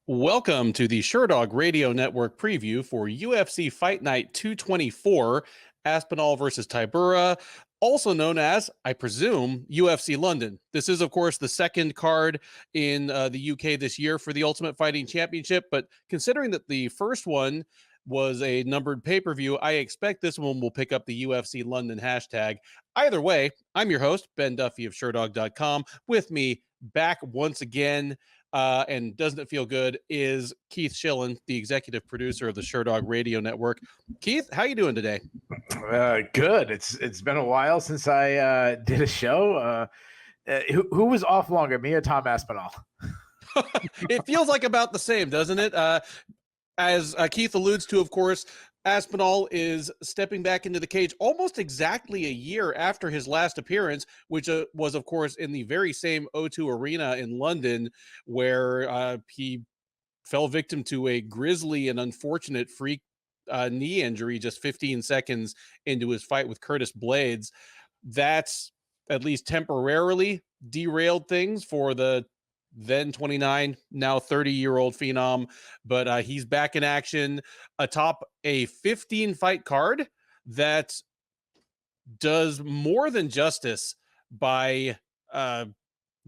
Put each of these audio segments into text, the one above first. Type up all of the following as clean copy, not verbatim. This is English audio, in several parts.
Welcome to the Sherdog Radio Network preview for UFC Fight Night 224, Aspinall versus Tybura, also known as, I presume, UFC London. This is, of course, the second card in the UK this year for the Ultimate Fighting Championship, but considering that the first one was a numbered pay-per-view, I expect this one will pick up the UFC London hashtag. Either way, I'm your host, Ben Duffy of Sherdog.com. With me back once again, and doesn't it feel good, is Keith Schillen, the executive producer of the Sherdog Radio Network. Keith, how you doing today? Good. It's been a while since I did a show. Who was off longer, me or Tom Aspinall? It feels like about the same, doesn't it? As Keith alludes to, of course, Aspinall is stepping back into the cage almost exactly a year after his last appearance, which was, of course, in the very same O2 Arena in London, where he fell victim to a grisly and unfortunate freak knee injury just 15 seconds into his fight with Curtis Blades. That's at least temporarily derailed things for the then 29, now 30-year-old phenom, but he's back in action atop a 15-fight card that does more than justice by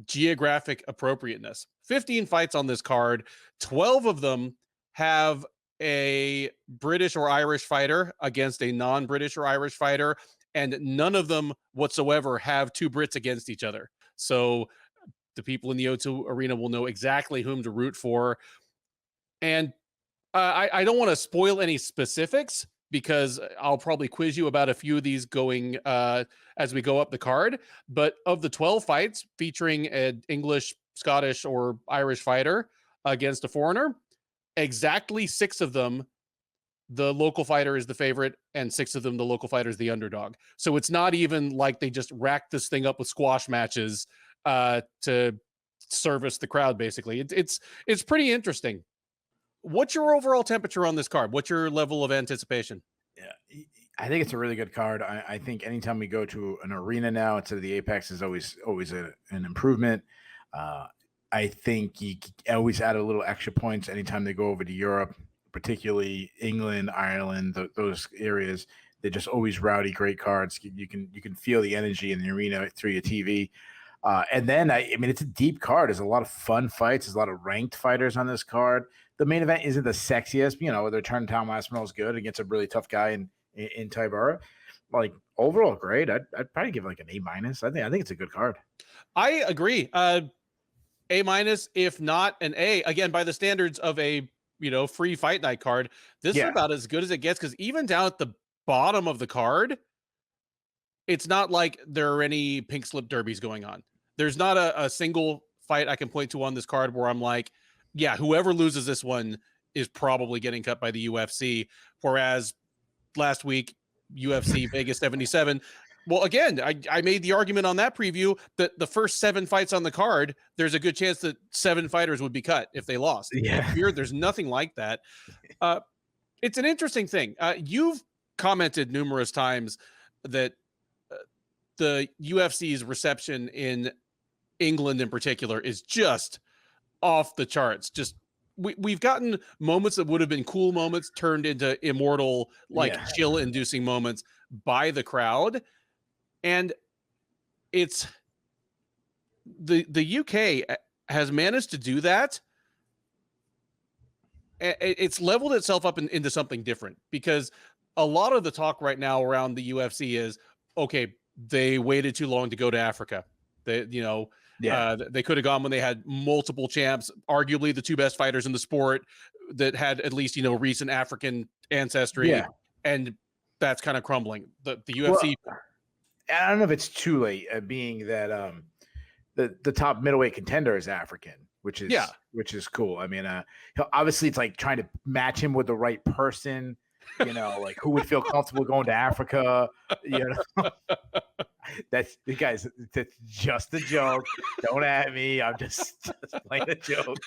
geographic appropriateness. 15 fights on this card, 12 of them have a British or Irish fighter against a non-British or Irish fighter, and none of them whatsoever have two Brits against each other. So the people in the O2 Arena will know exactly whom to root for. And I don't want to spoil any specifics because I'll probably quiz you about a few of these going as we go up the card. But of the 12 fights featuring an English, Scottish, or Irish fighter against a foreigner, exactly 6 of them, the local fighter is the favorite, and 6 of them, the local fighter is the underdog. So it's not even like they just racked this thing up with squash matches to service the crowd. Basically, it's pretty interesting. What's your overall temperature on this card? What's your level of anticipation? Yeah, I think it's a really good card. I think anytime we go to an arena now instead of the Apex is always an improvement. I think you always add a little extra points anytime they go over to Europe, particularly England, Ireland, those areas. They're just always rowdy, great cards. You can feel the energy in the arena through your TV. And then, I mean, it's a deep card. There's a lot of fun fights. There's a lot of ranked fighters on this card. The main event isn't the sexiest. You know, the return Tom Aspinall is good against a really tough guy in Tybura. Like, overall, great. I'd probably give like an A-. I think it's a good card. I agree. A-, if not an A. Again, by the standards of a free fight night card, this is about as good as it gets, because even down at the bottom of the card, it's not like there are any pink slip derbies going on. There's not a single fight I can point to on this card where I'm like, yeah, whoever loses this one is probably getting cut by the UFC. Whereas last week, UFC Vegas 77, well, again, I made the argument on that preview that the first 7 fights on the card, there's a good chance that 7 fighters would be cut if they lost. Yeah. Here, there's nothing like that. It's an interesting thing. You've commented numerous times that the UFC's reception in England in particular is just off the charts. Just we've gotten moments that would have been cool moments turned into immortal, chill inducing moments by the crowd. And it's the UK has managed to do that. It's leveled itself up into something different, because a lot of the talk right now around the UFC is, okay, they waited too long to go to Africa. They could have gone when they had multiple champs, arguably the 2 best fighters in the sport that had at least, recent African ancestry. Yeah. And that's kind of crumbling. The UFC. Well, I don't know if it's too late, being that the top middleweight contender is African, which is cool. I mean, obviously it's like trying to match him with the right person. Like who would feel comfortable going to Africa? That's just a joke. Don't at me. I'm just playing a joke.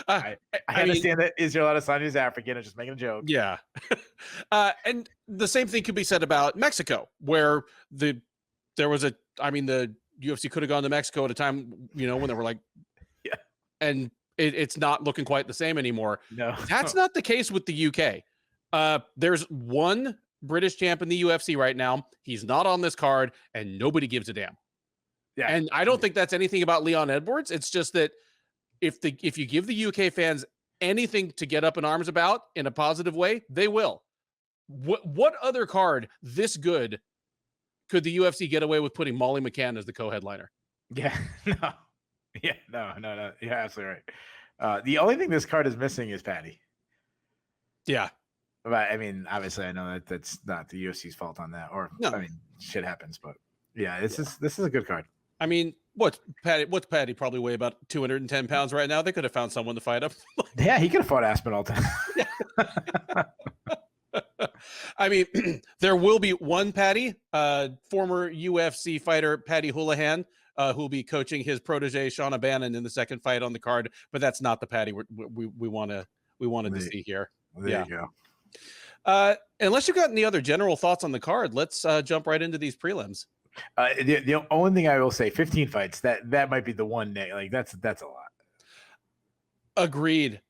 I understand that Israel Adesanya is African. I'm just making a joke. Yeah. And the same thing could be said about Mexico, where the UFC could have gone to Mexico at a time, when they were like, yeah. And it's not looking quite the same anymore. No, That's not the case with the UK. There's one British champ in the UFC right now. He's not on this card, and nobody gives a damn. yeah, And I don't think that's anything about Leon Edwards. It's just that if you give the UK fans anything to get up in arms about in a positive way, they will. What other card this good could the UFC get away with putting Molly McCann as the co-headliner? yeah, no, yeah, no. You're absolutely right. The only thing this card is missing is Pannie. Yeah. But I mean, obviously, I know that that's not the UFC's fault on that, or No. I mean, shit happens. But yeah, this is a good card. I mean, what's Patty probably weigh about 210 pounds right now? They could have found someone to fight him. Yeah, he could have fought Aspinall. I mean, there will be one Patty, former UFC fighter Patty Houlihan, who will be coaching his protege Shauna Bannon in the second fight on the card. But that's not the Patty we wanted to see here. There you go. Unless you've got any other general thoughts on the card, let's jump right into these prelims. The only thing I will say, 15 fights. That might be the one day. Like that's a lot. Agreed.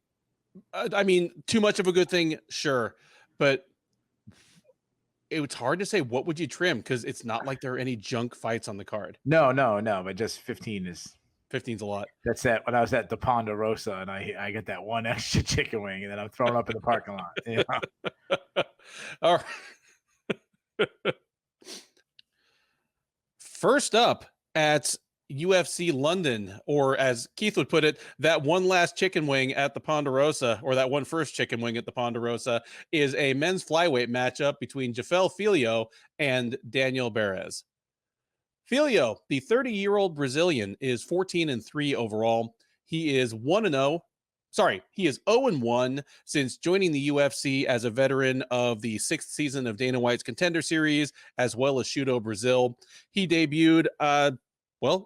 I mean, too much of a good thing, sure, but it's hard to say what would you trim because it's not like there are any junk fights on the card. No, but just 15 is 15's a lot. That's that when I was at the Ponderosa and I get that one extra chicken wing and then I'm thrown up in the parking lot. You know? All right. First up at UFC London, or as Keith would put it, that one last chicken wing at the Ponderosa, or that one first chicken wing at the Ponderosa, is a men's flyweight matchup between Jafel Filho and Daniel Barez. Filho, the 30-year-old Brazilian, is 14-3 overall. He is 1-0. Sorry, he is 0-1 since joining the UFC as a veteran of the 6th season of Dana White's Contender Series, as well as Shudo Brazil. He debuted,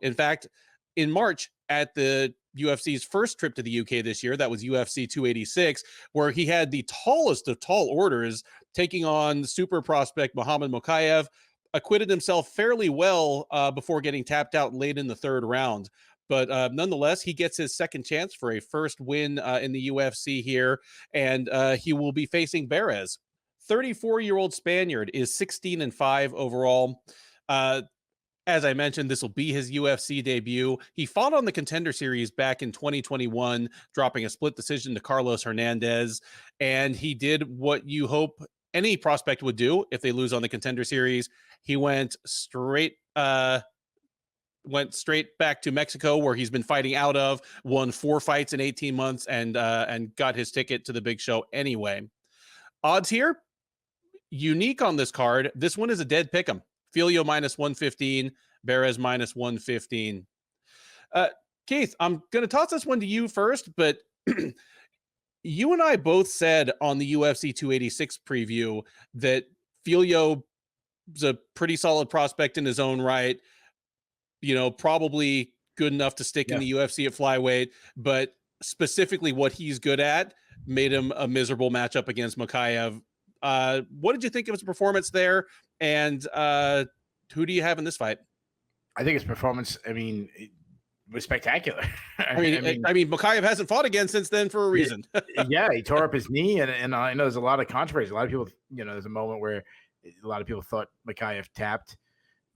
in fact, in March at the UFC's first trip to the UK this year. That was UFC 286, where he had the tallest of tall orders, taking on super prospect Muhammad Mokaev, acquitted himself fairly well before getting tapped out late in the third round. But nonetheless, he gets his second chance for a first win in the UFC here, and he will be facing Barez. 34-year-old Spaniard is 16-5 overall. As I mentioned, this will be his UFC debut. He fought on the Contender Series back in 2021, dropping a split decision to Carlos Hernandez, and he did what you hope any prospect would do if they lose on the Contender Series. He went straight back to Mexico, where he's been fighting out of, won 4 fights in 18 months, and got his ticket to the big show anyway. Odds here, unique on this card. This one is a dead pick'em. Filho -115, Barez -115. Keith, I'm going to toss this one to you first, but you and I both said on the UFC 286 preview that Filho is a pretty solid prospect in his own right. You know, probably good enough to stick in the UFC at flyweight, but specifically what he's good at made him a miserable matchup against Mokaev. What did you think of his performance there? And who do you have in this fight? I think his performance, was spectacular. I mean, Mokaev hasn't fought again since then for a reason. Yeah, he tore up his knee, and I know there's a lot of controversy. A lot of people, there's a moment where a lot of people thought Mokaev tapped.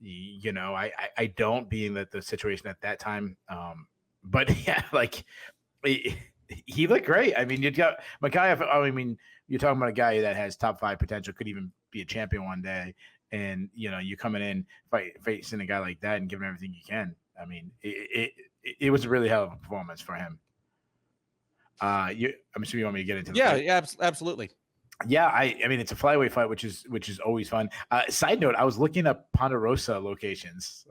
I don't, being that the situation at that time. But yeah, like he looked great. I mean, you got Mokaev. You're talking about a guy that has top 5 potential, could even be a champion one day. And, you're coming in facing a guy like that and giving everything you can. I mean, it was a really hell of a performance for him. I'm assuming you want me to get into the fight. Yeah, absolutely. Yeah, I mean, it's a flyweight fight, which is always fun. Side note, I was looking up Ponderosa locations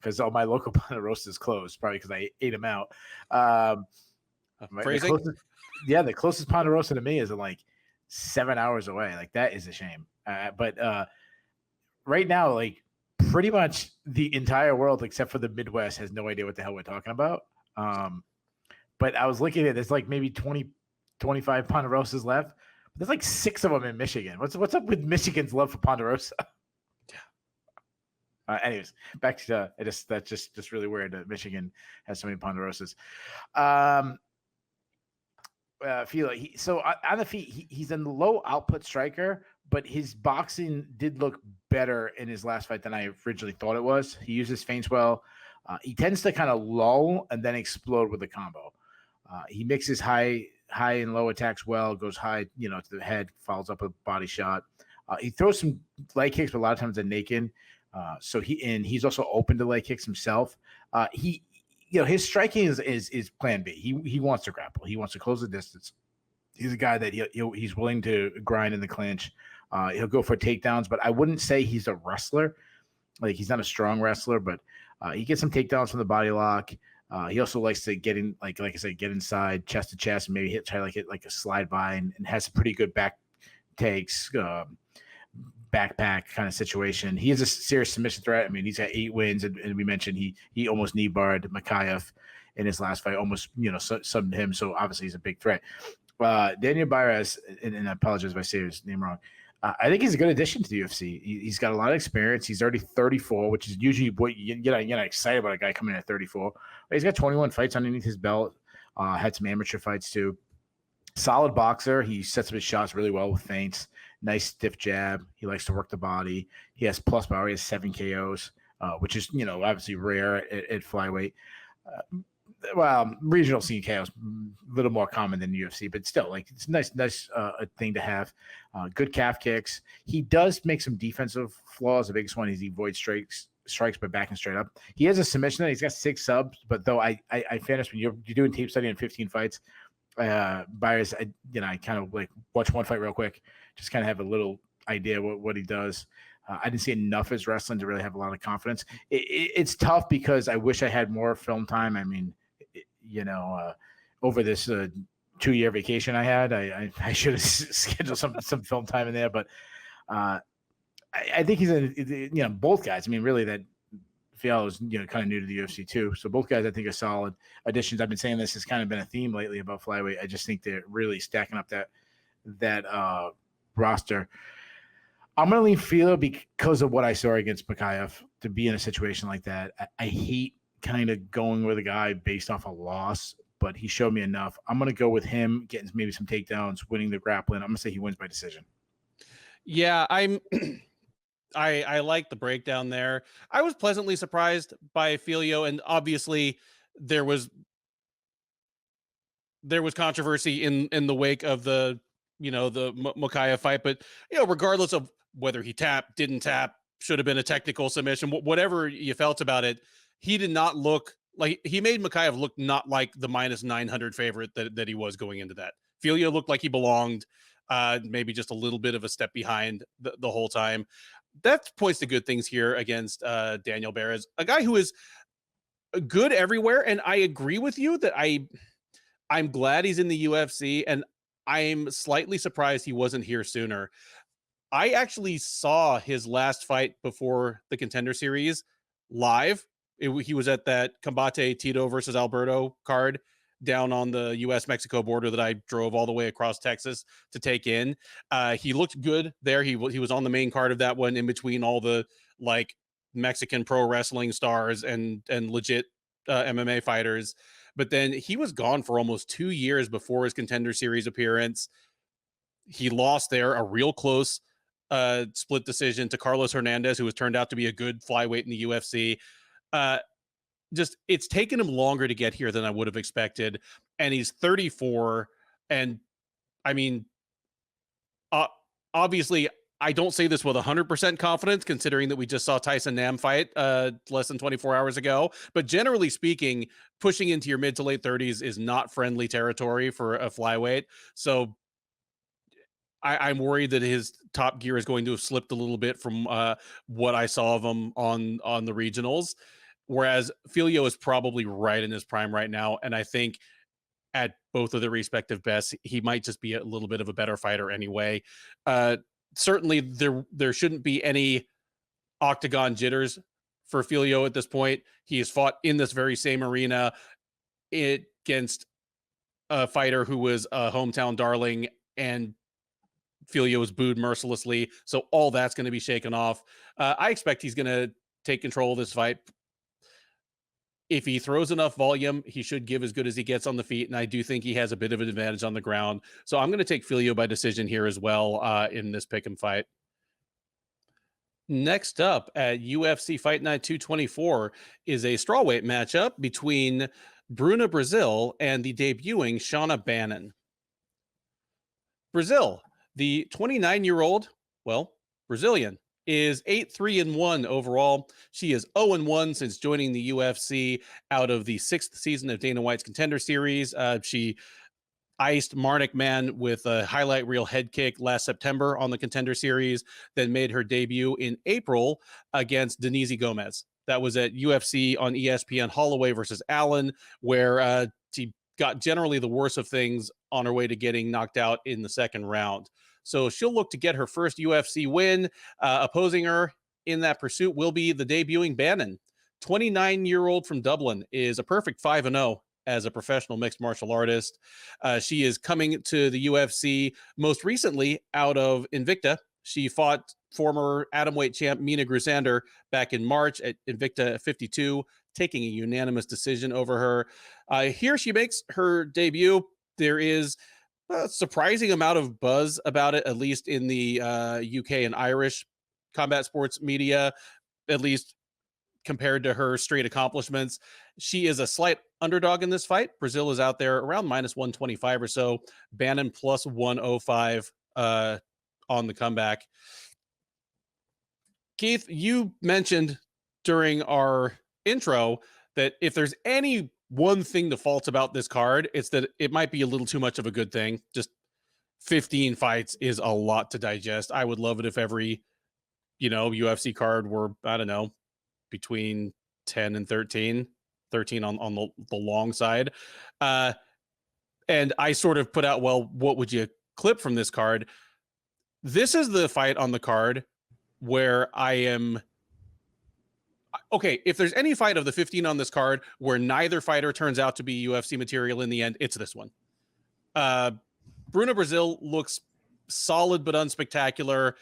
because all my local Ponderosas closed, probably because I ate them out. The closest Ponderosa to me is like 7 hours away. Like, that is a shame. But right now, like, pretty much the entire world except for the Midwest has no idea what the hell we're talking about. But I was looking at there's like maybe 20, 25 Ponderosas left. There's like 6 of them in Michigan. What's up with Michigan's love for Ponderosa? Anyways, back to that's just really weird that Michigan has so many Ponderosas. Filho. So on the feet, he's a low output striker, but his boxing did look better in his last fight than I originally thought it was. He uses feints well. He tends to kind of lull and then explode with the combo. He mixes high and low attacks well, goes high, to the head, follows up a body shot. He throws some leg kicks, but a lot of times they're naked. He's also open to leg kicks himself. His striking is plan B. He wants to grapple. He wants to close the distance. He's a guy that he's willing to grind in the clinch. He'll go for takedowns, but I wouldn't say he's a wrestler. Like, he's not a strong wrestler, but he gets some takedowns from the body lock. He also likes to get in, like I said, get inside, chest to chest, and maybe hit like a slide by, and has some pretty good back takes, backpack kind of situation. He is a serious submission threat. I mean, he's got 8 wins, and we mentioned he almost knee barred Makhachev in his last fight, almost subbed him. So obviously he's a big threat. Daniel Barez, and I apologize if I say his name wrong. I think he's a good addition to the UFC. He's got a lot of experience. He's already 34, which is usually what you get excited about a guy coming in at 34. But he's got 21 fights underneath his belt. Had some amateur fights too. Solid boxer. He sets up his shots really well with feints. Nice stiff jab. He likes to work the body. He has plus power. He has 7 KOs, which is obviously rare at flyweight. Regional scene KOs a little more common than UFC, but still, like, it's nice thing to have. Good calf kicks. He does make some defensive flaws. The biggest one is he avoids strikes by backing straight up. He has a submission. He's got 6 subs, but though I finished when you're doing tape study in 15 fights. Barez, I kind of like watch one fight real quick, just kind of have a little idea what he does. I didn't see enough of his wrestling to really have a lot of confidence. It's tough because I wish I had more film time. I mean, over this 2-year vacation I had, I should have scheduled some film time in there. But I think he's both guys. I mean, really, that Fialo is kind of new to the UFC too. So both guys I think are solid additions. I've been saying this has kind of been a theme lately about flyweight. I just think they're really stacking up that roster. I'm going to leave Filho because of what I saw against Makhachev to be in a situation like that. I hate kind of going with a guy based off a loss, but he showed me enough. I'm going to go with him getting maybe some takedowns, winning the grappling. I'm going to say he wins by decision. Yeah, I like the breakdown there. I was pleasantly surprised by Filho, and obviously there was controversy in the wake of the Makhachev fight, but regardless of whether he tapped, didn't tap, should have been a technical submission, whatever you felt about it, he did not look like he made Makhachev look not like the minus 900 favorite that he was going into that. Filho looked like he belonged, maybe just a little bit of a step behind the whole time. That points to good things here against Daniel Barez, a guy who is good everywhere. And I agree with you that I'm glad he's in the UFC, and I'm slightly surprised he wasn't here sooner. I actually saw his last fight before the Contender Series live. He was at that Combate Tito versus Alberto card down on the U.S.-Mexico border that I drove all the way across Texas to take in. He looked good there. He was on the main card of that one in between all the like Mexican pro wrestling stars and legit MMA fighters. But then he was gone for almost 2 years before his Contender Series appearance. He lost there, a real close split decision to Carlos Hernandez, who has turned out to be a good flyweight in the UFC. Just it's taken him longer to get here than I would have expected. And he's 34. And I mean, obviously, I don't say this with 100% confidence, considering that we just saw Tyson Nam fight less than 24 hours ago. But generally speaking, pushing into your mid to late 30s is not friendly territory for a flyweight. So I'm worried that his top gear is going to have slipped a little bit from what I saw of him on the regionals. Whereas Filho is probably right in his prime right now. And I think at both of their respective bests, he might just be a little bit of a better fighter anyway. Certainly there shouldn't be any octagon jitters for Filho at this point. He has fought in this very same arena against a fighter who was a hometown darling, and Filho was booed mercilessly. So all that's going to be shaken off. I expect he's going to take control of this fight if he throws enough volume, he should give as good as he gets on the feet. And I do think he has a bit of an advantage on the ground. So I'm going to take Filho by decision here as well in this pick and fight. Next up at UFC Fight Night 224 is a strawweight matchup between Bruna Brasil and the debuting Shauna Bannon. Brasil, the 29-year-old, Brazilian, is 8-3-1 overall. She is 0-1 since joining the UFC out of the 6th season of Dana White's Contender Series. She iced Marc with a highlight reel head kick last September on the Contender Series, then made her debut in April against Denise Gomez. That was at UFC on ESPN Holloway versus Allen, where she got generally the worst of things on her way to getting knocked out in the second round. So she'll look to get her first UFC win. Opposing her in that pursuit will be the debuting Bannon. 29-year-old from Dublin is a perfect 5-0 as a professional mixed martial artist. She is coming to the UFC most recently out of Invicta. She fought former atomweight champ Mina Grusander back in March at Invicta 52, taking a unanimous decision over her. Here she makes her debut. There is a surprising amount of buzz about it, at least in the UK and Irish combat sports media, at least compared to her straight accomplishments. She is a slight underdog in this fight. Brasil is out there around minus 125 or so. Bannon plus 105 on the comeback. Keith, you mentioned during our intro that if there's any one thing to fault about this card, it's that it might be a little too much of a good thing. Just 15 fights is a lot to digest. I would love it if every, UFC card were, I don't know, between 10 and 13 on the long side. And I sort of put out, what would you clip from this card? This is the fight on the card where I am okay. If there's any fight of the 15 on this card where neither fighter turns out to be UFC material in the end, it's this one. Bruna Brasil looks solid but unspectacular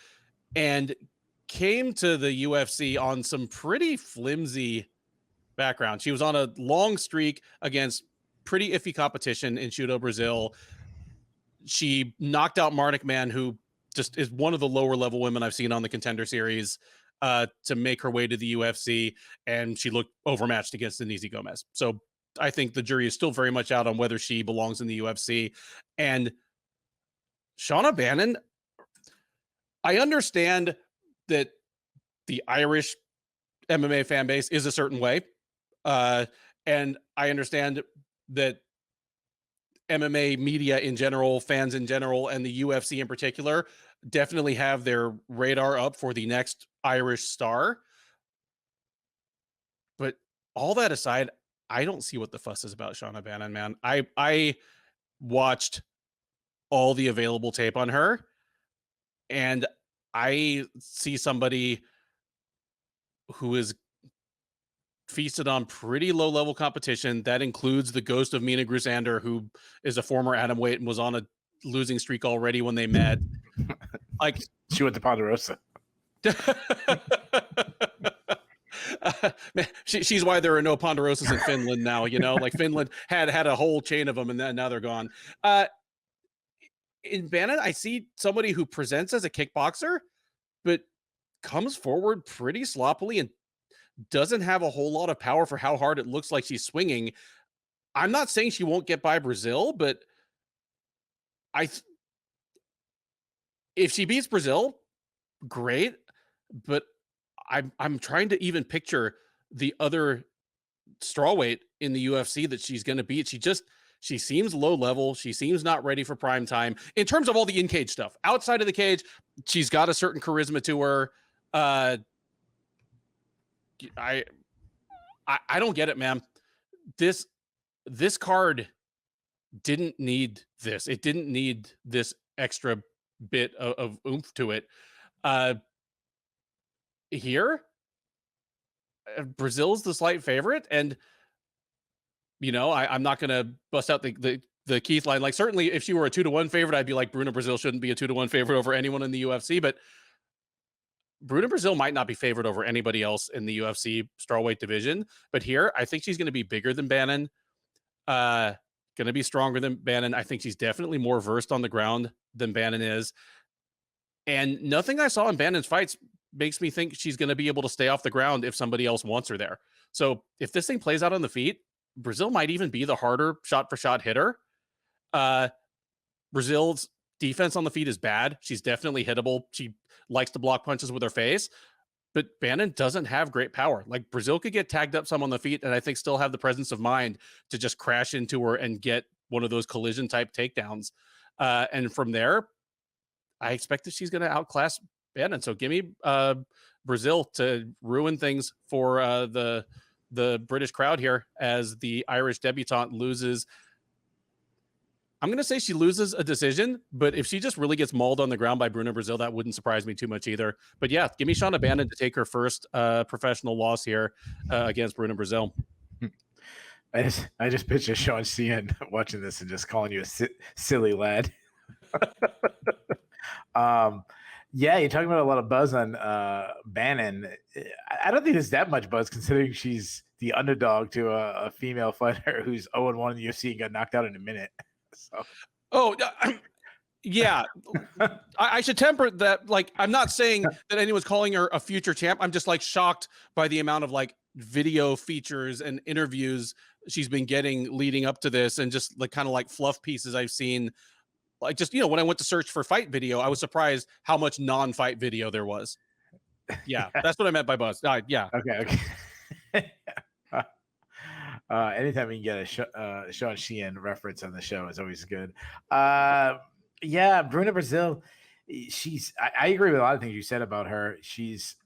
and came to the UFC on some pretty flimsy background. She was on a long streak against pretty iffy competition in Judo Brazil. She knocked out Marc, who just is one of the lower level women I've seen on the Contender Series, to make her way to the UFC, and she looked overmatched against Denise Gomez. So I think the jury is still very much out on whether she belongs in the UFC. And Shauna Bannon, I understand that the Irish MMA fan base is a certain way. And I understand that MMA media in general, fans in general, and the UFC in particular definitely have their radar up for the next Irish star. But all that aside, I don't see what the fuss is about Shauna Bannon, man. I watched all the available tape on her, and I see somebody who is feasted on pretty low level competition. That includes the ghost of Mina Grusander, who is a former atomweight and was on a losing streak already when they met. Like, she went to Ponderosa. She's why there are no Ponderosas in Finland now. Like Finland had a whole chain of them, and now they're gone. In Bannon, I see somebody who presents as a kickboxer, but comes forward pretty sloppily and doesn't have a whole lot of power for how hard it looks like she's swinging. I'm not saying she won't get by Brasil, but if she beats Brasil, great. But I'm trying to even picture the other strawweight in the UFC that she's going to beat. She seems low level. She seems not ready for prime time in terms of all the in-cage stuff. Outside of the cage, she's got a certain charisma to her. I don't get it, man. This card didn't need this. It didn't need this extra bit of oomph to it. Here, Brazil's the slight favorite, and I'm not gonna bust out the Keith line. Like, certainly if she were a 2-1 favorite, I'd be like, Bruna Brasil shouldn't be a 2-1 favorite over anyone in the UFC, but Bruna Brazil might not be favored over anybody else in the UFC strawweight division, but here I think she's going to be bigger than Bannon, going to be stronger than Bannon. I think she's definitely more versed on the ground than Bannon is. And nothing I saw in Bannon's fights makes me think she's going to be able to stay off the ground if somebody else wants her there. So if this thing plays out on the feet, Brazil might even be the harder shot for shot hitter. Brazil's defense on the feet is bad. She's definitely hittable. She likes to block punches with her face, but Bannon doesn't have great power. Like, Brazil could get tagged up some on the feet and I think still have the presence of mind to just crash into her and get one of those collision type takedowns. And from there, I expect that she's going to outclass Bannon. So give me Brazil to ruin things for the British crowd here as the Irish debutante loses. I'm going to say she loses a decision, but if she just really gets mauled on the ground by Bruna Brazil, that wouldn't surprise me too much either. But yeah, give me Shauna Bannon to take her first professional loss here against Bruna Brazil. I just picture Sean Cian watching this and just calling you a silly lad. Yeah, you're talking about a lot of buzz on Bannon. I don't think there's that much buzz considering she's the underdog to a female fighter who's 0-1 in the UFC and got knocked out in a minute. So. Yeah. I should temper that. Like, I'm not saying that anyone's calling her a future champ. I'm just like shocked by the amount of like video features and interviews she's been getting leading up to this, and just like kind of like fluff pieces I've seen. Like, just, when I went to search for fight video, I was surprised how much non-fight video there was. Yeah, that's what I meant by buzz. Yeah. Okay. Anytime we can get a Sean Sheehan reference on the show is always good. Yeah, Bruna Brazil, I agree with a lot of things you said about her. She's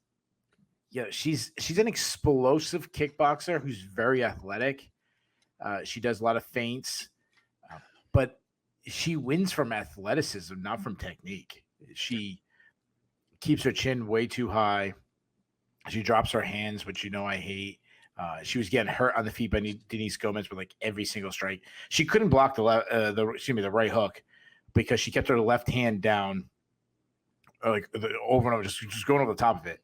an explosive kickboxer who's very athletic. She does a lot of feints, but she wins from athleticism, not from technique. She keeps her chin way too high. She drops her hands, which I hate. She was getting hurt on the feet by Denise Gomez with like every single strike. She couldn't block the right hook because she kept her left hand down, like over and over, just going over the top of it.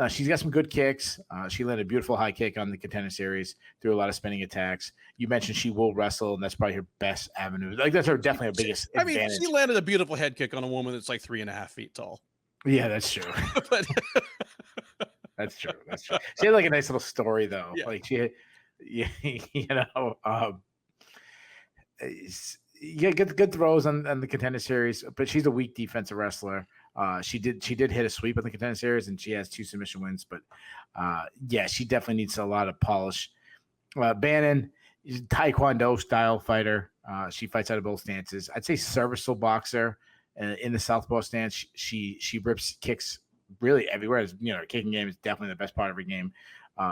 She's got some good kicks. She landed a beautiful high kick on the Contender Series, threw a lot of spinning attacks. You mentioned she will wrestle, and that's probably her best avenue. Like, that's her definitely her biggest advantage. She landed a beautiful head kick on a woman that's like 3.5 feet tall. Yeah, that's true. But That's true. She had like a nice little story though. Yeah. Like she had, good throws on the Contender Series, but she's a weak defensive wrestler. She did hit a sweep on the Contender Series, and she has 2 submission wins. But yeah, she definitely needs a lot of polish. Bannon is a Taekwondo style fighter. She fights out of both stances. I'd say serviceable boxer in the southpaw stance. She rips kicks really everywhere. Her kicking game is definitely the best part of her game.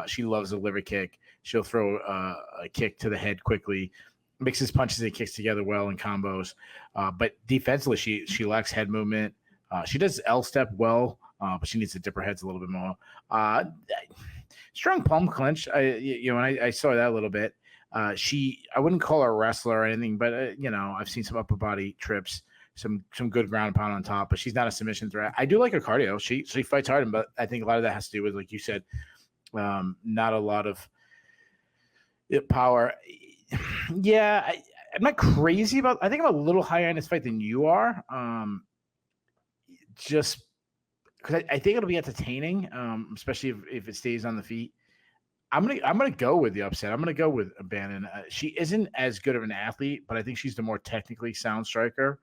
She loves a liver kick. She'll throw a kick to the head quickly, mixes punches and kicks together well in combos. But defensively, she lacks head movement. She does L-step well, but she needs to dip her heads a little bit more. Strong palm clinch. I saw that a little bit. I wouldn't call her a wrestler or anything, but I've seen some upper body trips, some good ground and pound on top, but she's not a submission threat. I do like her cardio. She fights hard, but I think a lot of that has to do with, like you said, not a lot of power. Yeah, I'm not crazy about. I think I'm a little higher in this fight than you are. Just because I think it'll be entertaining, especially if it stays on the feet. I'm gonna go with the upset. I'm gonna go with Bannon. She isn't as good of an athlete, but I think she's the more technically sound striker.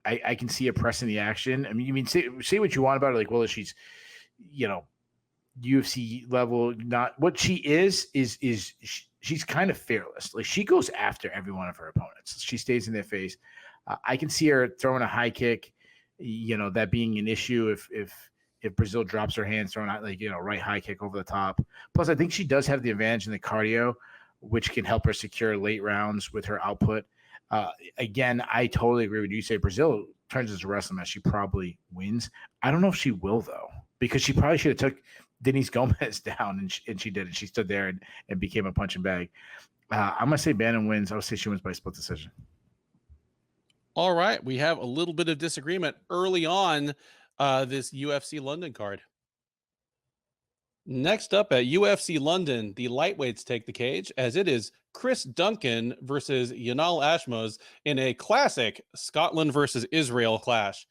I can see her pressing the action. I mean, say what you want about her. Like, well, she's, UFC level. Not what she is she's kind of fearless. Like, she goes after every one of her opponents. She stays in their face. I can see her throwing a high kick. That being an issue if Brazil drops her hands, throwing out right high kick over the top. Plus, I think she does have the advantage in the cardio, which can help her secure late rounds with her output. Again, I totally agree with you. Say Brazil turns into a wrestling match, she probably wins. I don't know if she will though, because she probably should have took Denise Gomez down, and she did, and she stood there and became a punching bag. I'm gonna say Bannon wins. I would say she wins by split decision. All right, we have a little bit of disagreement early on. this UFC London card. Next up at UFC London, the lightweights take the cage as it is Chris Duncan versus Yanal Ashmoz in a classic Scotland versus Israel clash.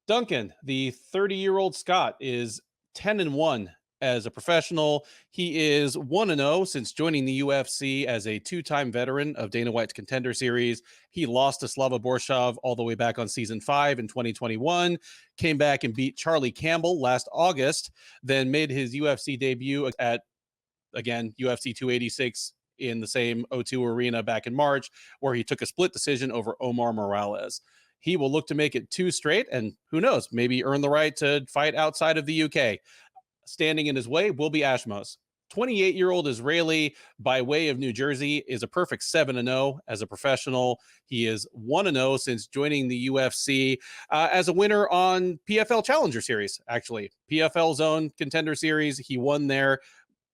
Duncan, the 30-year-old Scot, is 10-1 as a professional. He is 1-0 since joining the UFC as a two-time veteran of Dana White's Contender Series. He lost to Slava Borshov all the way back on season 5 in 2021, came back and beat Charlie Campbell last August, then made his UFC debut at, again, UFC 286 in the same O2 arena back in March, where he took a split decision over Omar Morales. He will look to make it 2 straight, and who knows, maybe earn the right to fight outside of the UK. Standing in his way will be Ashmoz. 28-year-old Israeli by way of New Jersey is a perfect 7-0 as a professional. He is 1-0 since joining the UFC as a winner on PFL Challenger Series, actually. PFL Zone Contender Series, he won there.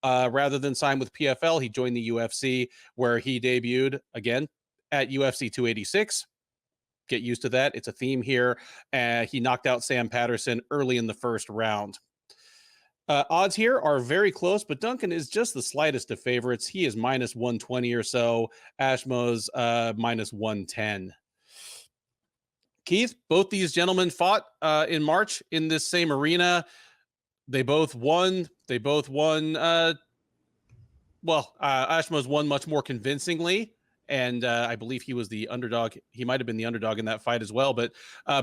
Rather than sign with PFL, he joined the UFC, where he debuted, again, at UFC 286. Get used to that. It's a theme here. He knocked out Sam Patterson early in the first round. Odds here are very close, but Duncan is just the slightest of favorites. He is minus 120 or so. Ashmoz minus 110. Keith, both these gentlemen fought in March in this same arena. They both won. Ashmoz won much more convincingly. And I believe he was the underdog. He might have been the underdog in that fight as well. But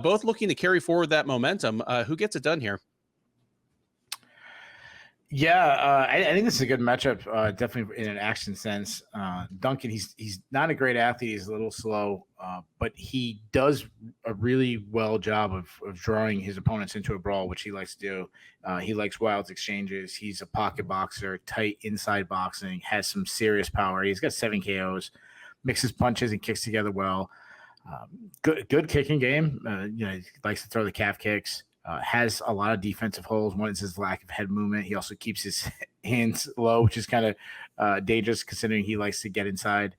both looking to carry forward that momentum. Who gets it done here? Yeah, I think this is a good matchup, definitely in an action sense. Duncan, he's not a great athlete. He's a little slow, but he does a really well job of drawing his opponents into a brawl, which he likes to do. He likes wild exchanges. He's a pocket boxer, tight inside boxing, has some serious power. He's got 7 KOs, mixes punches and kicks together well. Good kicking game. He likes to throw the calf kicks. Has a lot of defensive holes. One is his lack of head movement. He also keeps his hands low, which is kind of dangerous considering he likes to get inside.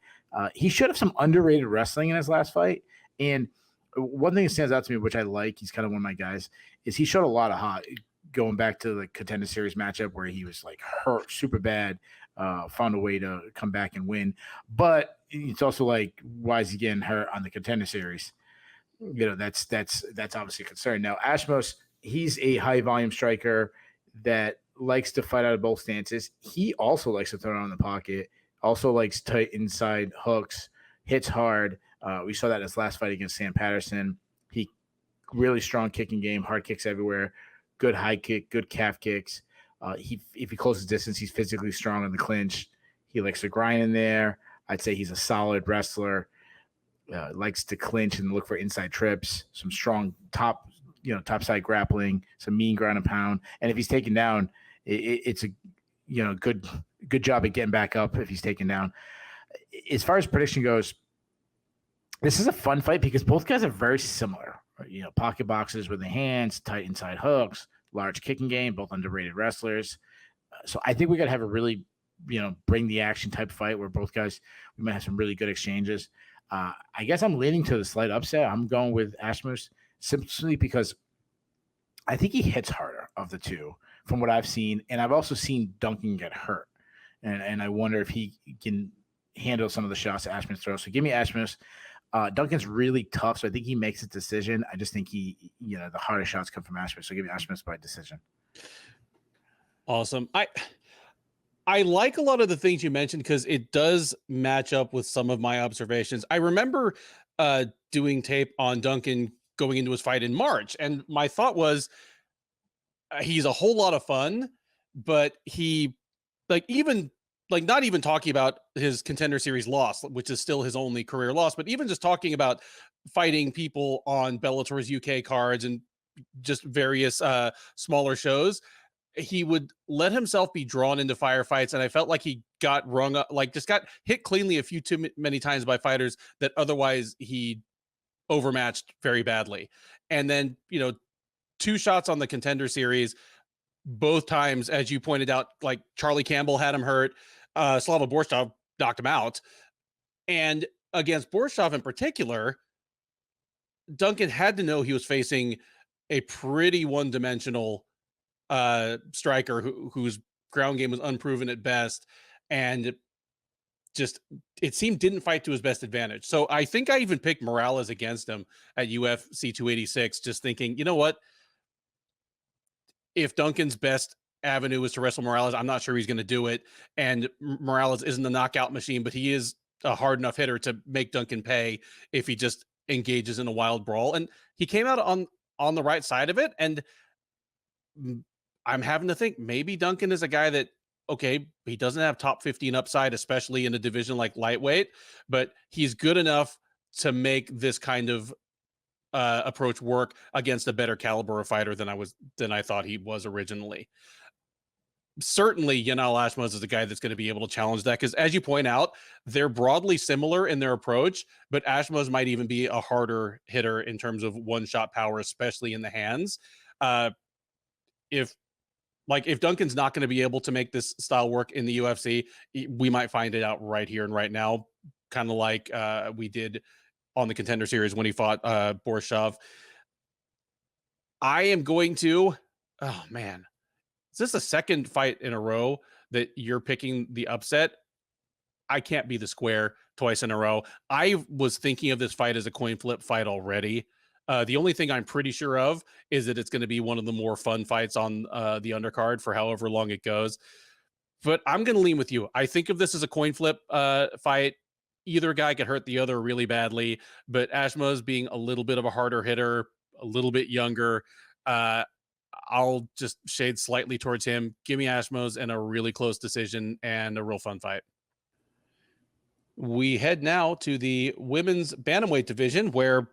He showed up some underrated wrestling in his last fight. And one thing that stands out to me, which I like, he's kind of one of my guys, is he showed a lot of hot going back to the Contender Series matchup where he was like hurt super bad, found a way to come back and win. But it's also like, why is he getting hurt on the Contender Series? That's obviously a concern. Now, Ashmoz, he's a high volume striker that likes to fight out of both stances. He also likes to throw it on the pocket, also likes tight inside hooks, hits hard. We saw that in his last fight against Sam Patterson. He really strong kicking game, hard kicks everywhere, good high kick, good calf kicks. If he closes distance, he's physically strong in the clinch. He likes to grind in there. I'd say he's a solid wrestler. Likes to clinch and look for inside trips, some strong top side grappling, some mean ground and pound. And if he's taken down, it's a good job at getting back up if he's taken down. As far as prediction goes, this is a fun fight because both guys are very similar. Pocket boxers with the hands, tight inside hooks, large kicking game, both underrated wrestlers. So I think we got to have a really, bring the action type fight where both guys, we might have some really good exchanges. I guess I'm leaning to the slight upset. I'm going with Ashmoz simply because I think he hits harder of the two from what I've seen. And I've also seen Duncan get hurt. And I wonder if he can handle some of the shots that Ashmoz throws. So give me Ashmoz. Duncan's really tough, so I think he makes a decision. I just think the harder shots come from Ashmoz. So give me Ashmoz by decision. Awesome. I like a lot of the things you mentioned because it does match up with some of my observations. I remember doing tape on Duncan going into his fight in March, and my thought was he's a whole lot of fun, but he not even talking about his Contender Series loss, which is still his only career loss, but even just talking about fighting people on Bellator's UK cards and just various smaller shows, he would let himself be drawn into firefights, and I felt like he got rung up, just got hit cleanly a few too many times by fighters that otherwise he overmatched very badly. And then 2 shots on the Contender Series, both times, as you pointed out, like Charlie Campbell had him hurt, Slava Borshov knocked him out, and against Borshov in particular, Duncan had to know he was facing a pretty one-dimensional striker whose ground game was unproven at best, and just it seemed didn't fight to his best advantage. So I think I even picked Morales against him at UFC 286, just thinking, you know what? If Duncan's best avenue is to wrestle Morales, I'm not sure he's going to do it. And Morales isn't a knockout machine, but he is a hard enough hitter to make Duncan pay if he just engages in a wild brawl. And he came out on the right side of it. And I'm having to think maybe Duncan is a guy that, okay, he doesn't have top 15 upside, especially in a division like lightweight, but he's good enough to make this kind of approach work against a better caliber of fighter than I thought he was originally. Certainly, Yanal Ashmoz is a guy that's going to be able to challenge that, because as you point out, they're broadly similar in their approach, but Ashmoz might even be a harder hitter in terms of one-shot power, especially in the hands. If Duncan's not going to be able to make this style work in the UFC, we might find it out right here and right now, kind of like we did on the Contender Series when he fought Borshov. I am going to, oh man, is this the second fight in a row that you're picking the upset? I can't be the square twice in a row. I was thinking of this fight as a coin flip fight already. The only thing I'm pretty sure of is that it's going to be one of the more fun fights on the undercard for however long it goes. But I'm going to lean with you. I think of this as a coin flip fight. Either guy could hurt the other really badly, but Ashmoz being a little bit of a harder hitter, a little bit younger, I'll just shade slightly towards him. Give me Ashmoz and a really close decision and a real fun fight. We head now to the women's bantamweight division, where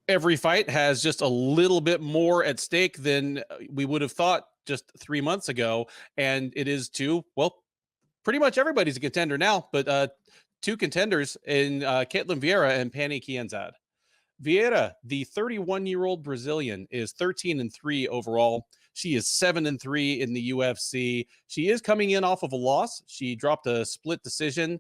every fight has just a little bit more at stake than we would have thought just 3 months ago. And it is pretty much everybody's a contender now, but two contenders in Ketlen Vieira and Pannie Kianzad. Vieira, the 31-year-old Brazilian, is 13-3 overall. She is 7-3 in the UFC. She is coming in off of a loss. She dropped a split decision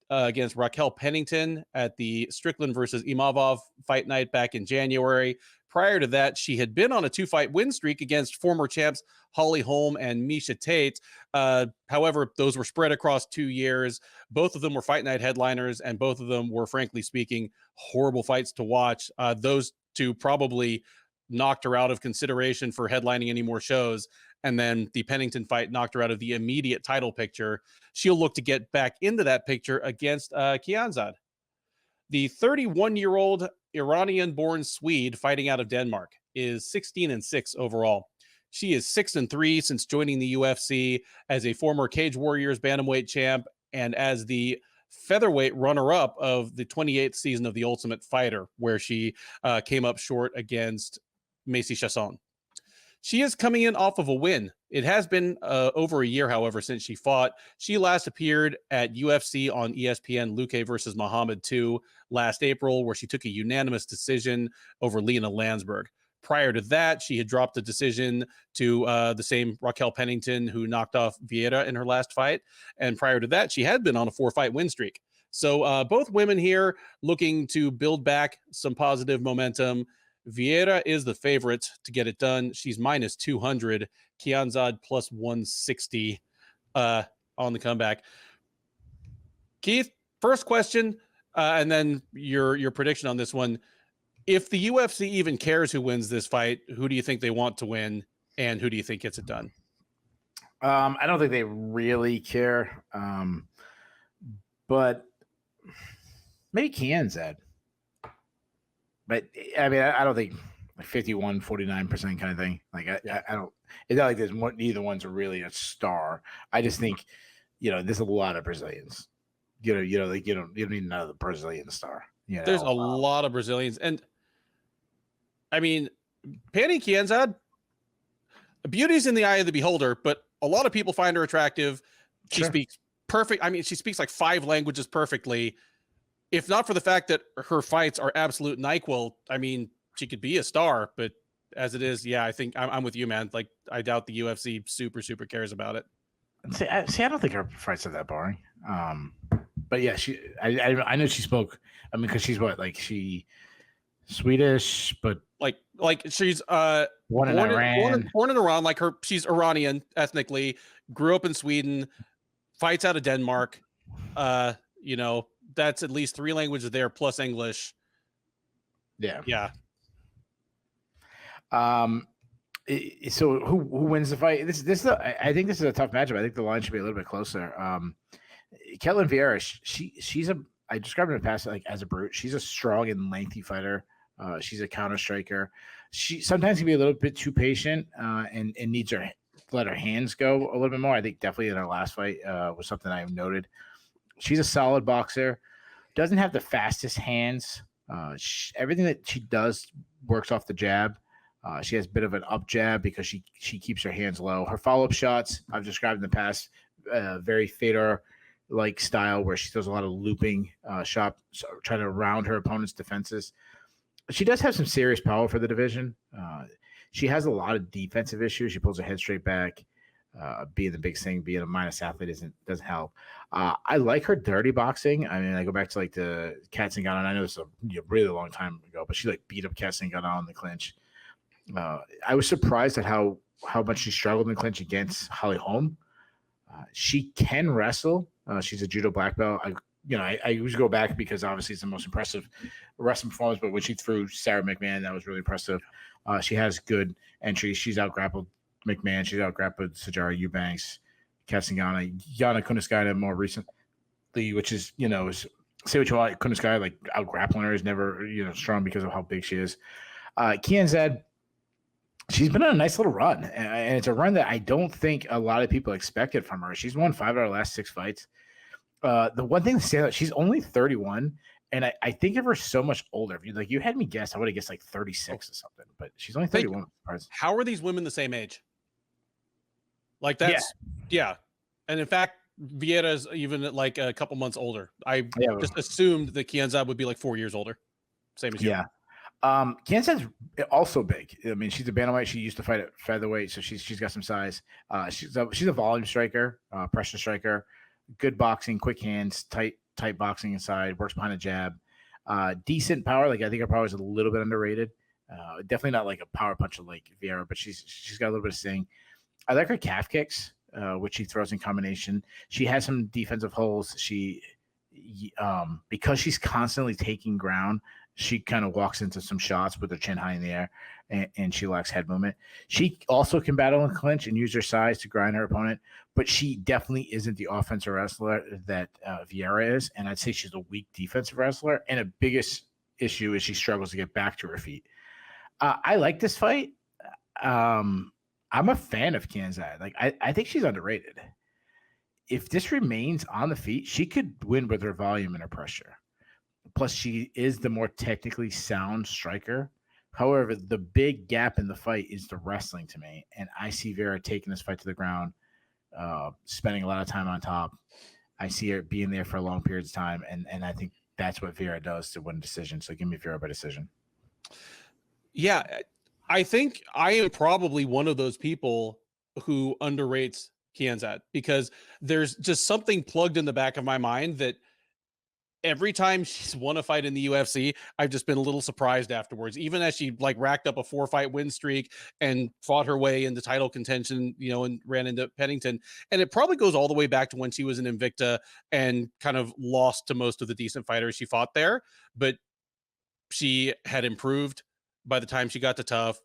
against Raquel Pennington at the Strickland versus Imavov fight night back in January. Prior to that, she had been on a 2-fight win streak against former champs Holly Holm and Misha Tate. However, those were spread across 2 years. Both of them were fight night headliners, and both of them were, frankly speaking, horrible fights to watch. Those two probably knocked her out of consideration for headlining any more shows. And then the Pennington fight knocked her out of the immediate title picture. She'll look to get back into that picture against Kianzad. The 31-year-old Iranian-born Swede fighting out of Denmark is 16-6 overall. She is 6-3 since joining the UFC as a former Cage Warriors bantamweight champ and as the featherweight runner-up of the 28th season of The Ultimate Fighter, where she came up short against Macy Chasson. She is coming in off of a win. It has been over a year, however, since she fought. She last appeared at UFC on ESPN Luque versus Muhammad 2 last April, where she took a unanimous decision over Lena Landsberg. Prior to that, she had dropped a decision to the same Raquel Pennington, who knocked off Vieira in her last fight. And prior to that, she had been on a 4-fight win streak. So both women here looking to build back some positive momentum. Vieira is the favorite to get it done. She's minus 200. Kianzad plus 160 on the comeback. Keith, first question, and then your prediction on this one. If the UFC even cares who wins this fight, who do you think they want to win, and who do you think gets it done? I don't think they really care, but maybe Kianzad. But I mean, I don't think like 51, 49% kind of thing. Like I don't. It's not like neither one's really a star. I just think, there's a lot of Brazilians. You don't need another Brazilian star. There's a lot of Brazilians, and I mean, Pannie Kianzad, beauty's in the eye of the beholder, but a lot of people find her attractive. She speaks perfect. I mean, she speaks like 5 languages perfectly. If not for the fact that her fights are absolute NyQuil, I mean, she could be a star, but as it is, yeah, I think I'm with you, man. Like, I doubt the UFC super cares about it. See, I don't think her fights are that boring. But yeah, I know she spoke. I mean, because she's what, like she Swedish, but like like she's Born in Iran. born in Iran, like she's Iranian ethnically, grew up in Sweden, fights out of Denmark. You know, that's at least 3 languages there plus English. Yeah. Yeah. So who wins the fight? I think this is a tough matchup. I think the line should be a little bit closer. Ketlen Vieira, she's I described her in the past like as a brute. She's a strong and lengthy fighter. She's a counter striker. She sometimes can be a little bit too patient and needs to let her hands go a little bit more. I think definitely in her last fight was something I've noted. She's a solid boxer. Doesn't have the fastest hands. Everything that she does works off the jab. She has a bit of an up jab because she keeps her hands low. Her follow-up shots, I've described in the past, very Fedor-like style where she does a lot of looping shot, trying to round her opponent's defenses. She does have some serious power for the division. She has a lot of defensive issues. She pulls her head straight back. Being the big thing, being a minus athlete doesn't help. I like her dirty boxing. I mean, I go back to like the Katzengana. I know this is a really long time ago, but she like beat up Katzengana in the clinch. I was surprised at how much she struggled in the clinch against Holly Holm. She can wrestle. She's a judo black belt. I always go back because obviously it's the most impressive wrestling performance. But when she threw Sarah McMahon, that was really impressive. She has good entries. She's out grappled McMahon. She's out grappled Sajara Eubanks, Katzengana, Yana Kuniskaya more recently, which is say what you want. Kuniskaya like out grappling her is never strong because of how big she is. Kianzad. She's been on a nice little run, and it's a run that I don't think a lot of people expected from her. She's won 5 out of her last 6 fights. The one thing to say that she's only 31, and I think of her so much older. If you had me guess, I would have guessed like 36 or something, but she's only 31. How are these women the same age? Like that's yeah. And in fact, Vieira's even like a couple months older. I just assumed that Kianzad would be like 4 years older, same as you. Yeah. Kianzad's also big. I mean, she's a bantamweight. She used to fight at featherweight, so she's got some size. She's a volume striker, pressure striker, good boxing, quick hands, tight boxing inside, works behind a jab. Decent power. Like I think her power is a little bit underrated. Definitely not like a power puncher like Vieira, but she's got a little bit of sting. I like her calf kicks, which she throws in combination. She has some defensive holes. Because she's constantly taking ground, she kind of walks into some shots with her chin high in the air, and she lacks head movement. She also can battle and clinch and use her size to grind her opponent, but she definitely isn't the offensive wrestler that Vieira is, and I'd say she's a weak defensive wrestler, and the biggest issue is she struggles to get back to her feet. I like this fight. I'm a fan of Kianzad. Like I think she's underrated. If this remains on the feet, she could win with her volume and her pressure. Plus, she is the more technically sound striker. However, the big gap in the fight is the wrestling to me. And I see Vieira taking this fight to the ground, spending a lot of time on top. I see her being there for long periods of time. And I think that's what Vieira does to win a decision. So give me Vieira by decision. Yeah, I think I am probably one of those people who underrates Kianzad because there's just something plugged in the back of my mind that every time she's won a fight in the UFC, I've just been a little surprised afterwards, even as she like racked up a 4-fight win streak and fought her way into title contention, and ran into Pennington. And it probably goes all the way back to when she was in Invicta and kind of lost to most of the decent fighters she fought there. But she had improved by the time she got to Tough.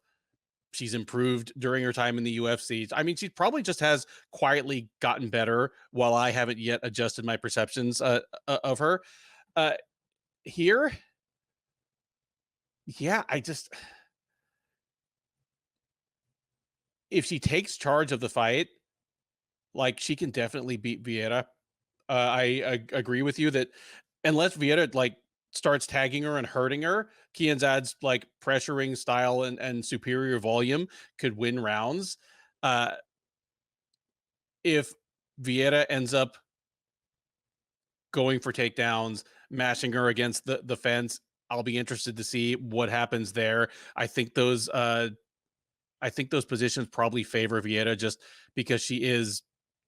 She's improved during her time in the UFC. I mean, she probably just has quietly gotten better while I haven't yet adjusted my perceptions of her. Here, yeah, if she takes charge of the fight, like she can definitely beat Vieira. I agree with you that unless Vieira like starts tagging her and hurting her, Kianzad's like pressuring style and superior volume could win rounds. If Vieira ends up going for takedowns, mashing her against the fence, I'll be interested to see what happens there. I think those positions probably favor Vieira just because she is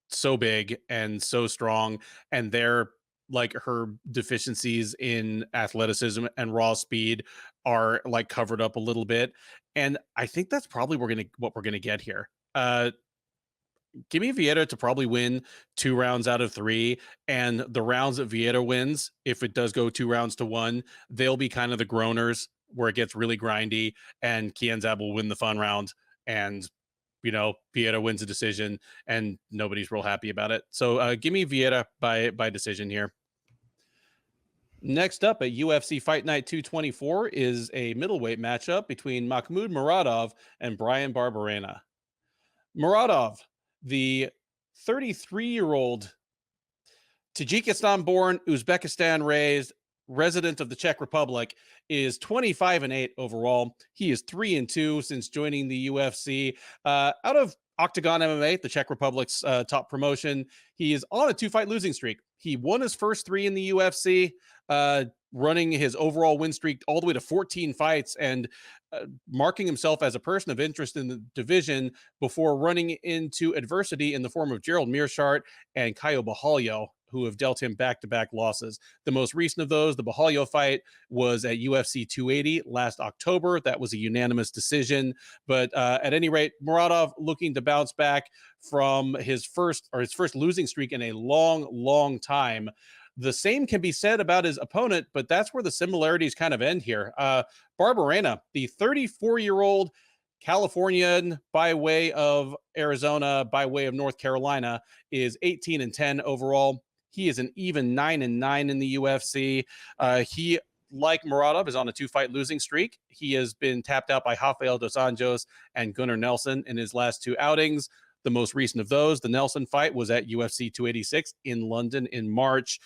so big and so strong, and they're like her deficiencies in athleticism and raw speed are like covered up a little bit. And I think that's probably what we're gonna get here. Give me Vieira to probably win 2 rounds out of 3. And the rounds that Vieira wins, if it does go 2 rounds to 1, they'll be kind of the groaners where it gets really grindy, and Kianzad will win the fun round. And Vieira wins a decision, and nobody's real happy about it. So give me Vieira by decision here. Next up at UFC Fight Night 224 is a middleweight matchup between Makhmud Muradov and Bryan Barberena. Muradov, the 33-year-old Tajikistan-born, Uzbekistan-raised resident of the Czech Republic, is 25-8 overall. He is 3-2 since joining the UFC. Out of Octagon MMA, the Czech Republic's top promotion, he is on a 2-fight losing streak. He won his first 3 in the UFC, running his overall win streak all the way to 14 fights and marking himself as a person of interest in the division before running into adversity in the form of Gerald Mearshart and Caio Borralho, who have dealt him back-to-back losses. The most recent of those, the Borralho fight, was at UFC 280 last October. That was a unanimous decision. But at any rate, Muradov looking to bounce back from his first losing streak in a long, long time. The same can be said about his opponent, but that's where the similarities kind of end here. Barberena, the 34-year-old Californian by way of Arizona, by way of North Carolina, is 18-10 overall. He is an even 9-9 in the UFC. He, like Muradov, is on a 2-fight losing streak. He has been tapped out by Rafael dos Anjos and Gunnar Nelson in his last 2 outings. The most recent of those, the Nelson fight, was at UFC 286 in London in March.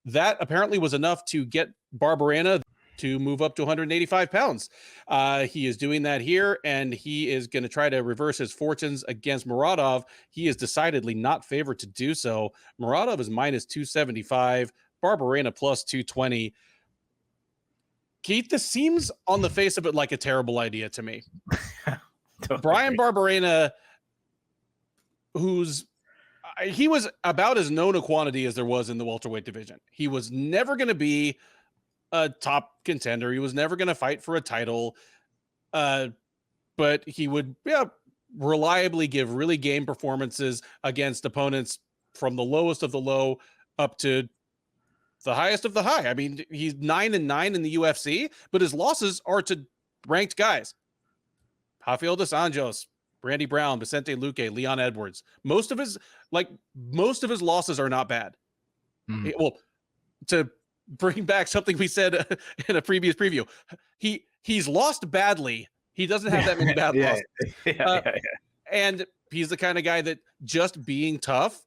That apparently was enough to get Barberena to move up to 185 pounds. He is doing that here, and he is going to try to reverse his fortunes against Muradov. He is decidedly not favored to do so. Muradov is minus 275, Barberena plus 220. Keith, this seems on the face of it like a terrible idea to me. Bryan Barberena, he was about as known a quantity as there was in the welterweight division. He was never going to be a top contender. He was never going to fight for a title. But he would reliably give really game performances against opponents from the lowest of the low up to the highest of the high. I mean, he's 9-9 in the UFC, but his losses are to ranked guys. Rafael dos Anjos, Randy Brown, Vicente Luque, Leon Edwards. Most of his losses are not bad. Well, to bring back something we said in a previous preview, he's lost badly. He doesn't have that many bad losses. And he's the kind of guy that just being tough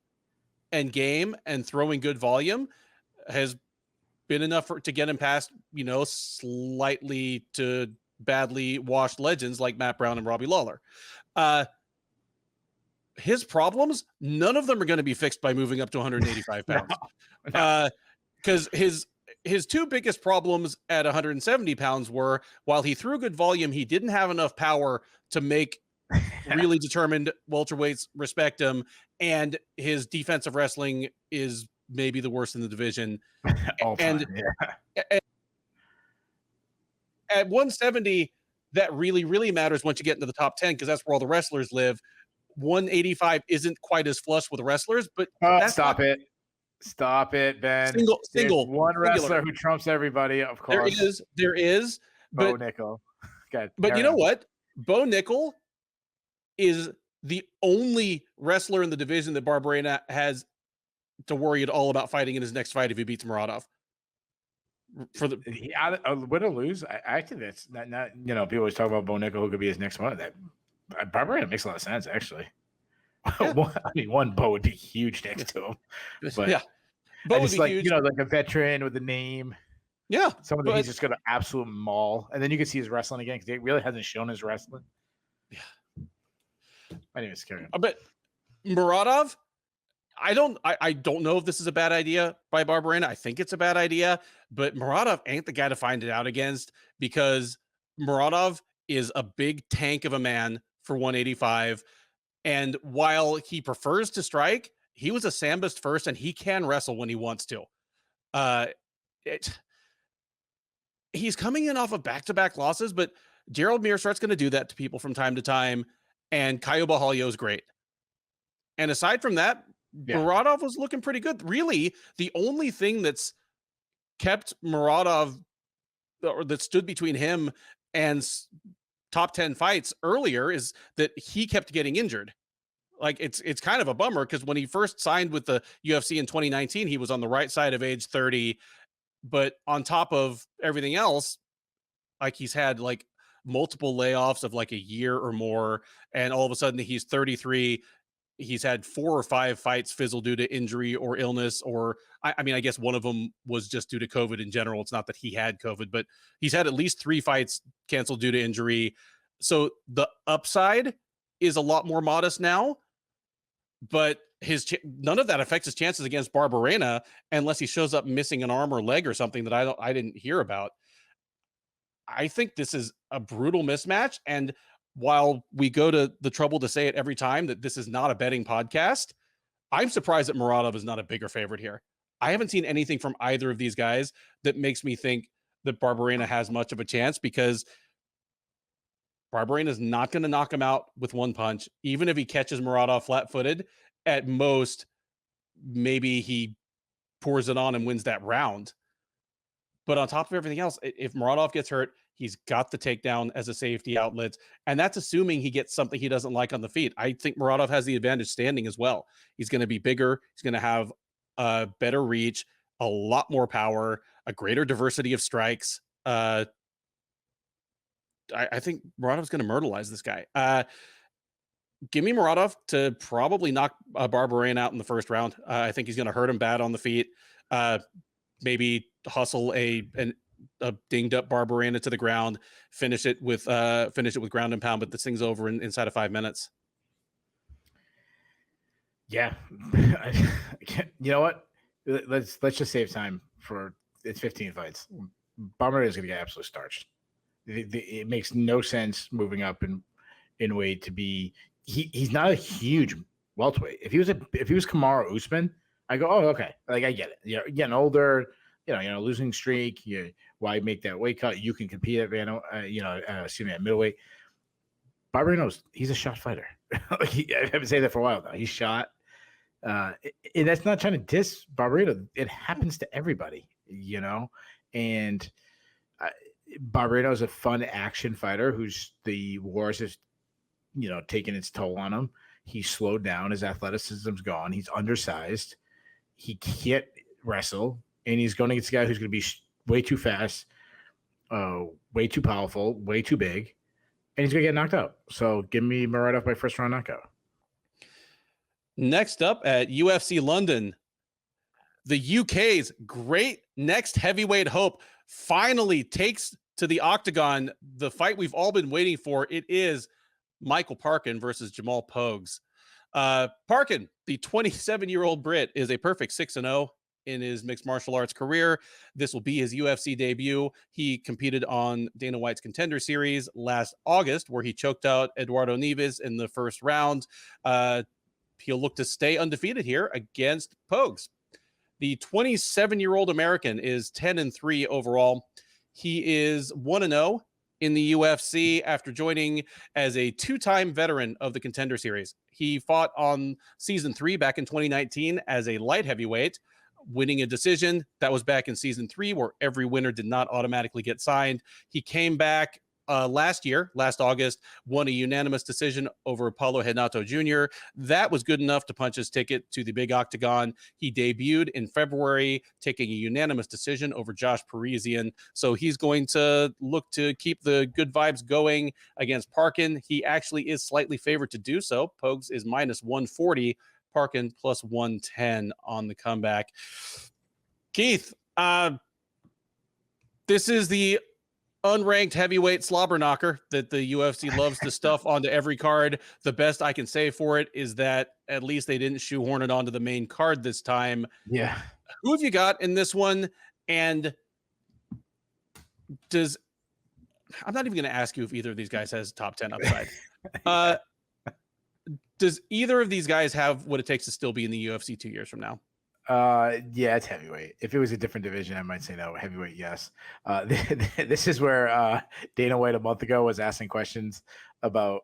and game and throwing good volume has been enough to get him past, slightly to badly washed legends like Matt Brown and Robbie Lawler. His problems, none of them are going to be fixed by moving up to 185 pounds. Because his 2 biggest problems at 170 pounds were, while he threw good volume, he didn't have enough power to make really determined welterweights respect him, and his defensive wrestling is maybe the worst in the division. And at 170, that really, really matters once you get into the top 10, because that's where all the wrestlers live. 185 isn't quite as flush with the wrestlers, but Stop it, Ben. Single one wrestler who trumps everybody, of course. There is. Bo Nickel. But you know what? Bo Nickel is the only wrestler in the division that Barberena has to worry at all about fighting in his next fight if he beats Muradov. Win or lose, I think that's not people always talk about Bo Nickel, who could be his next one. That Barberena makes a lot of sense, actually. Yeah. One Bo would be huge next to him. But yeah, Bo would be huge. Like a veteran with a name. Yeah, someone that he's just going to absolute maul, and then you can see his wrestling again, because he really hasn't shown his wrestling. Yeah, anyways, carry on. But Muradov, I don't know if this is a bad idea by Barberena. I think it's a bad idea, but Muradov ain't the guy to find it out against, because Muradov is a big tank of a man for 185. And while he prefers to strike, he was a Sambist first, and he can wrestle when he wants to. he's coming in off of back-to-back losses, but Gerald Meerschaert's going to do that to people from time to time, and Caio Borralho is great. And aside from that, Muradov was looking pretty good. Really, the only thing that's kept Muradov, or that stood between him and top 10 fights earlier, is that he kept getting injured. Like it's kind of a bummer, because when he first signed with the UFC in 2019, he was on the right side of age 30, but on top of everything else, like he's had like multiple layoffs of like a year or more, and all of a sudden he's 33. He's had 4 or 5 fights fizzle due to injury or illness, or I mean, I guess one of them was just due to COVID in general. It's not that he had COVID, but he's had at least 3 fights canceled due to injury. So the upside is a lot more modest now, but none of that affects his chances against Barberena unless he shows up missing an arm or leg or something that I didn't hear about. I think this is a brutal mismatch, and while we go to the trouble to say it every time that this is not a betting podcast, I'm surprised that Muradov is not a bigger favorite here. I haven't seen anything from either of these guys that makes me think that Barberena has much of a chance, because Barberena is not going to knock him out with one punch. Even if he catches Muradov flat-footed, at most, maybe he pours it on and wins that round. But on top of everything else, if Muradov gets hurt, he's got the takedown as a safety outlet. And that's assuming he gets something he doesn't like on the feet. I think Muradov has the advantage standing as well. He's going to be bigger. He's going to have a better reach, a lot more power, a greater diversity of strikes. I think Muradov's going to myrtleize this guy. Give me Muradov to probably knock Barberena out in the first round. I think he's going to hurt him bad on the feet. Maybe hustle a dinged up Barberena to the ground, finish it with ground and pound, but this thing's over inside of 5 minutes. Yeah. You know what? Let's just save time for it's 15 fights. Barberena is going to get absolutely starched. It makes no sense moving up in weight to be. He's not a huge welterweight. If he was Kamaru Usman, I go, oh, okay. Like, I get it. You're getting older, losing streak. Why make that weight cut? You can compete at at middleweight. Barberena, he's a shot fighter. I've been saying that for a while now. He's shot. And that's not trying to diss Barberena. It happens to everybody, and Barberena is a fun action fighter who's the wars has, taken its toll on him. He's slowed down. His athleticism's gone. He's undersized. He can't wrestle, and he's going against a guy who's going to be way too fast, way too powerful, way too big, and he's going to get knocked out. So give me Muradov by first round knockout. Next up at UFC London, the UK's great next heavyweight hope finally takes to the octagon the fight we've all been waiting for. It is Michael Parkin versus Jamal Pogues. Parkin, the 27-year-old Brit, is a perfect 6-0 in his mixed martial arts career. This will be his UFC debut. He competed on Dana White's Contender Series last August, where he choked out Eduardo Neves in the first round. He'll look to stay undefeated here against Pogues. The 27-year-old American is 10-3 overall. He is 1-0 in the UFC after joining as a 2-time veteran of the Contender Series. He fought on season 3 back in 2019 as a light heavyweight, winning a decision. That was back in season 3, where every winner did not automatically get signed. He came back last August, won a unanimous decision over Paulo Renato Jr. That was good enough to punch his ticket to the big octagon. He debuted in February, taking a unanimous decision over Josh Parisian. So he's going to look to keep the good vibes going against Parkin. He actually is slightly favored to do so. Pogues is minus 140, Parkin plus 110 on the comeback. Keith, this is the unranked heavyweight slobber knocker that the UFC loves to stuff onto every card. The best I can say for it is that at least they didn't shoehorn it onto the main card this time. Yeah. Who have you got in this one? And I'm not even going to ask you if either of these guys has top 10 upside. Does either of these guys have what it takes to still be in the UFC 2 years from now? Yeah, it's heavyweight. If it was a different division, I might say no. Heavyweight, yes. This is where Dana White a month ago was asking questions about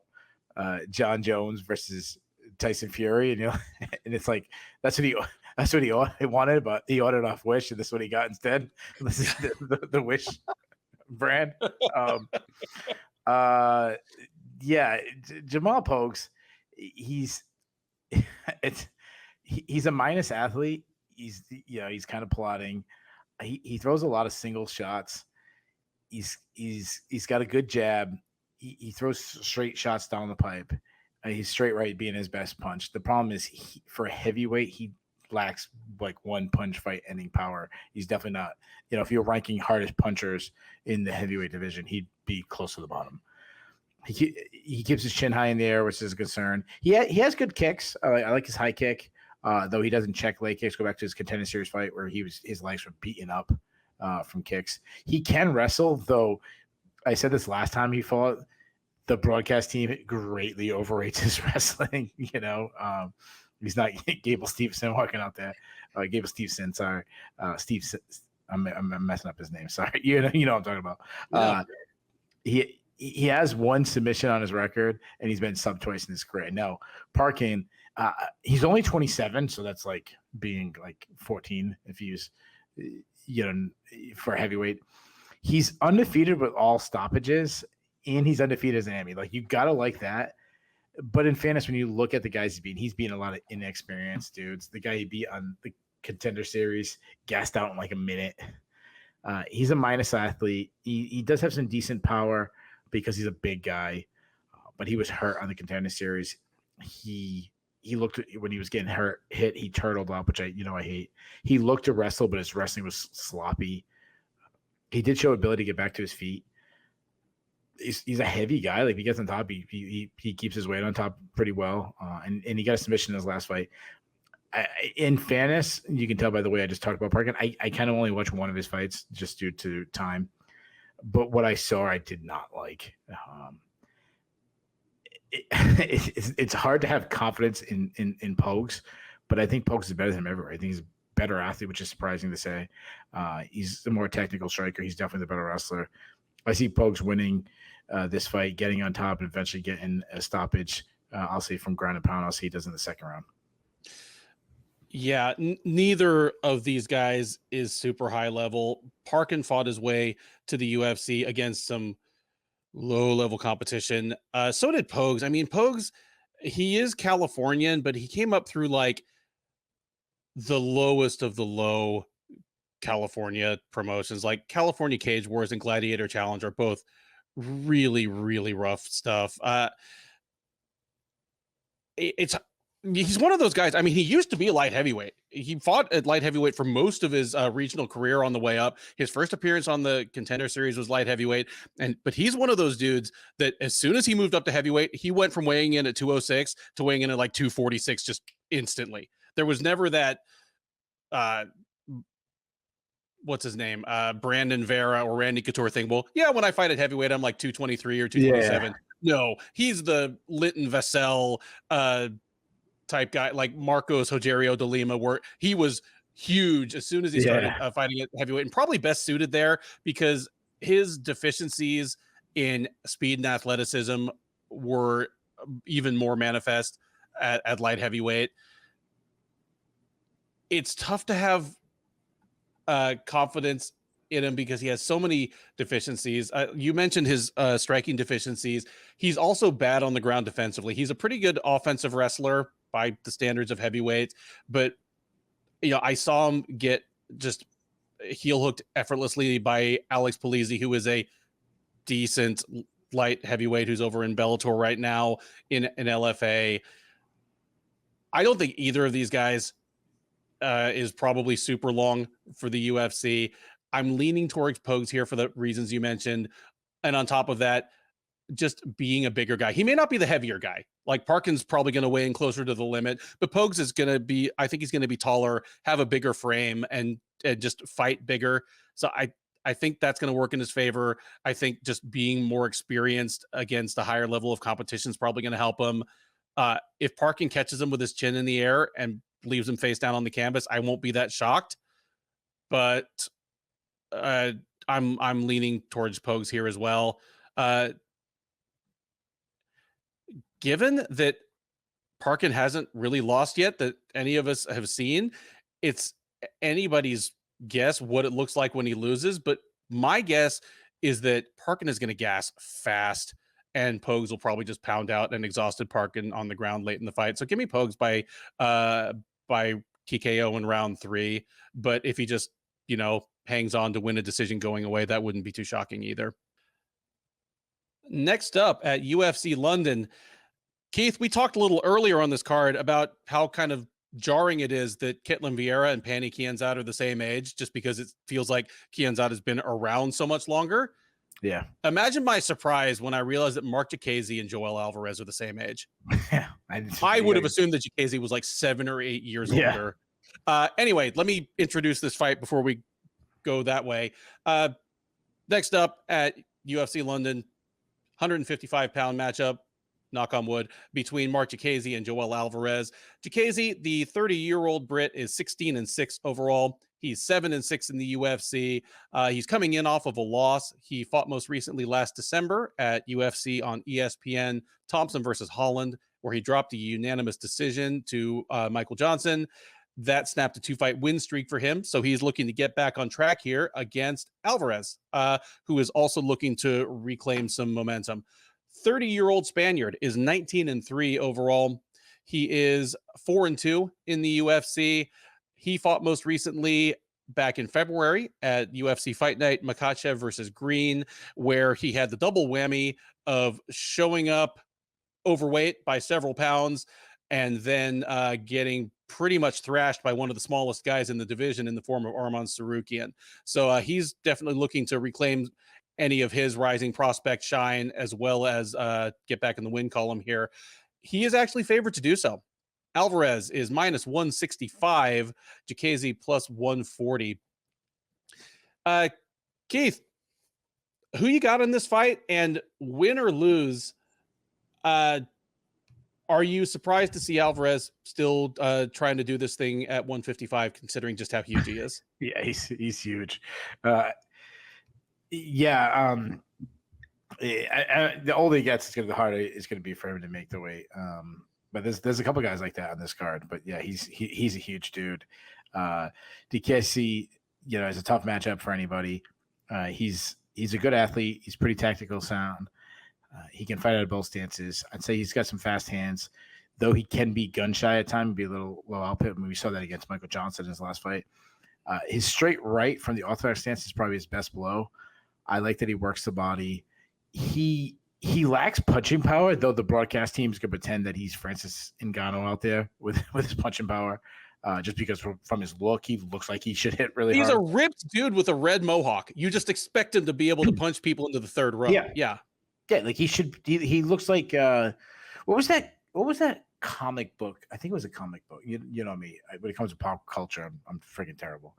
John Jones versus Tyson Fury, and and it's like that's what he wanted, but he ordered off Wish, and this is what he got instead. This is the Wish brand. Yeah, Jamal Pogues, he's he's a minus athlete. He's kind of plotting. He throws a lot of single shots. He's got a good jab. He throws straight shots down the pipe. He's straight right being his best punch. The problem is for a heavyweight, he lacks like one punch fight ending power. He's definitely not, if you're ranking hardest punchers in the heavyweight division, he'd be close to the bottom. He keeps his chin high in the air, which is a concern. He has good kicks. I like his high kick, though he doesn't check leg kicks. Go back to his Contender Series fight where his legs were beaten up from kicks. He can wrestle, though. I said this last time he fought. The broadcast team greatly overrates his wrestling. He's not Gable Stevenson walking out there. Gable Stevenson, sorry. Steve, I'm messing up his name. Sorry. You know what I'm talking about. Yeah. He has one submission on his record, and he's been sub twice in his career. No, Parkin, he's only 27, so that's like being like 14 if he's, for heavyweight. He's undefeated with all stoppages, and he's undefeated as an enemy. Like, you got to like that. But in fairness, when you look at the guys he's beaten a lot of inexperienced dudes. The guy he beat on the Contender Series gassed out in like a minute. He's a minus athlete. He does have some decent power because he's a big guy, but he was hurt on the Contender Series. He looked when he was getting hit, he turtled up, which I hate. He looked to wrestle, but his wrestling was sloppy. He did show ability to get back to his feet. He's a heavy guy. Like, he gets on top, he keeps his weight on top pretty well, and he got a submission in his last fight. In fairness, you can tell by the way I just talked about Parkin, I kind of only watched one of his fights just due to time. But what I saw, I did not like. It's hard to have confidence in Pogues, but I think Pogues is better than him ever. I think he's a better athlete, which is surprising to say. He's a more technical striker. He's definitely the better wrestler. I see Pogues winning this fight, getting on top, and eventually getting a stoppage. I'll say from ground and pound. I'll see he does in the second round. Yeah, neither of these guys is super high level. Parkin fought his way to the UFC against some low level competition. So did Pogues. I mean, Pogues, he is Californian, but he came up through like the lowest of the low California promotions. Like California Cage Wars and Gladiator Challenge are both really, really rough stuff. He's one of those guys. I mean, he used to be a light heavyweight. He fought at light heavyweight for most of his regional career on the way up. His first appearance on the Contender Series was light heavyweight. But he's one of those dudes that as soon as he moved up to heavyweight, he went from weighing in at 206 to weighing in at like 246 just instantly. There was never that, what's his name? Brandon Vera or Randy Couture thing. Well, yeah, when I fight at heavyweight, I'm like 223 or 227. Yeah. No, he's the Linton Vassell, type guy, like Marcos Rogerio de Lima, where he was huge as soon as he started fighting at heavyweight, and probably best suited there because his deficiencies in speed and athleticism were even more manifest at light heavyweight. It's tough to have confidence in him because he has so many deficiencies. You mentioned his striking deficiencies. He's also bad on the ground defensively. He's a pretty good offensive wrestler by the standards of heavyweights, but I saw him get just heel hooked effortlessly by Alex Polizzi, who is a decent light heavyweight who's over in Bellator right now in LFA. I don't think either of these guys is probably super long for the UFC. I'm leaning towards Pogues here for the reasons you mentioned. And on top of that, just being a bigger guy. He may not be the heavier guy. Like Parkin's probably going to weigh in closer to the limit, but Pogues is going to be, I think he's going to be taller, have a bigger frame, and just fight bigger. So I think that's going to work in his favor. I think just being more experienced against a higher level of competition is probably going to help him. If Parkin catches him with his chin in the air and leaves him face down on the canvas, I won't be that shocked. But I'm leaning towards Pogues here as well. Given that Parkin hasn't really lost yet that any of us have seen, it's anybody's guess what it looks like when he loses. But my guess is that Parkin is going to gas fast, and Pogues will probably just pound out an exhausted Parkin on the ground late in the fight. So give me Pogues by TKO in round 3. But if he just, hangs on to win a decision going away, that wouldn't be too shocking either. Next up at UFC London, Keith, we talked a little earlier on this card about how kind of jarring it is that Ketlen Vieira and Pannie Kianzad are the same age, just because it feels like Kianzad has been around so much longer. Yeah. Imagine my surprise when I realized that Marc Diakiese and Joel Alvarez are the same age. Yeah. I would have assumed that Diakiese was like 7 or 8 years older. Anyway, let me introduce this fight before we go that way. Next up at UFC London, 155-pound matchup, knock on wood, between Marc Diakiese and Joel Alvarez. Diakiese, the 30-year-old Brit, is 16-6 overall. He's 7-6 in the UFC. He's coming in off of a loss. He fought most recently last December at UFC on ESPN, Thompson versus Holland, where he dropped a unanimous decision to Michael Johnson. That snapped a 2-fight win streak for him. So he's looking to get back on track here against Alvarez, who is also looking to reclaim some momentum. 30-year-old Spaniard is 19-3 overall. He is 4-2 in the UFC. He fought most recently back in February at UFC Fight Night, Makhachev versus Green, where he had the double whammy of showing up overweight by several pounds and then getting pretty much thrashed by one of the smallest guys in the division in the form of Arman Tsarukyan. So he's definitely looking to reclaim any of his rising prospect shine, as well as get back in the win column here. He is actually favored to do so. Alvarez is -165, Diakiese +140. Keith, who you got in this fight? And win or lose, are you surprised to see Alvarez still trying to do this thing at 155, considering just how huge he is? Yeah, he's huge. The older he gets, the harder it's going to be for him to make the weight. But there's a couple guys like that on this card. But yeah, he's a huge dude. Diakiese, is a tough matchup for anybody. He's a good athlete. He's pretty tactical sound. He can fight out of both stances. I'd say he's got some fast hands, though he can be gun shy at times, be a little low output. I mean, we saw that against Michael Johnson in his last fight. His straight right from the orthodox stance is probably his best blow. I like that he works the body. He lacks punching power, though the broadcast teams could pretend that he's Francis Ngannou out there with his punching power. Just because from his look, he looks like he should hit really hard. He's a ripped dude with a red mohawk. You just expect him to be able to punch people into the third row. Yeah. Yeah, like he should. He looks like what was that comic book? I think it was a comic book. You know me. When it comes to pop culture, I'm freaking terrible.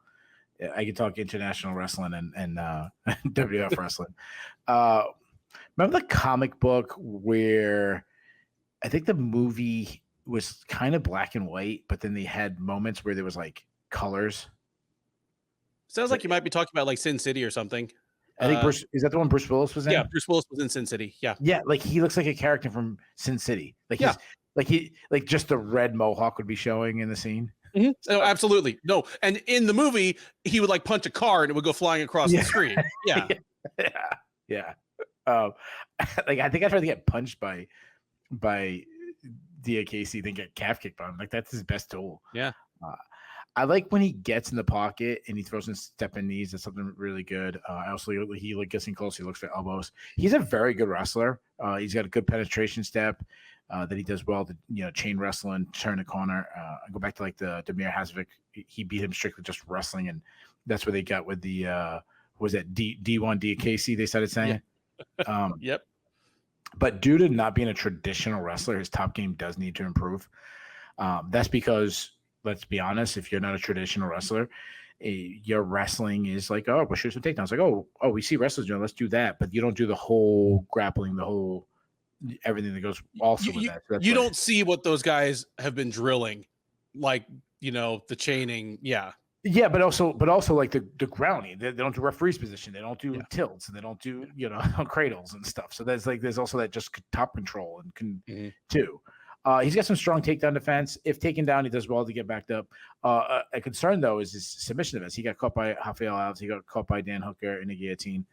I can talk international wrestling and WWF wrestling. Remember the comic book where I think the movie was kind of black and white, but then they had moments where there was like colors. Sounds like you might be talking about like Sin City or something. I think Bruce is that the one Bruce Willis was in? Yeah, Bruce Willis was in Sin City. Yeah. Yeah, like he looks like a character from Sin City. Like he's like just the red mohawk would be showing in the scene. Mm-hmm. No, absolutely. No. And in the movie, he would like punch a car and it would go flying across the screen. Yeah. Yeah. Like I think I tried to get punched by Diakiese, then get calf kicked by him. Like that's his best tool. Yeah. I like when he gets in the pocket and he throws in stepping knees. That's something really good. Also, he gets in close. He looks for elbows. He's a very good wrestler. He's got a good penetration step that he does well. To chain wrestling, turn the corner. I go back to like the Demir Hasvik. He beat him strictly just wrestling, and that's where they got with the was that D1 Diakiese. They started saying. Yeah. Yep. But due to not being a traditional wrestler, his top game does need to improve. That's because, let's be honest, if you're not a traditional wrestler, your wrestling is like, oh, we'll shoot some takedowns. Like, oh, we see wrestlers doing, let's do that. But you don't do the whole grappling, the whole everything that goes also with that. So you don't see what those guys have been drilling, like the chaining. Yeah. Yeah, but also like the grounding. They don't do referee's position. They don't do tilts, and they don't do cradles and stuff. So there's also that just top control and too. He's got some strong takedown defense. If taken down, he does well to get backed up. A concern though is his submission defense. He got caught by Jafel Alvarez. He got caught by Dan Hooker in the guillotine.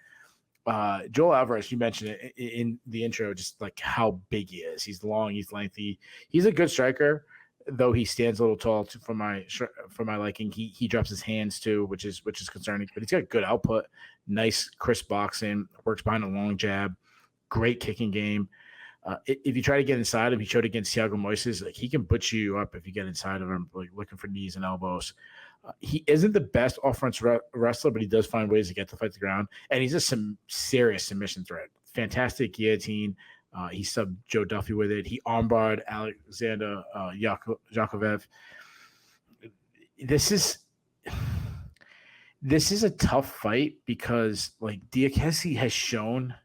Joel Alvarez, you mentioned it in the intro, just like how big he is. He's long, he's lengthy. He's a good striker, though he stands a little tall for my liking. He drops his hands too, which is concerning. But he's got good output, nice crisp boxing, works behind a long jab, great kicking game. If you try to get inside him, he showed against Thiago Moises, like he can butch you up if you get inside of him, like looking for knees and elbows. He isn't the best offense wrestler, but he does find ways to get the fight to the ground, and he's just some serious submission threat. Fantastic guillotine. He subbed Joe Duffy with it. He armbarred Alexander Yakovev. This is a tough fight because like Diakiese has shown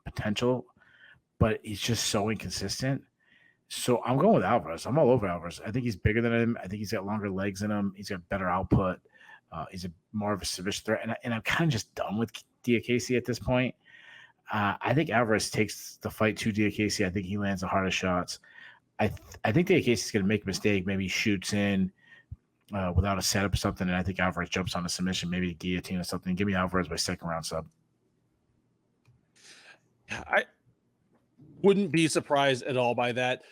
potential, but he's just so inconsistent. So I'm going with Alvarez. I'm all over Alvarez. I think he's bigger than him. I think he's got longer legs in him. He's got better output. He's more of a submission threat. And I'm kind of just done with Diakiese at this point. I think Alvarez takes the fight to Diakiese. I think he lands the hardest shots. I think Diakiese is going to make a mistake. Maybe he shoots in without a setup or something, and I think Alvarez jumps on a submission, maybe a guillotine or something. Give me Alvarez by second round sub. I wouldn't be surprised at all by that.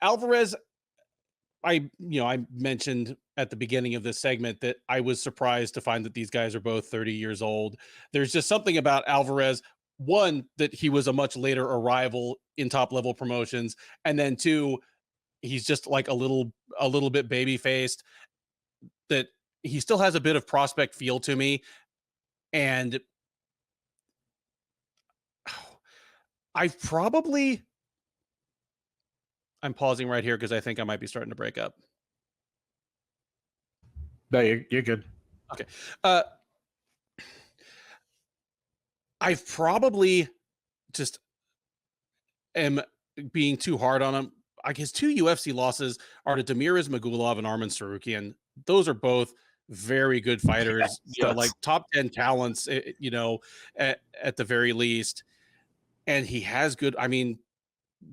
Alvarez, I mentioned at the beginning of this segment that I was surprised to find that these guys are both 30 years old. There's just something about Alvarez, one, that he was a much later arrival in top level promotions, and then two, he's just like a little bit baby faced, that he still has a bit of prospect feel to me. And I'm pausing right here because I think I might be starting to break up. No, you're good. Okay. I've probably just am being too hard on him. I guess 2 UFC losses are to Damir Ismagulov and Arman Sarukian. Those are both very good fighters, like top 10 talents, at the very least. And he has good, I mean,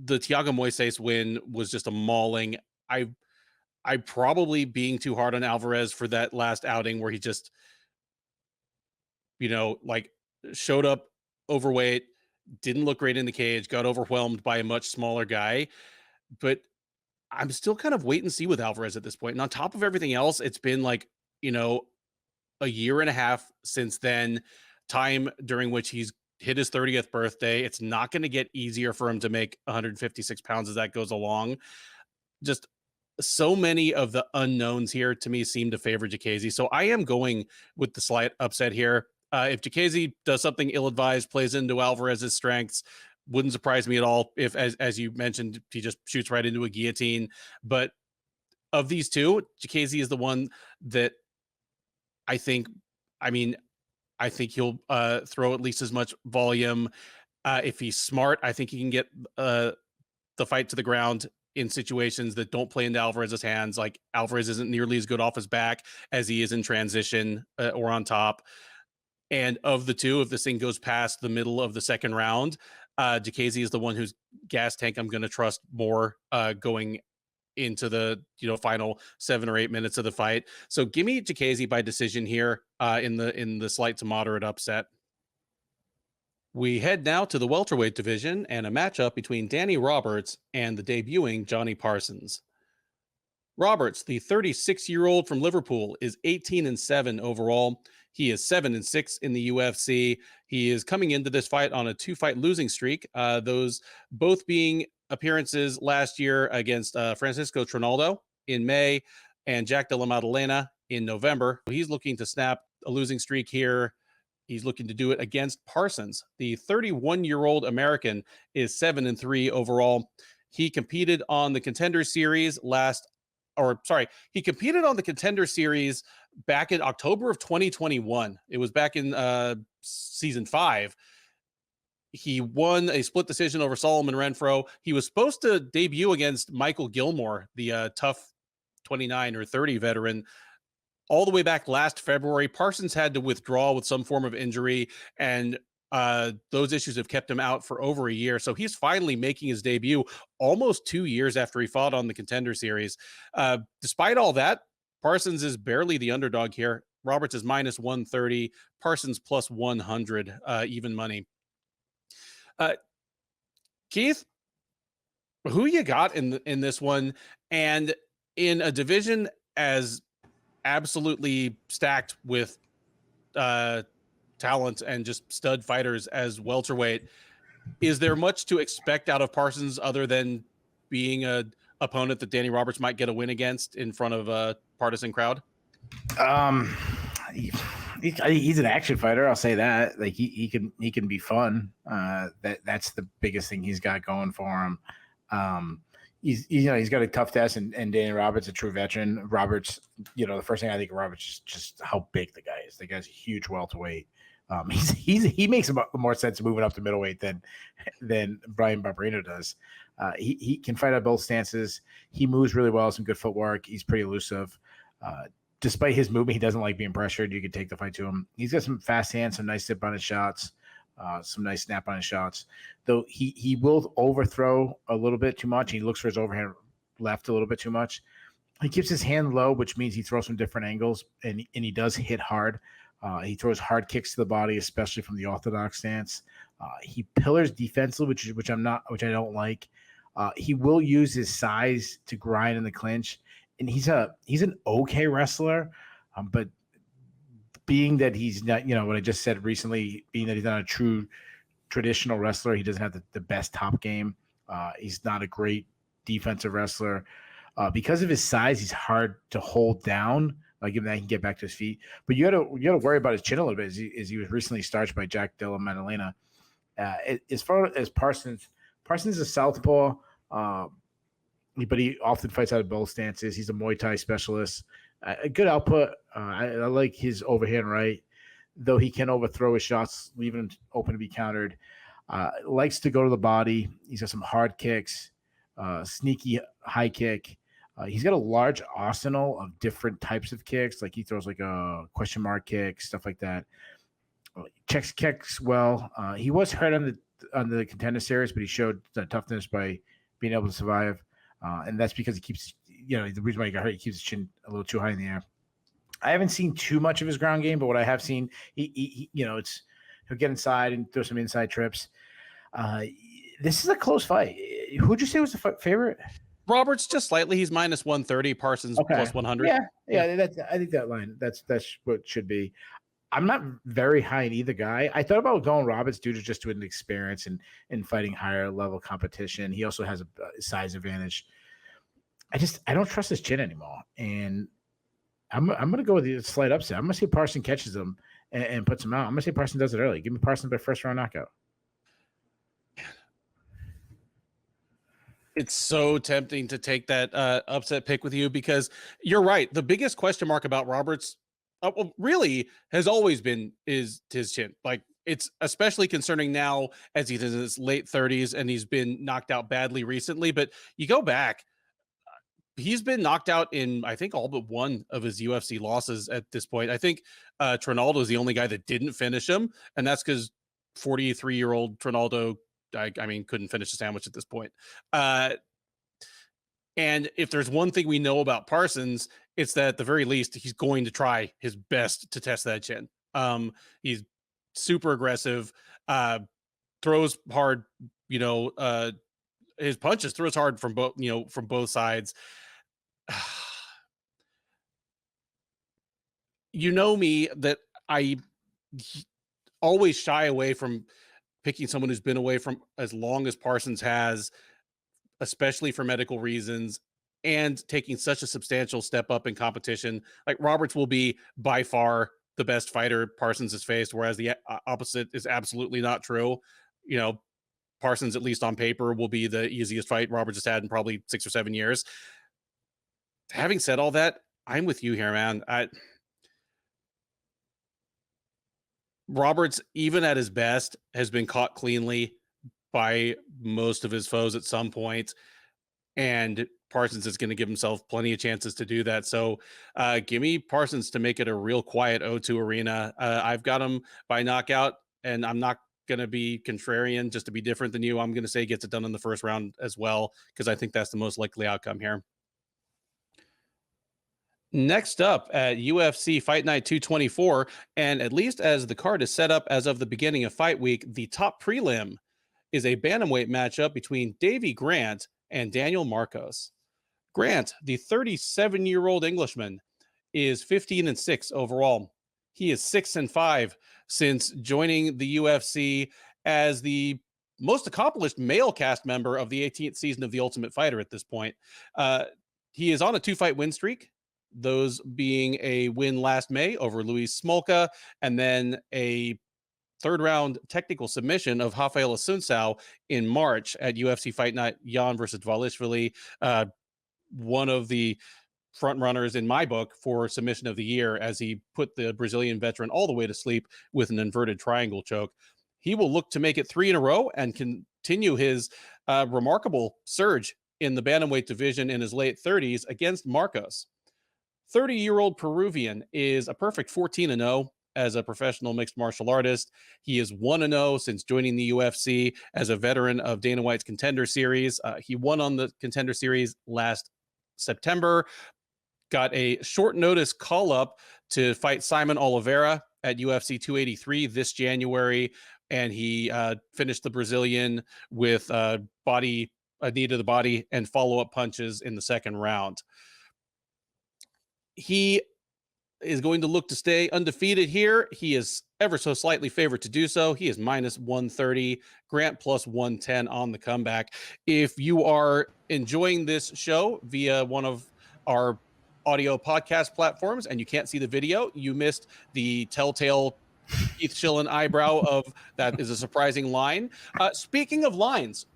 the Thiago Moises win was just a mauling. I probably being too hard on Alvarez for that last outing where he just, like showed up overweight, didn't look great in the cage, got overwhelmed by a much smaller guy. But I'm still kind of wait and see with Alvarez at this point. And on top of everything else, it's been like, a year and a half since then, time during which he's hit his 30th birthday. It's not going to get easier for him to make 156 pounds as that goes along. Just so many of the unknowns here to me seem to favor Diakiese. So I am going with the slight upset here. If Diakiese does something ill-advised, plays into Alvarez's strengths, wouldn't surprise me at all if, as you mentioned, he just shoots right into a guillotine. But of these two, Diakiese is the one that I think he'll throw at least as much volume. If he's smart, I think he can get the fight to the ground in situations that don't play into Alvarez's hands. Like Alvarez isn't nearly as good off his back as he is in transition or on top. And of the two, if this thing goes past the middle of the second round, Diakiese is the one whose gas tank I'm going to trust more going into the final 7 or 8 minutes of the fight. So give me Diakiese by decision here in the slight to moderate upset. We head now to the welterweight division and a matchup between Danny Roberts and the debuting Johnny Parsons. Roberts, the 36-year-old from Liverpool, is 18-7 overall. He is 7-6 in the UFC. He is coming into this fight on a 2-fight losing streak. Those both being appearances last year against Francisco Trinaldo in May and Jack Della Maddalena in November. He's looking to snap a losing streak here. He's looking to do it against Parsons. The 31-year-old American is 7-3 overall. He competed on the Contender Series he competed on the Contender Series back in October of 2021. It was back in season 5. He won a split decision over Solomon Renfro. He was supposed to debut against Michael Gilmore, the tough 29 or 30 veteran. All the way back last February, Parsons had to withdraw with some form of injury, and those issues have kept him out for over a year. So he's finally making his debut almost 2 years after he fought on the Contender Series. Despite all that, Parsons is barely the underdog here. Roberts is minus 130, Parsons plus 100, even money. Keith, who you got in this one, and in a division as absolutely stacked with talent and just stud fighters as welterweight, is there much to expect out of Parsons other than being a opponent that Danny Roberts might get a win against in front of a partisan crowd? He's an action fighter. I'll say that. Like he can be fun. That's the biggest thing he's got going for him. He's got a tough test, and Danny Roberts, a true veteran. Roberts, the first thing I think of Roberts is just how big the guy is. The guy's a huge welterweight. He makes more sense moving up to middleweight than Bryan Barberena does. He can fight at both stances. He moves really well, some good footwork. He's pretty elusive. Despite his movement, he doesn't like being pressured. You can take the fight to him. He's got some fast hands, some nice zip on his shots, some nice snap on his shots. Though he will overthrow a little bit too much. He looks for his overhand left a little bit too much. He keeps his hand low, which means he throws from different angles, and he does hit hard. He throws hard kicks to the body, especially from the orthodox stance. He pillars defensively, which I don't like. He will use his size to grind in the clinch, and he's an okay wrestler, but being that he's not, what I just said recently, being that he's not a true traditional wrestler, he doesn't have the best top game. He's not a great defensive wrestler. Because of his size, he's hard to hold down. Given that he can get back to his feet, but you gotta worry about his chin a little bit, as he was recently starched by Jack Della Maddalena. As far as Parsons is a southpaw, but he often fights out of both stances. He's a Muay Thai specialist. A good output. I like his overhand right, though he can overthrow his shots, leaving him open to be countered. Likes to go to the body. He's got some hard kicks, sneaky high kick. He's got a large arsenal of different types of kicks. Like he throws like a question mark kick, stuff like that. Checks kicks well. He was hurt on the Contender Series, but he showed the toughness by being able to survive. And that's because he keeps, the reason why he got hurt, he keeps his chin a little too high in the air. I haven't seen too much of his ground game, but what I have seen, he'll get inside and throw some inside trips. This is a close fight. Who'd you say was the favorite? Roberts, just slightly. He's minus 130, Parsons plus 100. Yeah. I think that line, that's what it should be. I'm not very high in either guy. I thought about going Roberts due to just an experience and fighting higher level competition. He also has a size advantage. I don't trust his chin anymore. And I'm going to go with the slight upset. I'm going to see Parsons catches him and puts him out. I'm going to say Parsons does it early. Give me Parsons by first round knockout. It's so tempting to take that upset pick with you, because you're right. The biggest question mark about Roberts really has always been is his chin. It's especially concerning now as he's in his late 30s and he's been knocked out badly recently. But you go back, he's been knocked out in, I think, all but one of his UFC losses at this point. I think Trinaldo is the only guy that didn't finish him, and that's because 43-year-old Trinaldo, couldn't finish the sandwich at this point. And if there's one thing we know about Parsons, it's that at the very least, he's going to try his best to test that chin. He's super aggressive, throws hard, his punches throws hard from both sides. You know me, that I always shy away from picking someone who's been away from as long as Parsons has, especially for medical reasons, and taking such a substantial step up in competition. Like, Roberts will be by far the best fighter Parsons has faced, whereas the opposite is absolutely not true. Parsons, at least on paper, will be the easiest fight Roberts has had in probably 6 or 7 years. Having said all that, I'm with you here, man. Roberts, even at his best, has been caught cleanly by most of his foes at some point. And Parsons is going to give himself plenty of chances to do that. So give me Parsons to make it a real quiet 0-2 arena. I've got him by knockout, and I'm not going to be contrarian just to be different than you. I'm going to say he gets it done in the first round as well, because I think that's the most likely outcome here. Next up at UFC Fight Night 224, and at least as the card is set up as of the beginning of fight week, the top prelim is a bantamweight matchup between Davey Grant and Daniel Marcos. Grant, the 37-year-old Englishman, is 15-6 overall. He is 6-5 since joining the UFC as the most accomplished male cast member of the 18th season of The Ultimate Fighter at this point. He is on a 2-fight win streak, those being a win last May over Luis Smolka, and then a third-round technical submission of Rafael Assunção in March at UFC Fight Night Jan versus Dvalishvili, one of the front runners in my book for submission of the year, as he put the Brazilian veteran all the way to sleep with an inverted triangle choke. He will look to make it 3 in a row and continue his remarkable surge in the bantamweight division in his late 30s against Marcos. 30-year-old Peruvian is a perfect 14-0 as a professional mixed martial artist. He is 1-0 since joining the UFC as a veteran of Dana White's Contender Series. He won on the Contender Series last September, got a short notice call up to fight Simon Oliveira at UFC 283 this January, and he finished the Brazilian with a knee to the body and follow-up punches in the second round. He is going to look to stay undefeated here. He is ever so slightly favored to do so. He is -130, Grant +110 on the comeback. If you are enjoying this show via one of our audio podcast platforms and you can't see the video, you missed the telltale Keith Schillen eyebrow of that is a surprising line. Speaking of lines,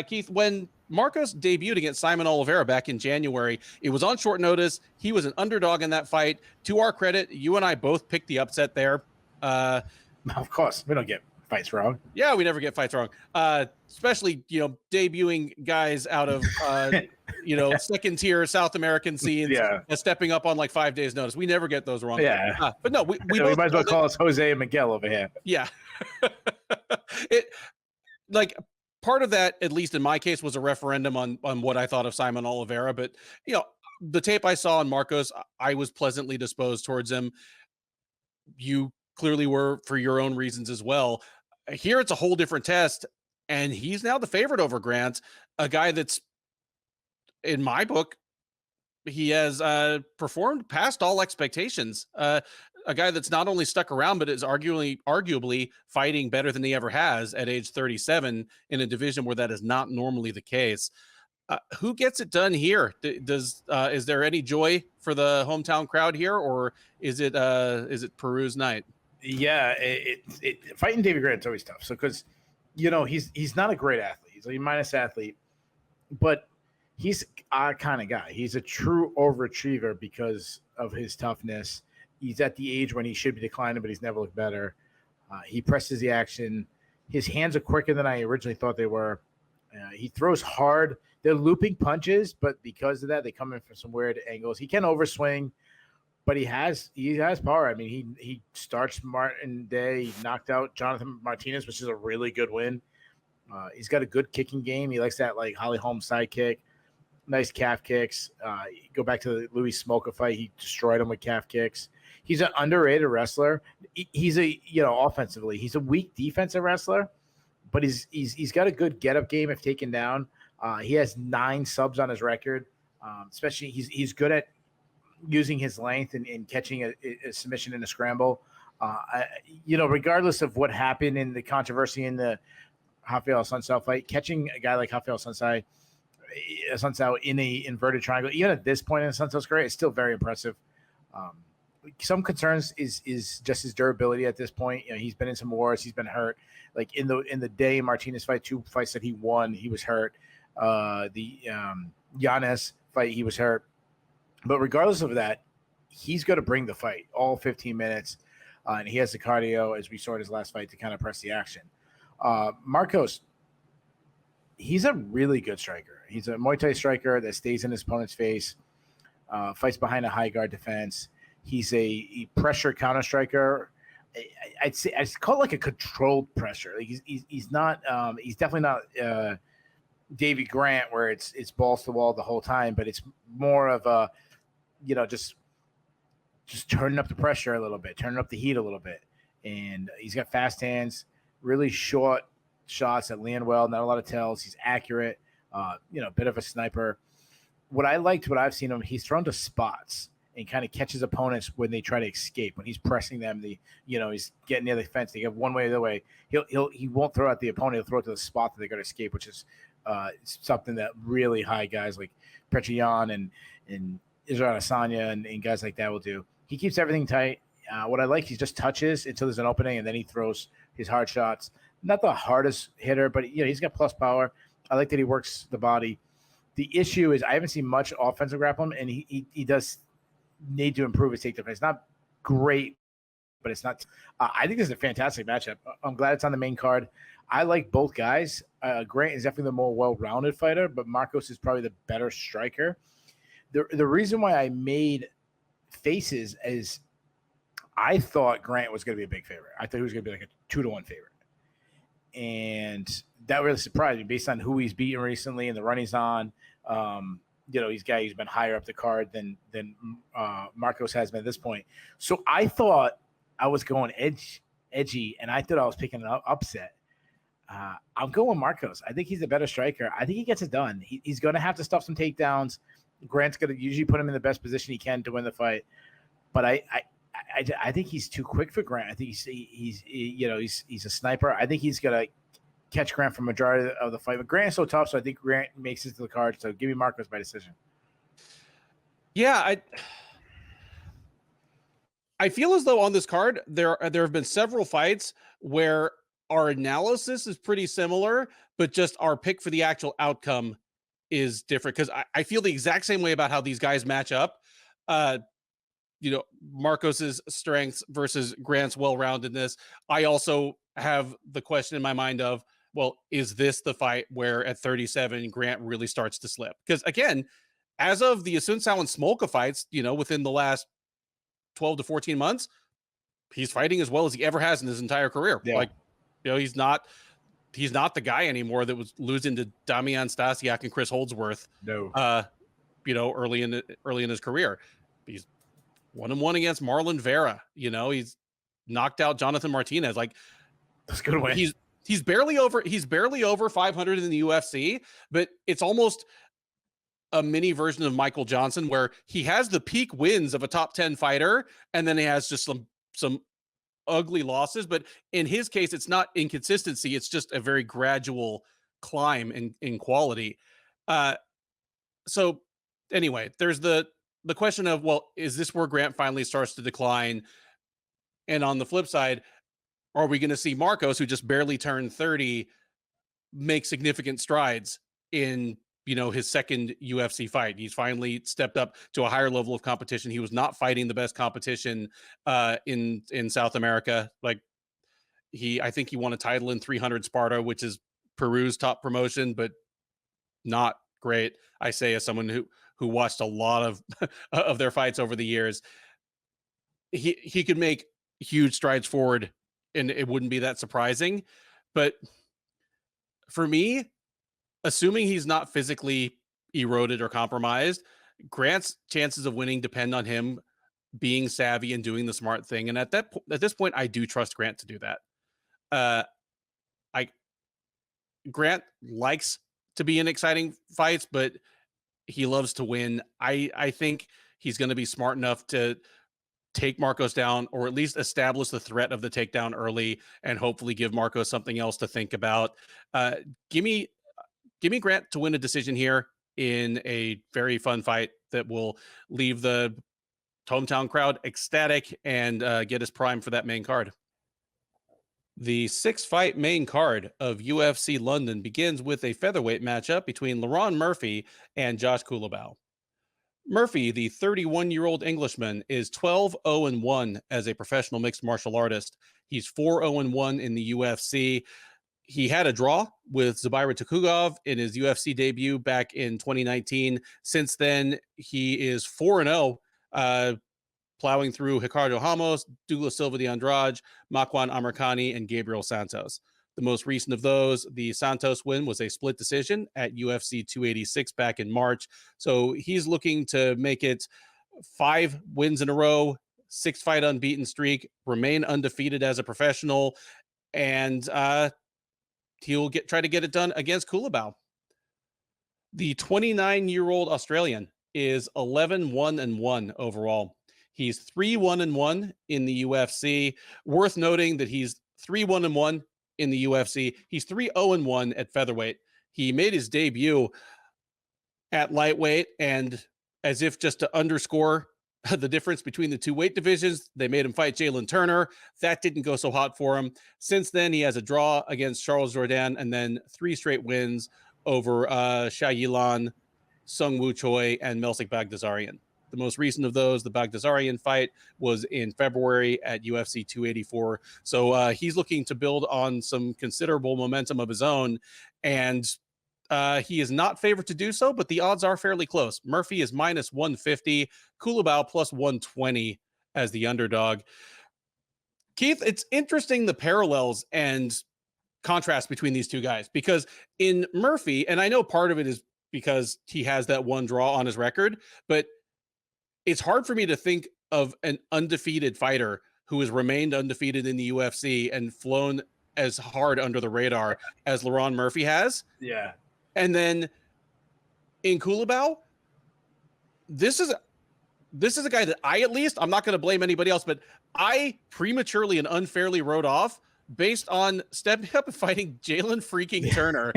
Keith, when Marcos debuted against Simon Oliveira back in January, it was on short notice. He was an underdog in that fight. To our credit, you and I both picked the upset there. Of course, we don't get fights wrong. Yeah, we never get fights wrong. Especially, debuting guys out of, second tier South American scenes, stepping up on like 5 days notice. We never get those wrong. Yeah. But no, we might as well call us Jose and Miguel over here. Yeah. Part of that, at least in my case, was a referendum on what I thought of Simon Oliveira. But, the tape I saw on Marcos, I was pleasantly disposed towards him. You clearly were for your own reasons as well. Here, it's a whole different test. And he's now the favorite over Grant, a guy that's, in my book, he has performed past all expectations. A guy that's not only stuck around, but is arguably fighting better than he ever has at age 37 in a division where that is not normally the case. Who gets it done here? Is there any joy for the hometown crowd here, or is it Peru's night? Yeah, fighting Davey Grant's always tough. So because he's not a great athlete. He's a minus athlete, but he's our kind of guy. He's a true overachiever because of his toughness. He's at the age when he should be declining, but he's never looked better. He presses the action. His hands are quicker than I originally thought they were. He throws hard. They're looping punches, but because of that, they come in from some weird angles. He can overswing, but he has power. I mean, he starts Martin Day. He knocked out Jonathan Martinez, which is a really good win. He's got a good kicking game. He likes that like Holly Holm side kick. Nice calf kicks. Go back to the Luis Smolka fight. He destroyed him with calf kicks. He's an underrated wrestler. He's offensively, he's a weak defensive wrestler, but he's got a good get up game if taken down. He has 9 subs on his record. Especially he's good at using his length and catching a submission in a scramble. Regardless of what happened in the controversy in the Rafael Assunção fight, catching a guy like Rafael Assunção in a inverted triangle, even at this point in Assunção's career, is still very impressive. Some concerns is just his durability at this point. He's been in some wars. He's been hurt. Like in the Day Martinez fight, 2 fights that he won, he was hurt. The Yanez fight, he was hurt. But regardless of that, he's going to bring the fight all 15 minutes, and he has the cardio, as we saw in his last fight, to kind of press the action. Marcos, he's a really good striker. He's a Muay Thai striker that stays in his opponent's face, fights behind a high guard defense. He's a pressure counter striker. I'd call it like a controlled pressure. Like he's not he's definitely not Davey Grant where it's balls to the wall the whole time, but it's more of a just turning up the pressure a little bit, turning up the heat a little bit. And he's got fast hands, really short shots that land well, not a lot of tells. He's accurate, a bit of a sniper. What I've seen him, he's thrown to spots and kind of catches opponents when they try to escape. When he's pressing them, he's getting near the fence. They go one way or the other way. He won't throw at the opponent. He'll throw it to the spot that they're going to escape, which is something that really high guys like Petrian and Israel Asanya and guys like that will do. He keeps everything tight. What I like, he just touches until there's an opening, and then he throws his hard shots. Not the hardest hitter, but he's got plus power. I like that he works the body. The issue is I haven't seen much offensive grappling, and he does need to improve his take defense. It's not great, but it's not. I think this is a fantastic matchup. I'm glad it's on the main card. I like both guys. Grant is definitely the more well-rounded fighter, but Marcos is probably the better striker. The reason why I made faces is I thought Grant was going to be a big favorite. I thought he was going to be like a 2-1 favorite. And that really surprised me based on who he's beaten recently and the run he's on. He's been higher up the card than Marcos has been at this point. So I thought I was going edgy, and I thought I was picking an upset. I'm going Marcos. I think he's a better striker. I think he gets it done. He's going to have to stuff some takedowns. Grant's going to usually put him in the best position he can to win the fight. But I think he's too quick for Grant. I think he's a sniper. I think he's going to catch Grant for majority of the fight. But Grant is so tough, so I think Grant makes it to the card. So give me Marcos by decision. Yeah, I feel as though on this card there have been several fights where our analysis is pretty similar, but just our pick for the actual outcome is different. Because I feel the exact same way about how these guys match up. Marcos's strengths versus Grant's well-roundedness. I also have the question in my mind of, well, is this the fight where at 37 Grant really starts to slip? Because again, as of the Asuncao and Smolka fights, within the last 12 to 14 months, he's fighting as well as he ever has in his entire career. Yeah. He's not the guy anymore that was losing to Damian Stasiak and Chris Holdsworth. No. Early in his career. He's 1-1 against Marlon Vera. He's knocked out Jonathan Martinez. That's a good win. He's barely over 500 in the UFC, but it's almost a mini version of Michael Johnson where he has the peak wins of a top 10 fighter, and then he has just some ugly losses. But in his case, it's not inconsistency. It's just a very gradual climb in quality. So anyway, there's the question of, well, is this where Grant finally starts to decline? And on the flip side, are we going to see Marcos, who just barely turned 30, make significant strides in, his second UFC fight? He's finally stepped up to a higher level of competition. He was not fighting the best competition in South America. I think he won a title in 300 Sparta, which is Peru's top promotion, but not great. I say as someone who watched a lot of of their fights over the years. He could make huge strides forward, and it wouldn't be that surprising. But for me, assuming he's not physically eroded or compromised, Grant's chances of winning depend on him being savvy and doing the smart thing. And at this point, I do trust Grant to do that. Grant likes to be in exciting fights, but he loves to win. I think he's going to be smart enough to take Marcos down, or at least establish the threat of the takedown early, and hopefully give Marcos something else to think about. Give me Grant to win a decision here in a very fun fight that will leave the hometown crowd ecstatic and get us primed for that main card. The 6-fight main card of UFC London begins with a featherweight matchup between Lerone Murphy and Josh Culibao. Murphy, the 31-year-old Englishman, is 12-0-1 as a professional mixed martial artist. He's 4-0-1 in the UFC. he had a draw with Zubaira Tukhugov in his UFC debut back in 2019. Since then, he is 4-0, plowing through Ricardo Ramos, Douglas Silva de Andrade, Makwan Amirkhani, and Gabriel Santos. The most recent of those, the Santos win, was a split decision at UFC 286 back in March. So he's looking to make it 5 wins in a row, 6-fight unbeaten streak, remain undefeated as a professional, and he'll try to get it done against Culibao. The 29-year-old Australian is 11-1-1 overall. He's 3-1-1 in the UFC. Worth noting that he's 3-1-1 in the UFC. He's 3-0-1 at featherweight. He made his debut at lightweight, and as if just to underscore the difference between the two weight divisions, they made him fight Jalen Turner. That didn't go so hot for him. Since then, he has a draw against Charles Jourdain and then 3 straight wins over Sha Yilan, Sung Woo Choi, and Melsik Bagdasaryan. The most recent of those, the Bagdasaryan fight, was in February at UFC 284. So he's looking to build on some considerable momentum of his own, and he is not favored to do so, but the odds are fairly close. Murphy is minus 150, Culibao plus 120 as the underdog. Keith, it's interesting the parallels and contrast between these two guys, because in Murphy, and I know part of it is because he has that one draw on his record, but it's hard for me to think of an undefeated fighter who has remained undefeated in the UFC and flown as hard under the radar as Lerone Murphy has. Yeah. And then in Culibao, this is a guy that I'm not going to blame anybody else, but I prematurely and unfairly wrote off based on stepping up and fighting Jalen freaking Turner.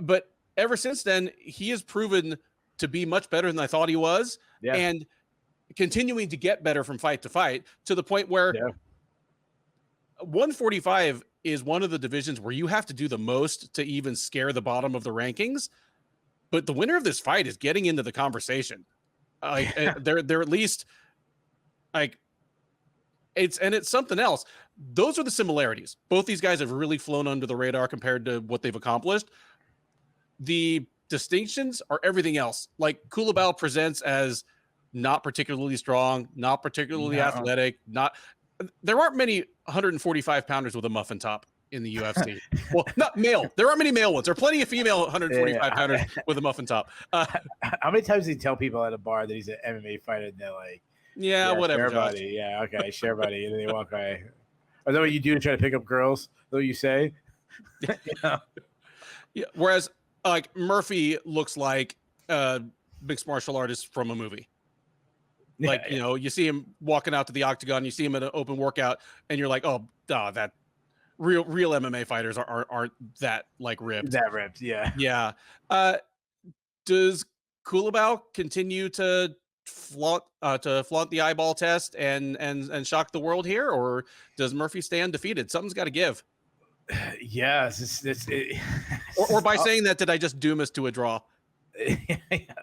But ever since then, he has proven to be much better than I thought he was, and continuing to get better from fight to fight, to the point where 145 is one of the divisions where you have to do the most to even scare the bottom of the rankings. But the winner of this fight is getting into the conversation. They're at least like it's something else. Those are the similarities. Both these guys have really flown under the radar compared to what they've accomplished. The distinctions are everything else. Like Culibao presents as not particularly strong, not particularly athletic. There aren't many 145 pounders with a muffin top in the UFC. Well, not male. There aren't many male ones. There are plenty of female 145 pounders with a muffin top. How many times do you tell people at a bar that he's an MMA fighter and they're like, yeah, whatever, share buddy. Yeah, okay, share buddy. And then they walk away. Is that what you do to try to pick up girls? Is that what you say? Yeah. Whereas like Murphy looks like a mixed martial artist from a movie. Like, you see him walking out to the octagon, you see him at an open workout, and you're like, oh, that real MMA fighters aren't that like ripped. That ripped, yeah. Yeah. Does Culibao continue to flaunt the eyeball test and shock the world here, or does Murphy stay undefeated? Something's got to give. Yeah, or by saying that, did I just doom us to a draw? Yeah,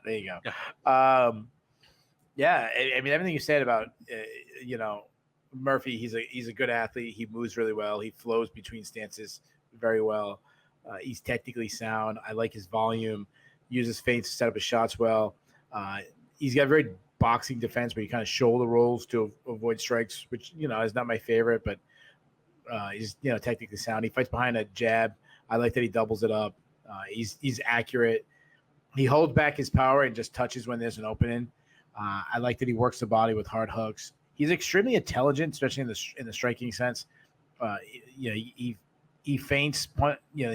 there you go. Yeah. I mean, everything you said about Murphy, he's a good athlete. He moves really well. He flows between stances very well. He's technically sound. I like his volume. Uses feints to set up his shots well. He's got very boxing defense where he kind of shoulder rolls to avoid strikes, which is not my favorite, but he's technically sound. He fights behind a jab. I like that he doubles it up. He's accurate. He holds back his power and just touches when there's an opening. I like that he works the body with hard hooks. He's extremely intelligent, especially in the striking sense. He feints. In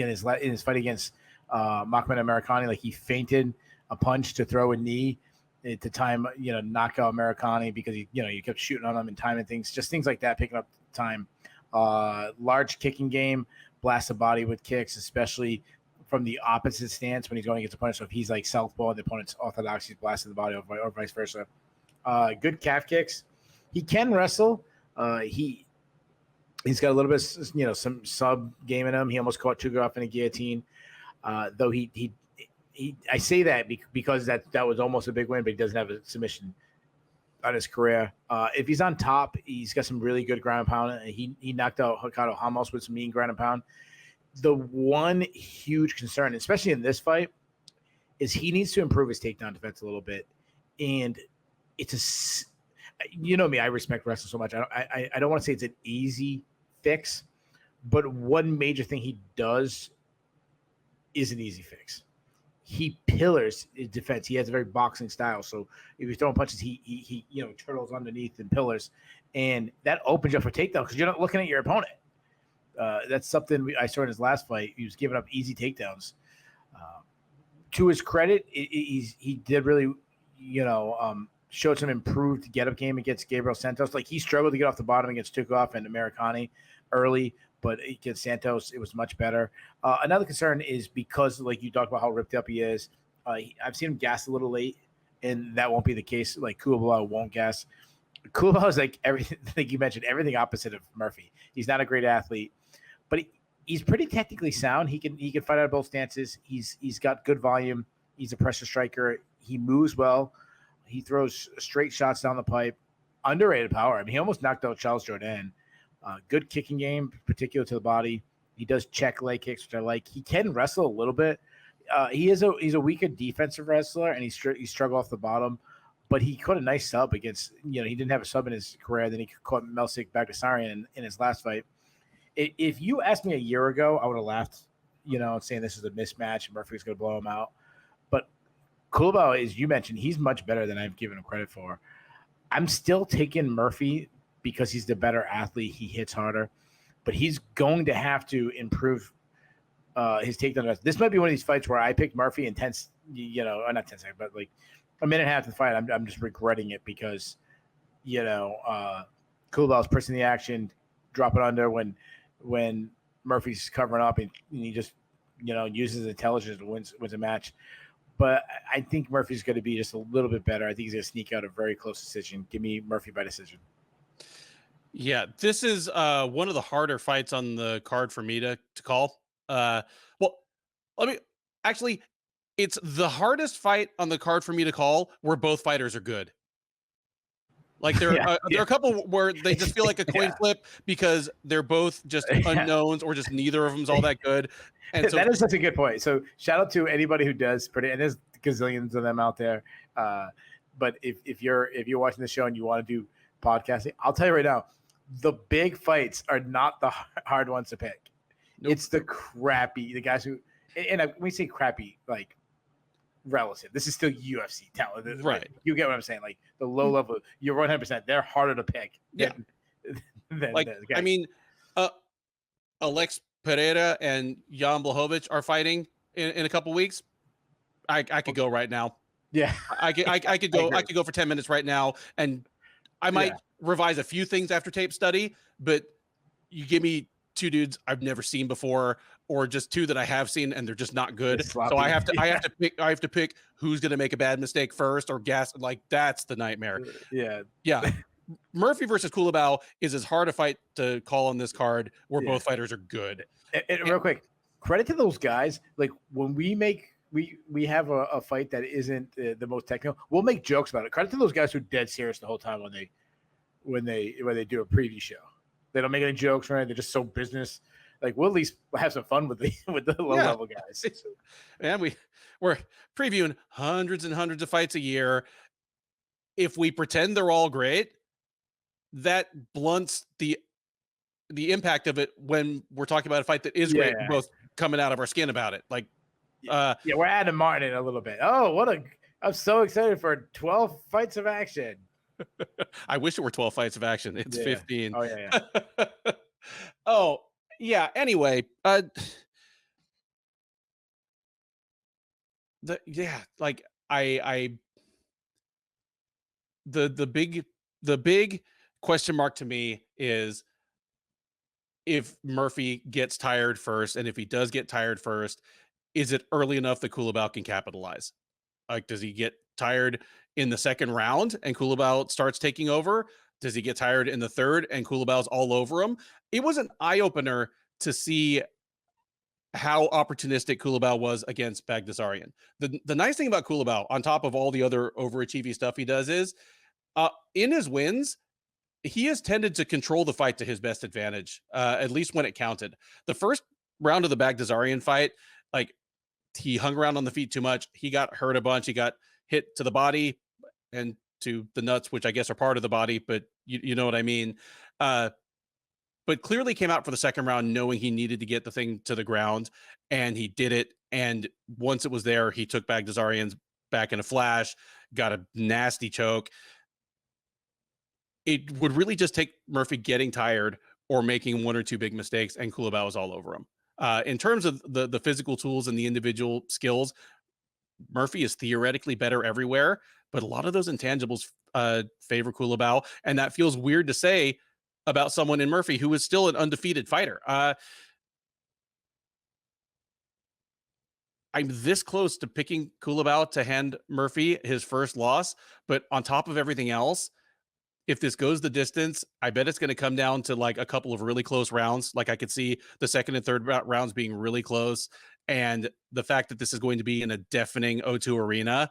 his fight against Makhmud Amirkhani, like he feinted a punch to throw a knee to time, knock out Amirkhani because you kept shooting on him and timing things, just things like that, picking up time. Large kicking game, blast the body with kicks, especially from the opposite stance when he's going against the opponent. So if he's like southpaw and the opponent's orthodox, he's blasting the body or vice versa. Good calf kicks. He can wrestle. He's got a little bit, some sub game in him. He almost caught Tukhugov in a guillotine. Though I say that because that was almost a big win, but he doesn't have a submission on his career. If he's on top, he's got some really good ground and pound, and he knocked out Ricardo Ramos with some mean ground and pound. The one huge concern, especially in this fight, is he needs to improve his takedown defense a little bit. And it's you know me, I respect wrestling so much. I don't want to say it's an easy fix, but one major thing he does is an easy fix. He pillars his defense. He has a very boxing style. So if he's throwing punches, he turtles underneath and pillars, and that opens you up for takedown because you're not looking at your opponent. That's something I saw in his last fight. He was giving up easy takedowns. To his credit, he did really, showed some improved get-up game against Gabriel Santos. Like, he struggled to get off the bottom against Tukov and Americani early, but against Santos, it was much better. Another concern is because, like you talked about how ripped up he is, I've seen him gas a little late, and that won't be the case. Like, Culibao won't gas. Culibao is like everything, like you mentioned, everything opposite of Murphy. He's not a great athlete, but he's pretty technically sound. He can fight out of both stances. He's got good volume. He's a pressure striker. He moves well. He throws straight shots down the pipe. Underrated power. I mean, he almost knocked out Charles Jourdain. Good kicking game, particular to the body. He does check leg kicks, which I like. He can wrestle a little bit. He's a weaker defensive wrestler, and he struggled off the bottom. But he caught a nice sub against. He didn't have a sub in his career. Then he caught Melsik Bagdasaryan in his last fight. If you asked me a year ago, I would have laughed, saying this is a mismatch and Murphy's going to blow him out. But Culibao, as you mentioned, he's much better than I've given him credit for. I'm still taking Murphy because he's the better athlete. He hits harder, but he's going to have to improve his takedown. This might be one of these fights where I picked Murphy in 10, not 10 seconds, but like a minute and a half to the fight. I'm just regretting it because, Culibao's pressing the action, drop it under when Murphy's covering up, and he just, uses his intelligence and wins a match. But I think Murphy's going to be just a little bit better. I think he's going to sneak out a very close decision. Give me Murphy by decision. Yeah, this is one of the harder fights on the card for me to call. It's the hardest fight on the card for me to call where both fighters are good. Like there are a couple where they just feel like a coin flip because they're both just unknowns or just neither of them's all that good. And so that is such a good point. So shout out to anybody who does predict, and there's gazillions of them out there. But if you're watching the show and you want to do podcasting, I'll tell you right now, the big fights are not the hard ones to pick. Nope. It's the guys who, and when we say crappy, like relative, this is still UFC talent, right? You get what I'm saying? Like the low level, you're 100%. They're harder to pick. Alex Pereira and Jan Blachowicz are fighting in a couple weeks. I could go right now. Yeah, I could go. I could go for 10 minutes right now, and I might revise a few things after tape study. But you give me two dudes I've never seen before, or just two that I have seen and they're just not good. So I have to pick who's going to make a bad mistake first or gas. Like that's the nightmare. Yeah. Murphy versus Culibao is as hard a fight to call on this card where both fighters are good. And real quick, credit to those guys. Like when we have a fight that isn't the most technical, we'll make jokes about it. Credit to those guys who are dead serious the whole time when they do a preview show. They don't make any jokes, right? They're just so business. Like we'll at least have some fun with the low level guys. And we're previewing hundreds and hundreds of fights a year. If we pretend they're all great, that blunts the impact of it when we're talking about a fight that is great. We're both coming out of our skin about it. Like, we're adding Martin in a little bit. Oh, I'm so excited for 12 fights of action. I wish it were 12 fights of action. It's 15. Oh yeah. Oh yeah. Anyway, the big question mark to me is if Murphy gets tired first, and if he does get tired first, is it early enough that Culibao can capitalize? Like, does he get tired in the second round and Culibao starts taking over? Does he get tired in the third and Culibao's all over him? It was an eye-opener to see how opportunistic Culibao was against Bagdasaryan. The nice thing about Culibao, on top of all the other overachieving stuff he does, is In his wins, he has tended to control the fight to his best advantage, at least when it counted. The first round of the Baghdasaryan fight, like, he hung around on the feet too much. He got hurt a bunch. He got hit to the body and to the nuts, which I guess are part of the body, but you know what I mean. But clearly came out for the second round knowing he needed to get the thing to the ground, and he did it. And once it was there, he took Baghdasaryan's back in a flash, got a nasty choke. It would really just take Murphy getting tired or making one or two big mistakes, and Culibao was all over him. In terms of the physical tools and the individual skills, Murphy is theoretically better everywhere, but a lot of those intangibles favor Culibao, and that feels weird to say about someone in Murphy who is still an undefeated fighter. I'm this close to picking Culibao to hand Murphy his first loss, but on top of everything else, if this goes the distance, I bet it's going to come down to like a couple of really close rounds. Like, I could see the second and third rounds being really close. And the fact that this is going to be in a deafening O2 arena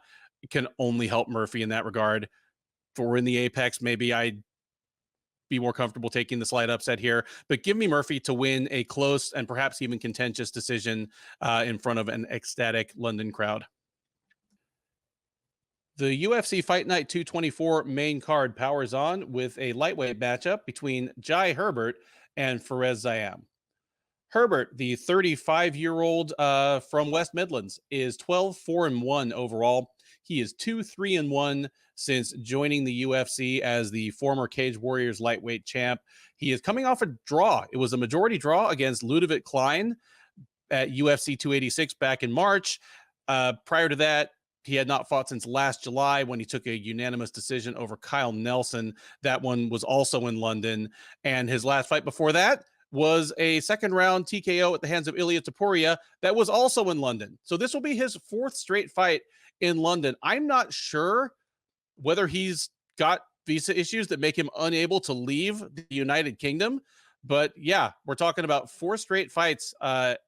can only help Murphy in that regard. If we're in the Apex, maybe I'd be more comfortable taking the slight upset here, but give me Murphy to win a close and perhaps even contentious decision in front of an ecstatic London crowd. The UFC Fight Night 224 main card powers on with a lightweight matchup between Jai Herbert and Fares Ziam. Herbert, the 35-year-old from West Midlands, is 12-4-1 overall. He is 2-3-1 since joining the UFC as the former Cage Warriors lightweight champ. He is coming off a draw. It was a majority draw against Ludovic Klein at UFC 286 back in March. Prior to that, he had not fought since last July when he took a unanimous decision over Kyle Nelson. That one was also in London. And his last fight before that was a second round TKO at the hands of Ilia Topuria that was also in London. So this will be his fourth straight fight in London. I'm not sure whether he's got visa issues that make him unable to leave the United Kingdom. But yeah, we're talking about four straight fights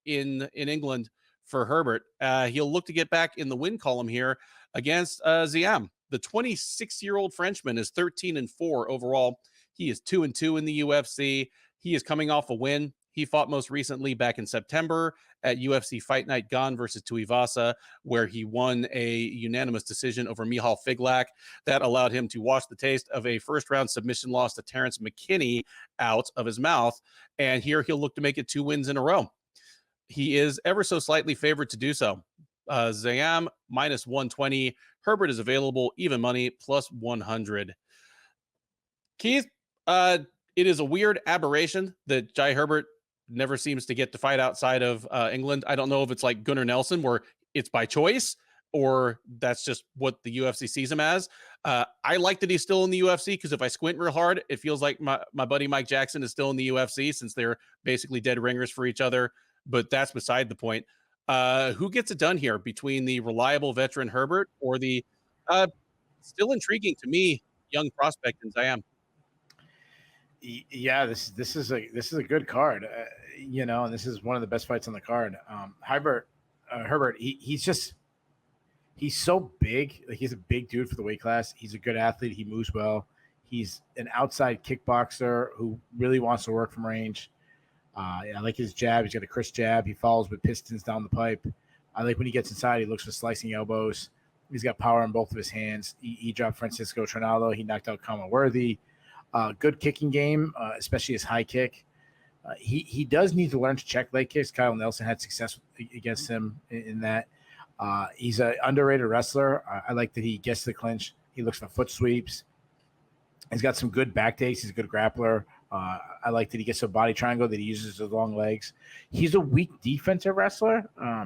in England for Herbert. He'll look to get back in the win column here against Ziam. The 26-year-old Frenchman is 13-4 overall. He is 2-2 in the UFC. He is coming off a win. He fought most recently back in September at UFC Fight Night Gone versus Tuivasa, where he won a unanimous decision over Michal Figlak. That allowed him to wash the taste of a first-round submission loss to Terrence McKinney out of his mouth. And here he'll look to make it 2 wins in a row. He is ever so slightly favored to do so. Ziam minus 120. Herbert is available even money plus 100. Keith, it is a weird aberration that Jai Herbert never seems to get to fight outside of England. I don't know if it's like Gunnar Nelson where it's by choice or that's just what the UFC sees him as. I like that he's still in the UFC because if I squint real hard, it feels like my buddy Mike Jackson is still in the UFC since they're basically dead ringers for each other. But that's beside the point. Who gets it done here between the reliable veteran Herbert or the still intriguing to me young prospect in Ziam? Yeah, this is a good card, and this is one of the best fights on the card. Herbert, he's so big. Like, he's a big dude for the weight class. He's a good athlete. He moves well. He's an outside kickboxer who really wants to work from range. I like his jab. He's got a crisp jab. He follows with pistons down the pipe. I like when he gets inside, he looks for slicing elbows. He's got power in both of his hands. He dropped Francisco Trinaldo. He knocked out Kama Worthy. Good kicking game, especially his high kick. He does need to learn to check leg kicks. Kyle Nelson had success against him in that. He's an underrated wrestler. I like that he gets to the clinch. He looks for foot sweeps. He's got some good back takes. He's a good grappler. I like that he gets a body triangle, that he uses his long legs. He's a weak defensive wrestler. I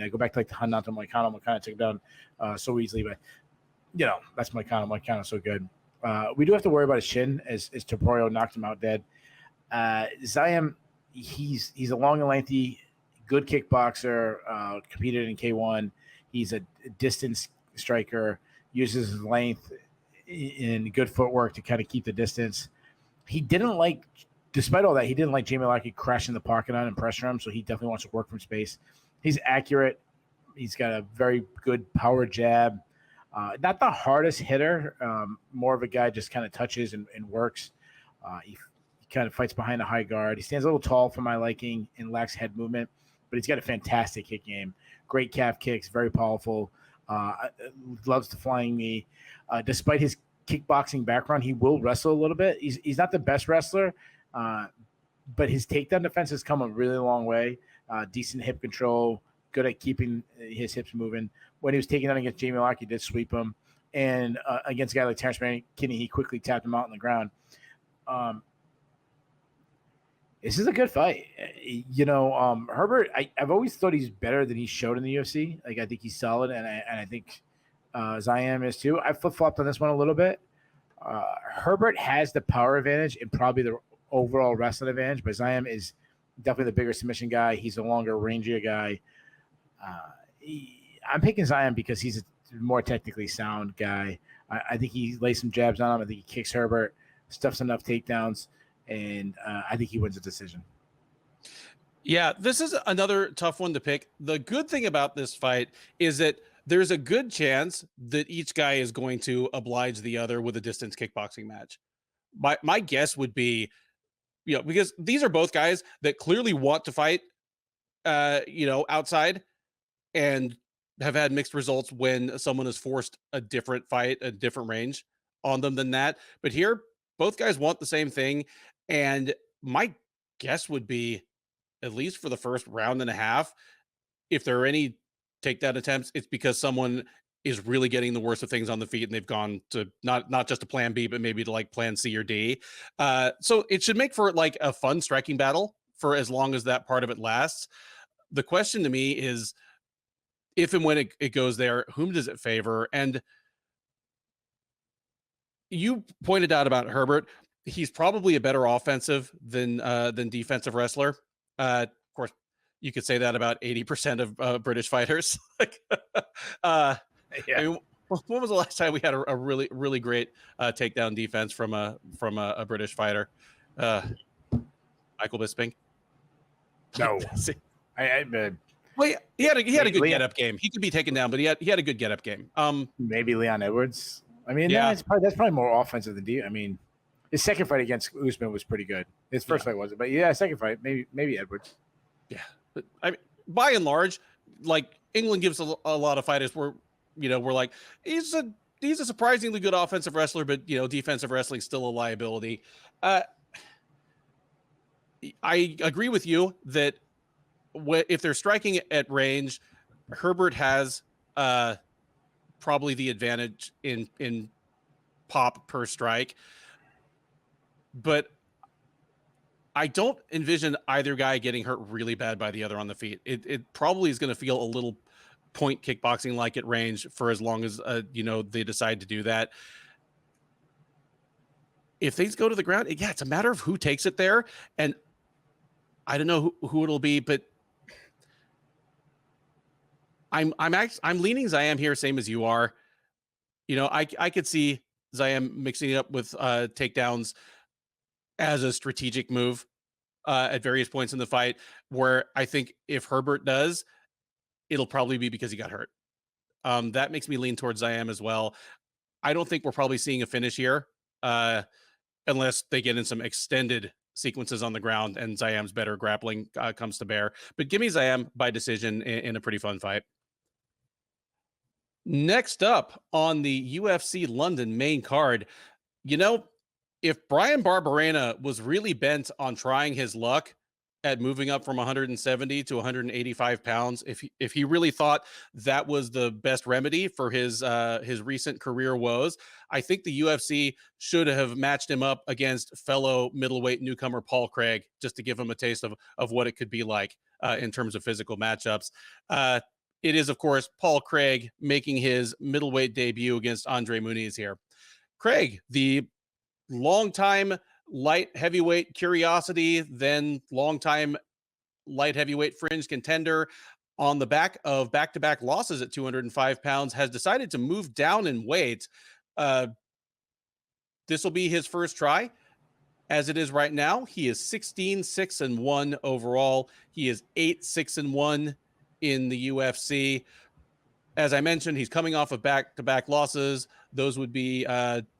go back to like the Hanato Moicano. Moicano took him down so easily, but that's Moicano. Moicano's so good. We do have to worry about his chin as Topuria knocked him out dead. Ziam, he's a long and lengthy, good kickboxer, competed in K1. He's a distance striker, uses his length and good footwork to kind of keep the distance. Despite all that, he didn't like Jamie Lockett crashing the Parkin on and pressure him, so he definitely wants to work from space. He's accurate. He's got a very good power jab. Not the hardest hitter, more of a guy just kind of touches and works. He kind of fights behind a high guard. He stands a little tall for my liking and lacks head movement, but he's got a fantastic kick game. Great calf kicks, very powerful. Loves the flying knee. Despite his kickboxing background, he will wrestle a little bit. He's not the best wrestler, but his takedown defense has come a really long way. Decent hip control, good at keeping his hips moving. When he was taking down against Jamie Locke, he did sweep him. And against a guy like Terrence McKinney, he quickly tapped him out on the ground. This is a good fight. Herbert, I've always thought he's better than he showed in the UFC. Like, I think he's solid, and I think Zayam is too. I flip-flopped on this one a little bit. Herbert has the power advantage and probably the overall wrestling advantage, but Zayam is definitely the bigger submission guy. He's a longer, rangier guy. I'm picking Zayam because he's a more technically sound guy. I think he lays some jabs on him. I think he kicks Herbert, stuffs enough takedowns, and I think he wins the decision. Yeah, this is another tough one to pick. The good thing about this fight is that there's a good chance that each guy is going to oblige the other with a distance kickboxing match. My guess would be, because these are both guys that clearly want to fight, outside, and have had mixed results when someone has forced a different fight, a different range on them than that. But here, both guys want the same thing. And my guess would be, at least for the first round and a half, if there are any takedown attempts, it's because someone is really getting the worst of things on the feet and they've gone to not just a plan B, but maybe to like plan C or D. So it should make for like a fun striking battle for as long as that part of it lasts. The question to me is, if and when it goes there, whom does it favor? And you pointed out about Herbert. He's probably a better offensive than defensive wrestler. Of course, you could say that about 80% of British fighters. Yeah. I mean, when was the last time we had a really, really great takedown defense from a British fighter? Michael Bisping? No. Well, he had a good get-up game. He could be taken down, but he had a good get-up game. Maybe Leon Edwards. I mean, yeah, that's probably more offensive than I mean, his second fight against Usman was pretty good. His first fight wasn't, but second fight, maybe Edwards. Yeah, but I mean, by and large, like, England gives a lot of fighters where we're like, he's a surprisingly good offensive wrestler, but defensive wrestling still a liability. I agree with you that if they're striking at range, Herbert has probably the advantage in pop per strike, but I don't envision either guy getting hurt really bad by the other on the feet. It probably is going to feel a little point kickboxing like at range for as long as they decide to do that. If things go to the ground, it's a matter of who takes it there, and I don't know who it'll be, but I'm leaning Zayam here, same as you are. I could see Zayam mixing it up with takedowns as a strategic move at various points in the fight, where I think if Herbert does, it'll probably be because he got hurt. That makes me lean towards Zayam as well. I don't think we're probably seeing a finish here unless they get in some extended sequences on the ground and Zayam's better grappling comes to bear. But give me Zayam by decision in a pretty fun fight. Next up on the UFC London main card, if Bryan Barberena was really bent on trying his luck at moving up from 170 to 185 pounds, if he really thought that was the best remedy for his recent career woes, I think the UFC should have matched him up against fellow middleweight newcomer Paul Craig, just to give him a taste of what it could be like in terms of physical matchups. It is, of course, Paul Craig making his middleweight debut against Andre Muniz here. Craig, the longtime light heavyweight curiosity, then longtime light heavyweight fringe contender, on the back of back-to-back losses at 205 pounds, has decided to move down in weight. This will be his first try. As it is right now, he is 16-6-1 overall. He is 8-6-1 in the UFC. As I mentioned, he's coming off of back-to-back losses. Those would be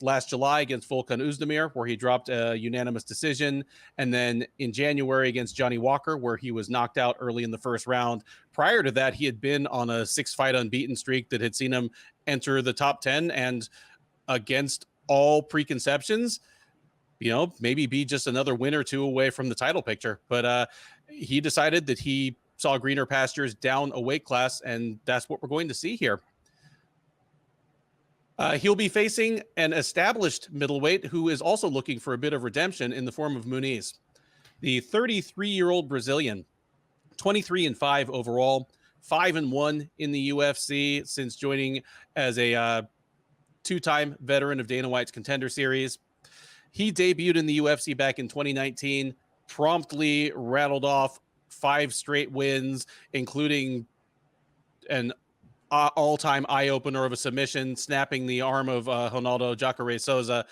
last July against Volkan Oezdemir, where he dropped a unanimous decision, and then in January against Johnny Walker, where he was knocked out early in the first round. Prior to that, he had been on a 6-fight unbeaten streak that had seen him enter the top 10, and against all preconceptions, maybe be just another win or two away from the title picture. But he decided that he saw greener pastures down a weight class, and that's what we're going to see here. He'll be facing an established middleweight who is also looking for a bit of redemption in the form of Muniz. The 33-year-old Brazilian, 23-5 overall, 5-1 in the UFC since joining as a two-time veteran of Dana White's Contender Series. He debuted in the UFC back in 2019, promptly rattled off 5 straight wins, including an all-time eye-opener of a submission, snapping the arm of Ronaldo Jacare Souza,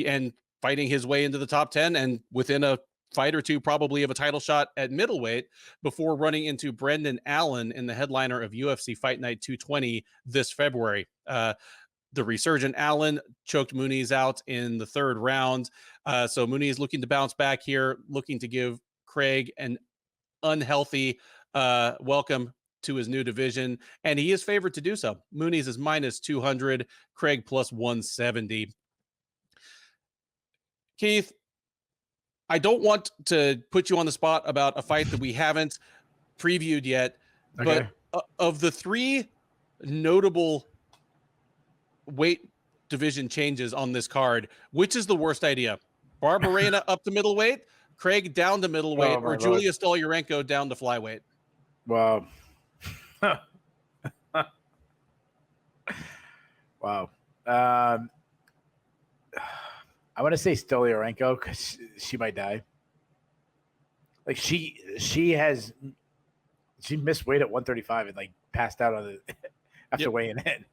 and fighting his way into the top 10, and within a fight or two probably of a title shot at middleweight, before running into Brendan Allen in the headliner of UFC Fight Night 220 this February. The resurgent Allen choked Muniz out in the 3rd round. So Muniz looking to bounce back here, looking to give Craig an unhealthy welcome to his new division, and he is favored to do so. Muniz is -200, Craig +170. Keith, I don't want to put you on the spot about a fight that we haven't previewed yet, Okay. but of the 3 notable weight division changes on this card, which is the worst idea? Barberena up to middleweight, Craig down to middleweight, or Julia Stolyarenko down to flyweight? Well, wow. I want to say Stolyarenko because she might die. Like she missed weight at 135 and like passed out on the after weighing in.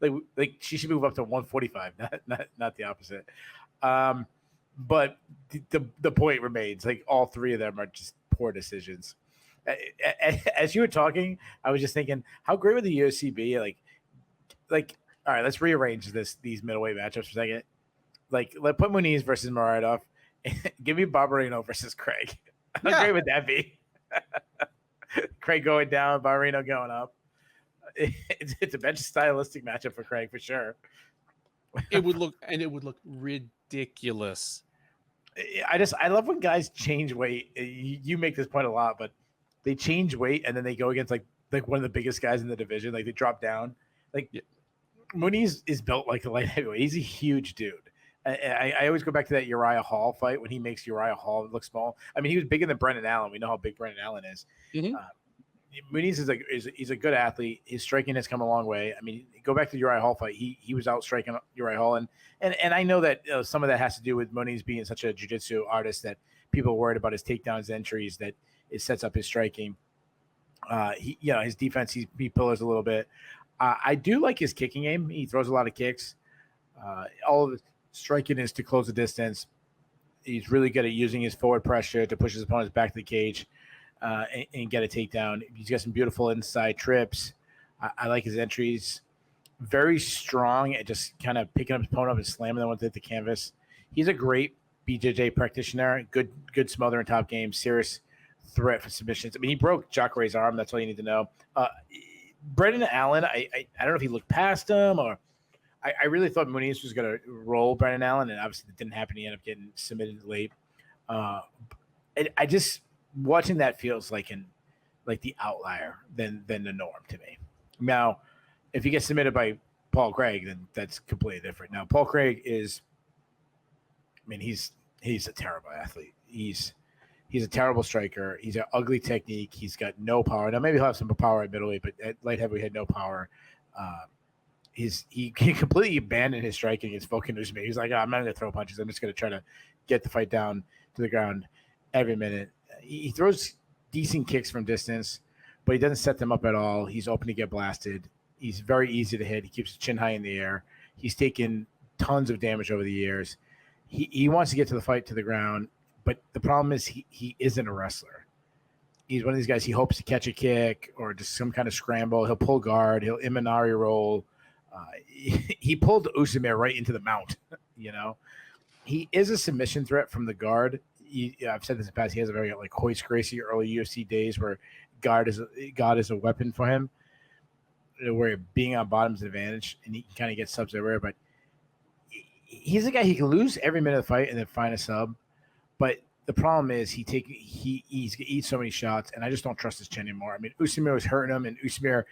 Like she should move up to 145, not the opposite. But the point remains, like all 3 of them are just poor decisions. As you were talking, I was just thinking, how great would the UFC be? Like, all right, let's rearrange these middleweight matchups for a second. Like, let's put Muniz versus Muradov. Give me Barberena versus Craig. How great would that be? Craig going down, Barberena going up. It's a bench stylistic matchup for Craig for sure. It would look ridiculous. I love when guys change weight. You make this point a lot, but they change weight and then they go against like one of the biggest guys in the division. Like they drop down. Like Muniz is built like a light heavyweight. He's a huge dude. I always go back to that Uriah Hall fight when he makes Uriah Hall look small. I mean, he was bigger than Brendan Allen. We know how big Brendan Allen is. Mm-hmm. Muniz he's a good athlete. His striking has come a long way. I mean, go back to the Uriah Hall fight. He was out striking Uriah Hall, and I know that some of that has to do with Muniz being such a jiu-jitsu artist that people are worried about his takedowns, entries, that it sets up his striking. His defense he pillars a little bit. I do like his kicking game. He throws a lot of kicks. All of his striking is to close the distance. He's really good at using his forward pressure to push his opponents back to the cage. And get a takedown. He's got some beautiful inside trips. I like his entries. Very strong at just kind of picking up his opponent up and slamming them onto the canvas. He's a great BJJ practitioner. Good smothering top game. Serious threat for submissions. I mean, he broke Jacare's arm. That's all you need to know. Brendan Allen, I don't know if he looked past him or I really thought Muniz was going to roll Brendan Allen, and obviously that didn't happen. He ended up getting submitted late. I just watching that feels like the outlier than the norm to me. Now, if he gets submitted by Paul Craig, then that's completely different. Now, Paul Craig he's a terrible athlete. He's a terrible striker. He's an ugly technique. He's got no power. Now, maybe he'll have some power at middleweight, but at light heavyweight, he had no power. He completely abandoned his striking against Volkan Oezdemir. He's like, I'm not going to throw punches. I'm just going to try to get the fight down to the ground every minute. He throws decent kicks from distance, but he doesn't set them up at all. He's open to get blasted. He's very easy to hit. He keeps his chin high in the air. He's taken tons of damage over the years. He wants to get to the fight to the ground, but the problem is he isn't a wrestler. He's one of these guys. He hopes to catch a kick or just some kind of scramble. He'll pull guard. He'll Imanari roll. He pulled Usyk right into the mount. He is a submission threat from the guard. I've said this in the past. He has a very like Hoist Gracie early UFC days where God is a weapon for him, where being on bottom is an advantage, and he can kind of get subs everywhere. But he's a guy he can lose every minute of the fight and then find a sub. But the problem is he eats so many shots, and I just don't trust his chin anymore. I mean, Usyk was hurting him, and Usyk,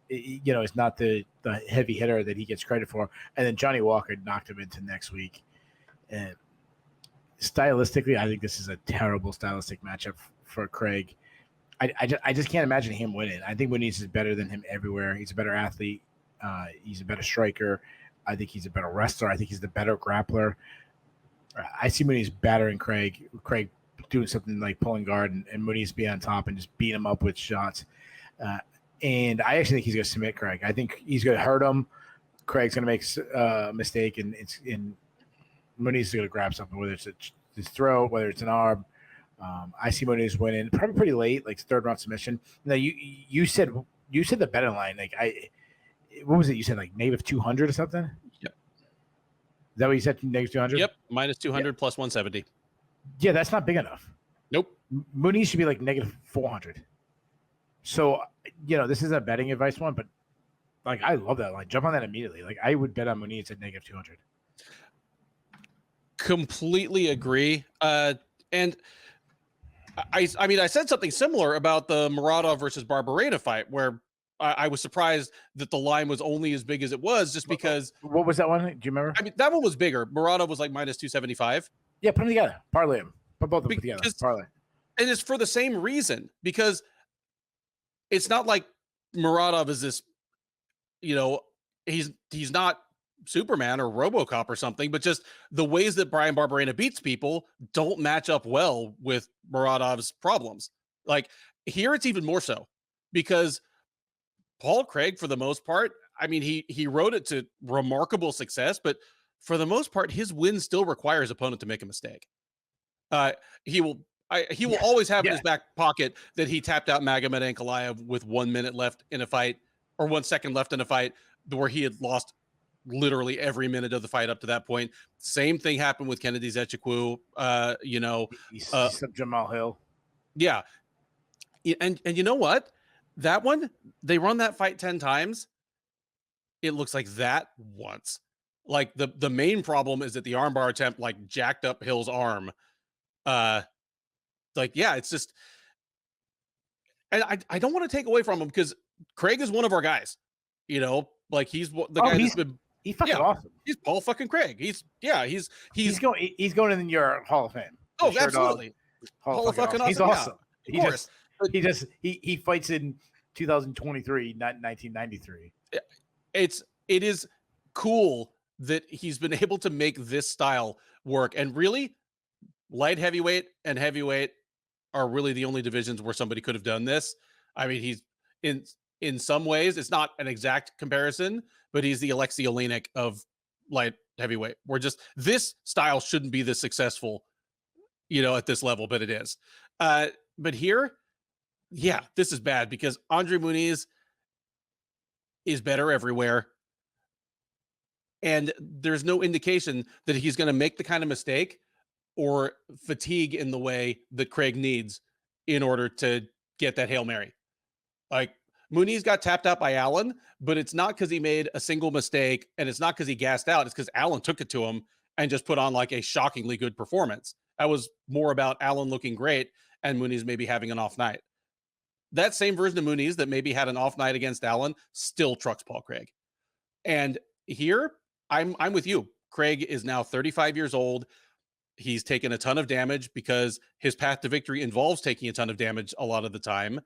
is not the heavy hitter that he gets credit for. And then Johnny Walker knocked him into next week. And stylistically, I think this is a terrible stylistic matchup for Craig. I just can't imagine him winning. I think Muniz is better than him everywhere. He's a better athlete. He's a better striker. I think he's a better wrestler. I think he's the better grappler. I see Muniz battering Craig doing something like pulling guard and Muniz be on top and just beat him up with shots. And I actually think he's going to submit Craig. I think he's going to hurt him. Craig's going to make a mistake, and Muniz is going to grab something, whether it's his throat, whether it's an arm. I see Muniz winning, probably pretty late, like third round submission. Now you said the better line, like what was it? You said like -200 or something. Yep. Is that what you said? -200. Yep. -200 plus 170. Yeah, that's not big enough. Nope. Muniz should be like -400. So this isn't a betting advice one, but like I love that line. Jump on that immediately. Like I would bet on Muniz at -200. Completely agree. And I mean, I said something similar about the Muradov versus Barberena fight, where I was surprised that the line was only as big as it was, just because. What was that one? Do you remember? I mean, that one was bigger. Muradov was like -275. Yeah, put them together. Parlay them. Put both of them together. Parlay. And it's for the same reason, because it's not like Muradov is this, he's not Superman or RoboCop or something, but just the ways that Bryan Barberena beats people don't match up well with Muradov's problems. Like here, it's even more so because Paul Craig, for the most part, I mean, he rode it to remarkable success, but for the most part, his win still requires opponent to make a mistake. He will always have in his back pocket that he tapped out Magomed Ankalaev with 1 minute left in a fight, or 1 second left in a fight, where he had lost literally every minute of the fight up to that point. Same thing happened with Kennedy Zechikwu. Jamal Hill. Yeah. And you know what? That one, they run that fight 10 times. It looks like that once. Like the main problem is that the armbar attempt like jacked up Hill's arm. It's just, and I don't want to take away from him because Craig is one of our guys, like he's the guy that's been. He's fucking awesome. He's Paul fucking Craig. He's going in your Hall of Fame. Oh, absolutely. Hall of fucking awesome. He's awesome. Yeah, he fights in 2023, not 1993. It is cool that he's been able to make this style work. And really, light heavyweight and heavyweight are really the only divisions where somebody could have done this. I mean, he's in some ways, it's not an exact comparison, but he's the Alexei Olenek of light heavyweight, where just this style shouldn't be this successful, at this level, but it is. But here, this is bad because Andre Muniz is better everywhere. And there's no indication that he's going to make the kind of mistake or fatigue in the way that Craig needs in order to get that Hail Mary. Like, Muniz got tapped out by Allen, but it's not because he made a single mistake, and it's not because he gassed out. It's because Allen took it to him and just put on like a shockingly good performance. That was more about Allen looking great and Muniz maybe having an off night. That same version of Muniz that maybe had an off night against Allen still trucks Paul Craig. And here, I'm with you. Craig is now 35 years old. He's taken a ton of damage because his path to victory involves taking a ton of damage a lot of the time.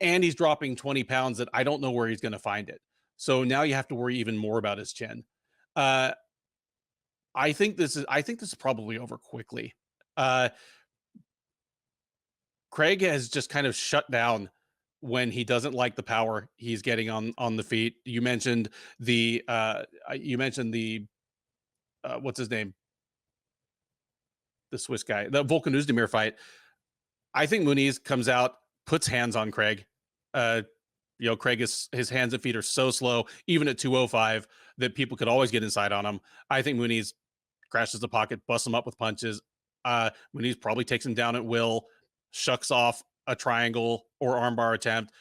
And he's dropping 20 pounds that I don't know where he's going to find it. So now you have to worry even more about his chin. I think this is probably over quickly. Craig has just kind of shut down when he doesn't like the power he's getting on the feet. You mentioned the what's his name? The Swiss guy, the Volkan Oezdemir fight. I think Muniz comes out, puts hands on Craig. Craig his hands and feet are so slow, even at 205, that people could always get inside on him. I think Muniz crashes the pocket, busts him up with punches. Muniz probably takes him down at will, shucks off a triangle or armbar attempt,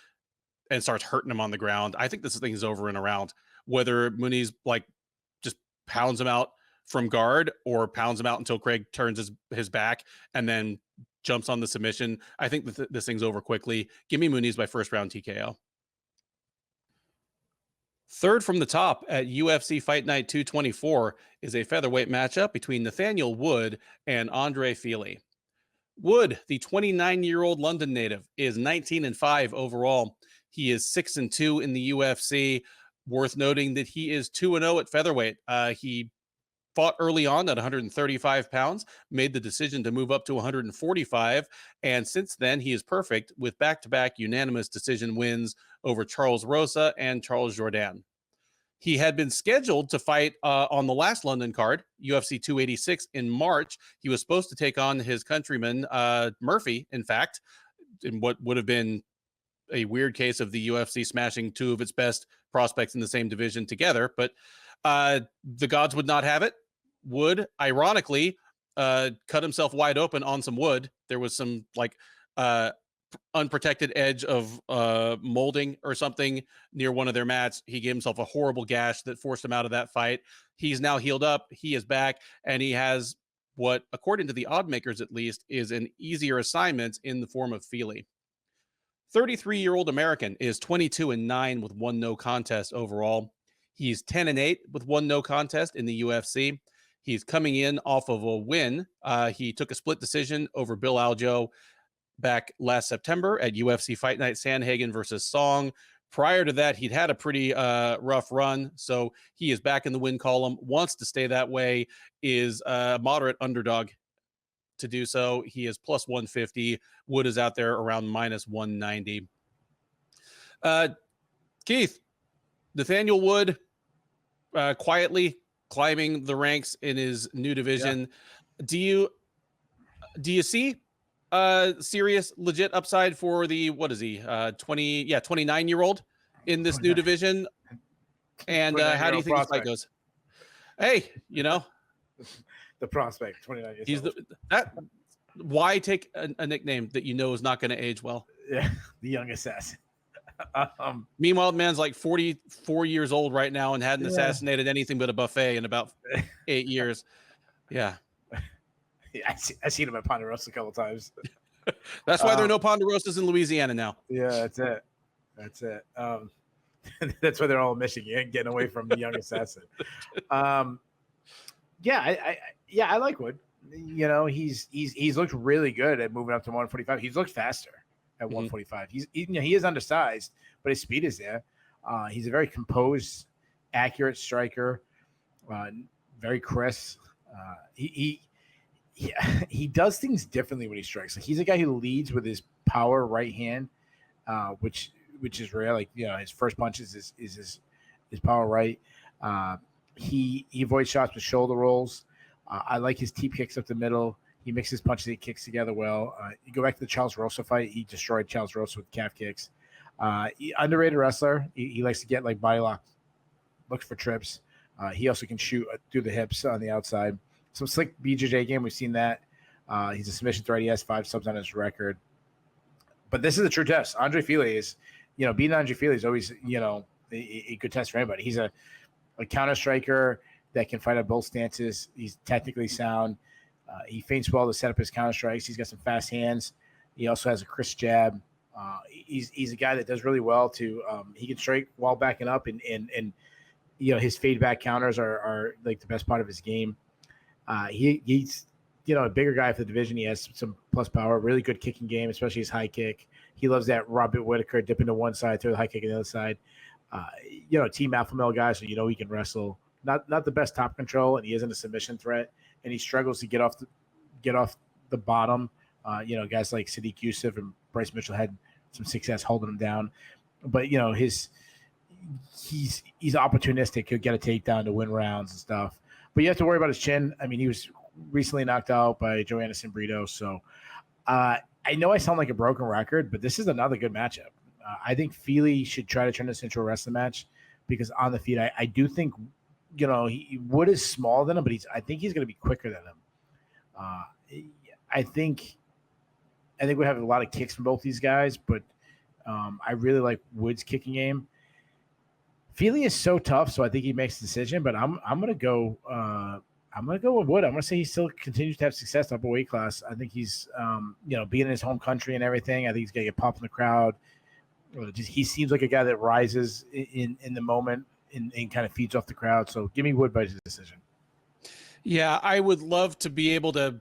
and starts hurting him on the ground. I think this thing is over in a round. Whether Muniz just pounds him out from guard or pounds him out until Craig turns his back and then jumps on the submission, I think this thing's over quickly. Give me Muniz by first round TKO. Third from the top at UFC Fight Night 224 is a featherweight matchup between Nathaniel Wood and Andre Fili. Wood, the 29-year-old London native, is 19-5 overall. He is 6-2 in the UFC. Worth noting that he is 2-0 at featherweight. He fought early on at 135 pounds, made the decision to move up to 145, and since then he is perfect with back-to-back unanimous decision wins over Charles Rosa and Charles Jourdain. He had been scheduled to fight on the last London card, UFC 286, in March. He was supposed to take on his countryman, Murphy, in fact, in what would have been a weird case of the UFC smashing two of its best prospects in the same division together. But the gods would not have it. Wood, ironically, cut himself wide open on some wood. There was some unprotected edge of molding or something near one of their mats. He gave himself a horrible gash that forced him out of that fight. He's now healed up. He is back, and he has what, according to the odd makers at least, is an easier assignment in the form of Fili. 33-year-old American is 22-9 with 1 no contest overall. He's 10-8 with 1 no contest in the UFC. He's coming in off of a win. He took a split decision over Bill Aljo back last September at UFC Fight Night Sandhagen versus Song. Prior to that, he'd had a pretty rough run, so he is back in the win column, wants to stay that way, is a moderate underdog to do so. He is plus 150. Wood is out there around minus 190. Keith, Nathaniel Wood quietly climbing the ranks in his new division. Yeah. Do you see serious legit upside for the, what is he, 29-year-old in this new division? And how do you think this fight goes? Hey, the prospect, 29 years he's old. Why take a nickname that is not going to age well? Yeah, the young assassin. Meanwhile, the man's like 44 years old right now and hadn't assassinated anything but a buffet in about 8 years. Yeah. I've seen him at Ponderosa a couple times. That's why there are no Ponderosas in Louisiana now. Yeah, that's it. That's why they're all in Michigan, getting away from the young assassin. I like Wood. He's looked really good at moving up to 145. He's looked faster at 145. He is undersized, but his speed is there. He's a very composed, accurate striker, very crisp. He does things differently when he strikes. Like, he's a guy who leads with his power right hand, which is rare. Like, his first punch is his power right. He avoids shots with shoulder rolls. I like his teep kicks up the middle. He mixes punches and kicks together well. You go back to the Charles Rosa fight. He destroyed Charles Rosa with calf kicks. Underrated wrestler. He likes to get like body lock, looks for trips. He also can shoot through the hips on the outside. Some slick BJJ game. We've seen that. He's a submission threat. He has 5 subs on his record. But this is a true test. Andre Fili is, beating Andre Fili is always, a good test for anybody. He's a counter striker that can fight at both stances. He's technically sound. He feints well to set up his counter strikes. He's got some fast hands. He also has a crisp jab. He's a guy that does really well to. He can strike while backing up, and his fade back counters are like the best part of his game. He's a bigger guy for the division. He has some plus power, really good kicking game, especially his high kick. He loves that Robert Whitaker dipping to one side, throw the high kick on the other side. Team alpha male guy, so he can wrestle. Not the best top control, and he isn't a submission threat, and he struggles to get off the bottom. Guys like Sadiq Youssef and Bryce Mitchell had some success holding him down, but he's opportunistic. He'll get a takedown to win rounds and stuff. But you have to worry about his chin. I mean, he was recently knocked out by Joe Anderson Brito, so I know I sound like a broken record, but this is another good matchup. I think Feely should try to turn this into a wrestling match because on the feet, I do think, Wood is smaller than him, but I think he's going to be quicker than him. I think we have a lot of kicks from both these guys, but I really like Wood's kicking game. Feely is so tough, so I think he makes the decision. But I'm gonna go. I'm gonna go with Wood. I'm gonna say he still continues to have success upper weight class. I think he's being in his home country and everything. I think he's gonna get popped in the crowd. He seems like a guy that rises in the moment and kind of feeds off the crowd. So give me Wood by decision. Yeah, I would love to be able to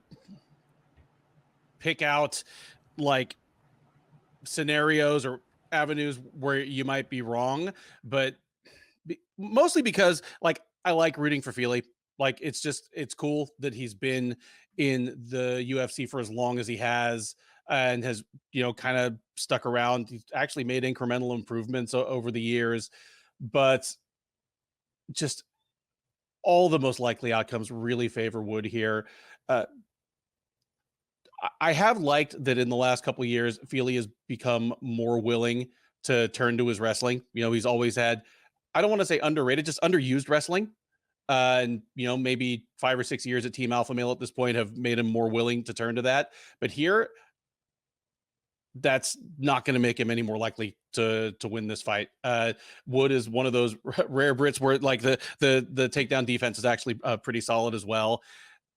pick out like scenarios or avenues where you might be wrong, but mostly because like I like rooting for Feely. Like it's cool that he's been in the UFC for as long as he has and has, kind of stuck around. He's actually made incremental improvements over the years, but just all the most likely outcomes really favor Wood here. I have liked that in the last couple of years, Feely has become more willing to turn to his wrestling. He's always had, I don't want to say underrated, just underused wrestling. And, maybe 5 or 6 years at Team Alpha Male at this point have made him more willing to turn to that. But here, that's not going to make him any more likely to win this fight. Wood is one of those rare Brits where like the takedown defense is actually pretty solid as well.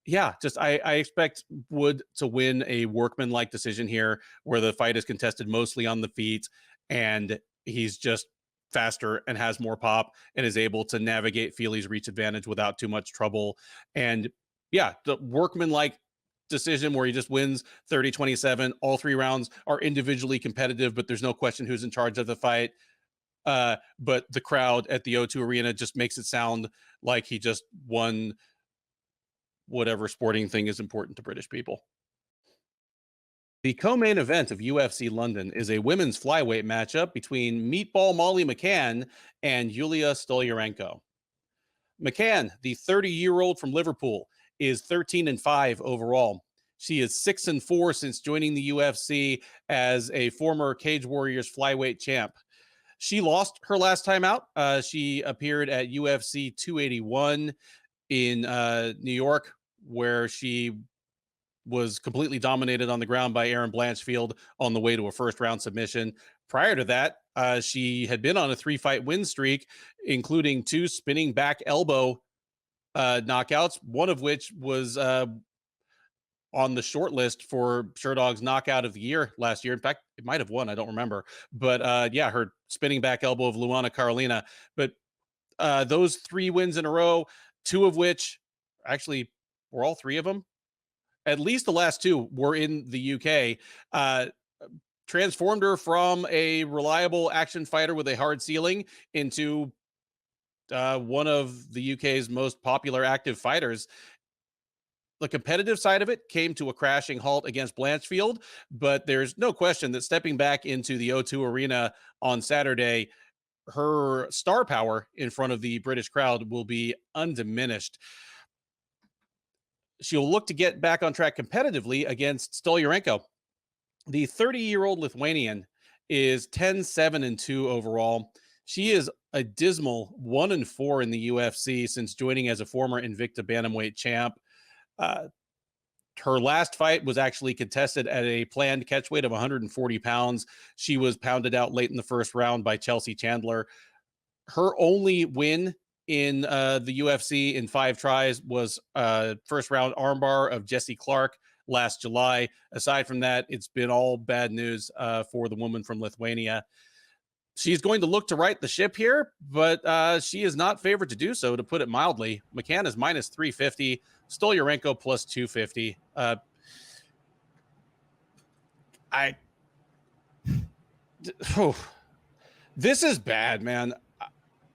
Yeah, just I expect Wood to win a workman-like decision here where the fight is contested mostly on the feet and he's just faster and has more pop and is able to navigate Feely's reach advantage without too much trouble. And yeah, the workman-like decision where he just wins 30-27. All 3 rounds are individually competitive, but there's no question who's in charge of the fight. But the crowd at the O2 Arena just makes it sound like he just won whatever sporting thing is important to British people. The co-main event of UFC London is a women's flyweight matchup between Meatball Molly McCann and Yulia Stolyarenko. McCann, the 30-year-old from Liverpool, is 13-5 overall. She is 6-4 since joining the UFC as a former Cage Warriors flyweight champ. She lost her last time out. She appeared at UFC 281 in New York, where she was completely dominated on the ground by Erin Blanchfield on the way to a first-round submission. Prior to that, she had been on a 3-fight win streak, including 2 spinning back elbow knockouts, one of which was on the short list for Sherdog's knockout of the year last year. In fact, it might have won. I don't remember. But yeah, her spinning back elbow of Luana Carolina. But those 3 wins in a row, 2 of which actually were all 3 of them. At least the last 2 were in the UK. Transformed her from a reliable action fighter with a hard ceiling into one of the UK's most popular active fighters. The competitive side of it came to a crashing halt against Blanchfield, but there's no question that stepping back into the O2 Arena on Saturday, her star power in front of the British crowd will be undiminished. She'll look to get back on track competitively against Stolyarenko. The 30-year-old Lithuanian is 10-7-2 overall. She is a dismal 1-4 in the UFC since joining as a former Invicta Bantamweight champ. Her last fight was actually contested at a planned catch weight of 140 pounds. She was pounded out late in the first round by Chelsea Chandler. Her only win in the UFC in 5 tries was first round armbar of Jessie Clark last July. Aside from that, it's been all bad news for the woman from Lithuania. She's going to look to right the ship here, but she is not favored to do so, to put it mildly. McCann is minus 350, Stolyarenko plus 250. This is bad, man.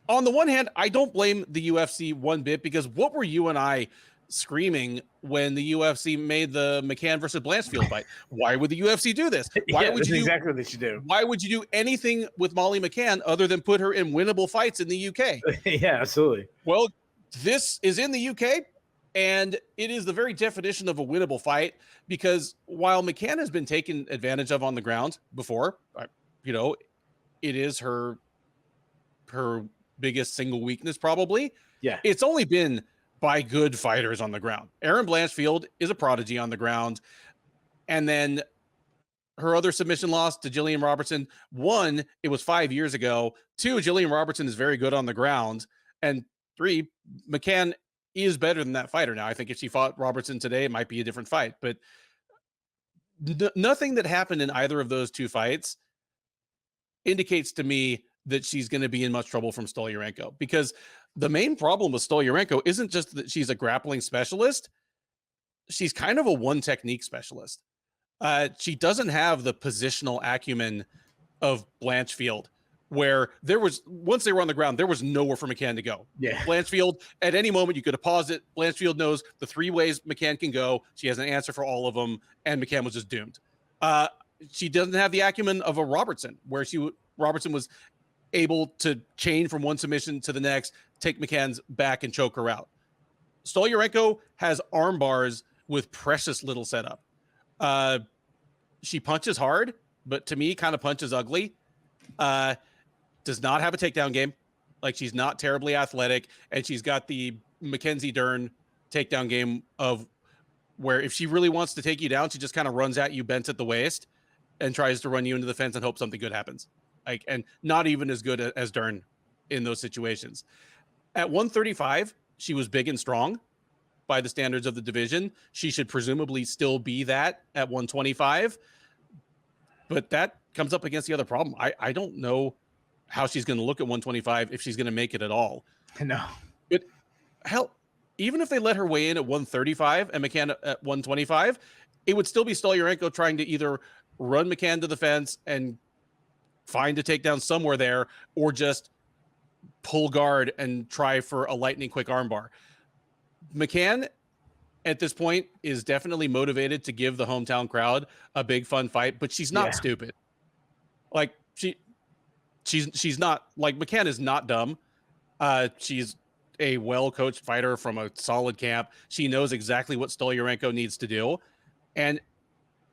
On the one hand, I don't blame the UFC one bit, because what were you and I screaming when the UFC made the McCann versus Blanchfield fight? Would the UFC do this? Why would you do exactly what they should do? Why would you do anything with Molly McCann other than put her in winnable fights in the UK? Yeah, absolutely. Well, this is in the UK. And it is the very definition of a winnable fight, because while McCann has been taken advantage of on the ground before, it is her biggest single weakness probably. Yeah. It's only been by good fighters on the ground. Erin Blanchfield is a prodigy on the ground. And then her other submission loss to Jillian Robertson, one, it was 5 years ago. Two, Jillian Robertson is very good on the ground. And three, McCann is better than that fighter now. I think if she fought Robertson today, it might be a different fight. But nothing that happened in either of those two fights indicates to me that she's going to be in much trouble from Stoliarenko, because the main problem with Stoliarenko isn't just that she's a grappling specialist. She's kind of a one technique specialist. She doesn't have the positional acumen of Blanchfield, where once they were on the ground, there was nowhere for McCann to go. Yeah. Blanchfield, at any moment, you could have paused it. Blanchfield knows the three ways McCann can go. She has an answer for all of them, and McCann was just doomed. She doesn't have the acumen of a Robertson, where Robertson was able to chain from one submission to the next, take McCann's back and choke her out. Stoliarenko has arm bars with precious little setup. She punches hard, but to me, kind of punches ugly. Does not have a takedown game. Like, she's not terribly athletic, and she's got the Mackenzie Dern takedown game of where if she really wants to take you down, she just kind of runs at you bent at the waist and tries to run you into the fence and hope something good happens. And not even as good as Dern in those situations. At 135, she was big and strong by the standards of the division. She should presumably still be that at 125. But that comes up against the other problem. I don't know how she's going to look at 125 if she's going to make it at all. No. But hell, even if they let her weigh in at 135 and McCann at 125, it would still be Stoliarenko trying to either run McCann to the fence and find a takedown somewhere there, or just pull guard and try for a lightning quick armbar. McCann at this point is definitely motivated to give the hometown crowd a big fun fight, but she's not stupid. Like, she's not, like, McCann is not dumb. She's a well-coached fighter from a solid camp. She knows exactly what Stoliarenko needs to do. And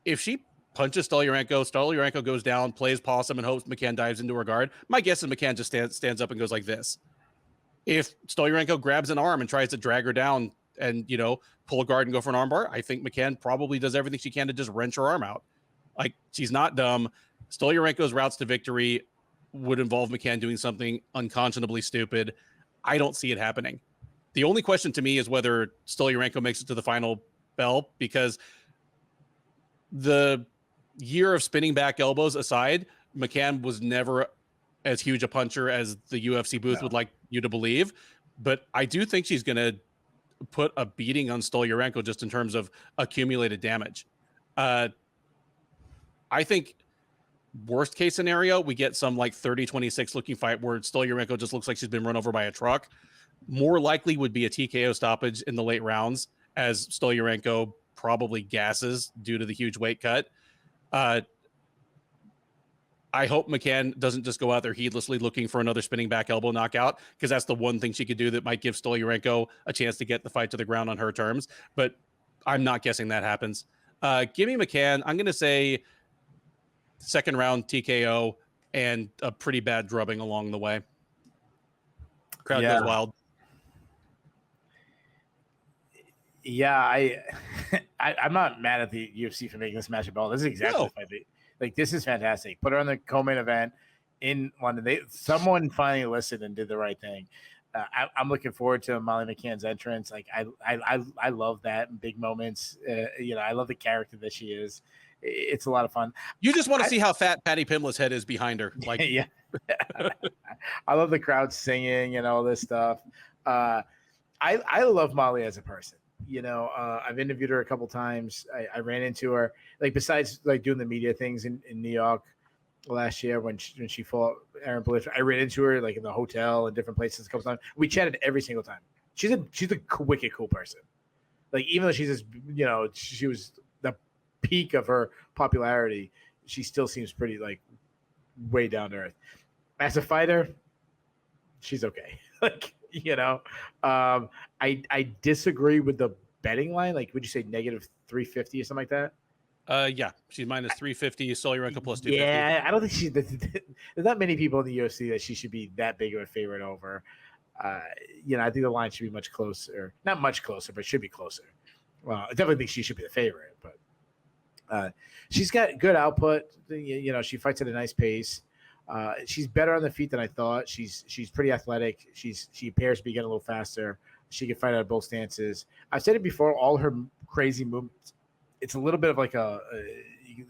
if she punches Stoliarenko goes down, plays possum, and hopes McCann dives into her guard, my guess is McCann just stands up and goes like this. If Stoliarenko grabs an arm and tries to drag her down and, pull a guard and go for an armbar, I think McCann probably does everything she can to just wrench her arm out. Like, she's not dumb. Stoliarenko's routes to victory would involve McCann doing something unconscionably stupid. I don't see it happening. The only question to me is whether Stoliarenko makes it to the final bell, because the year of spinning back elbows aside, McCann was never as huge a puncher as the UFC booth would like you to believe. But I do think she's going to put a beating on Stoliarenko just in terms of accumulated damage. I think worst case scenario, we get some like 30-26 looking fight where Stoliarenko just looks like she's been run over by a truck. More likely would be a TKO stoppage in the late rounds, as Stoliarenko probably gasses due to the huge weight cut. I hope McCann doesn't just go out there heedlessly looking for another spinning back elbow knockout, because that's the one thing she could do that might give Stoliarenko a chance to get the fight to the ground on her terms. But I'm not guessing that happens. Give me McCann. I'm going to say second round TKO and a pretty bad drubbing along the way. Crowd goes wild. Yeah, I'm not mad at the UFC for making this match at all. This is exactly the fight. Like, this is fantastic. Put her on the co-main event in London. Someone finally listened and did the right thing. I'm looking forward to Molly McCann's entrance. Like, I love that in big moments. I love the character that she is. It's a lot of fun. You just want to see how fat Patty Pimlet's head is behind her. Like, yeah. I love the crowd singing and all this stuff. I love Molly as a person. I've interviewed her a couple times. I ran into her, like, besides like doing the media things in New York last year when she fought Erin Blanchfield. I ran into her like in the hotel and different places a couple times. We chatted every single time. She's a wicked cool person. Like, even though she's just, she was the peak of her popularity, she still seems pretty like way down to earth. As a fighter, she's okay. Like, I disagree with the betting line. Like, would you say negative 350 or something like that? Yeah, she's minus 350. Stolyarenko plus 250. Yeah, I don't think there's not many people in the UFC that she should be that big of a favorite over. I think the line should be much closer. Not much closer, but should be closer. Well, I definitely think she should be the favorite, but she's got good output. She fights at a nice pace. She's better on the feet than I thought. She's pretty athletic. She appears to be getting a little faster. She can fight out of both stances. I've said it before. All her crazy movements. It's a little bit of like a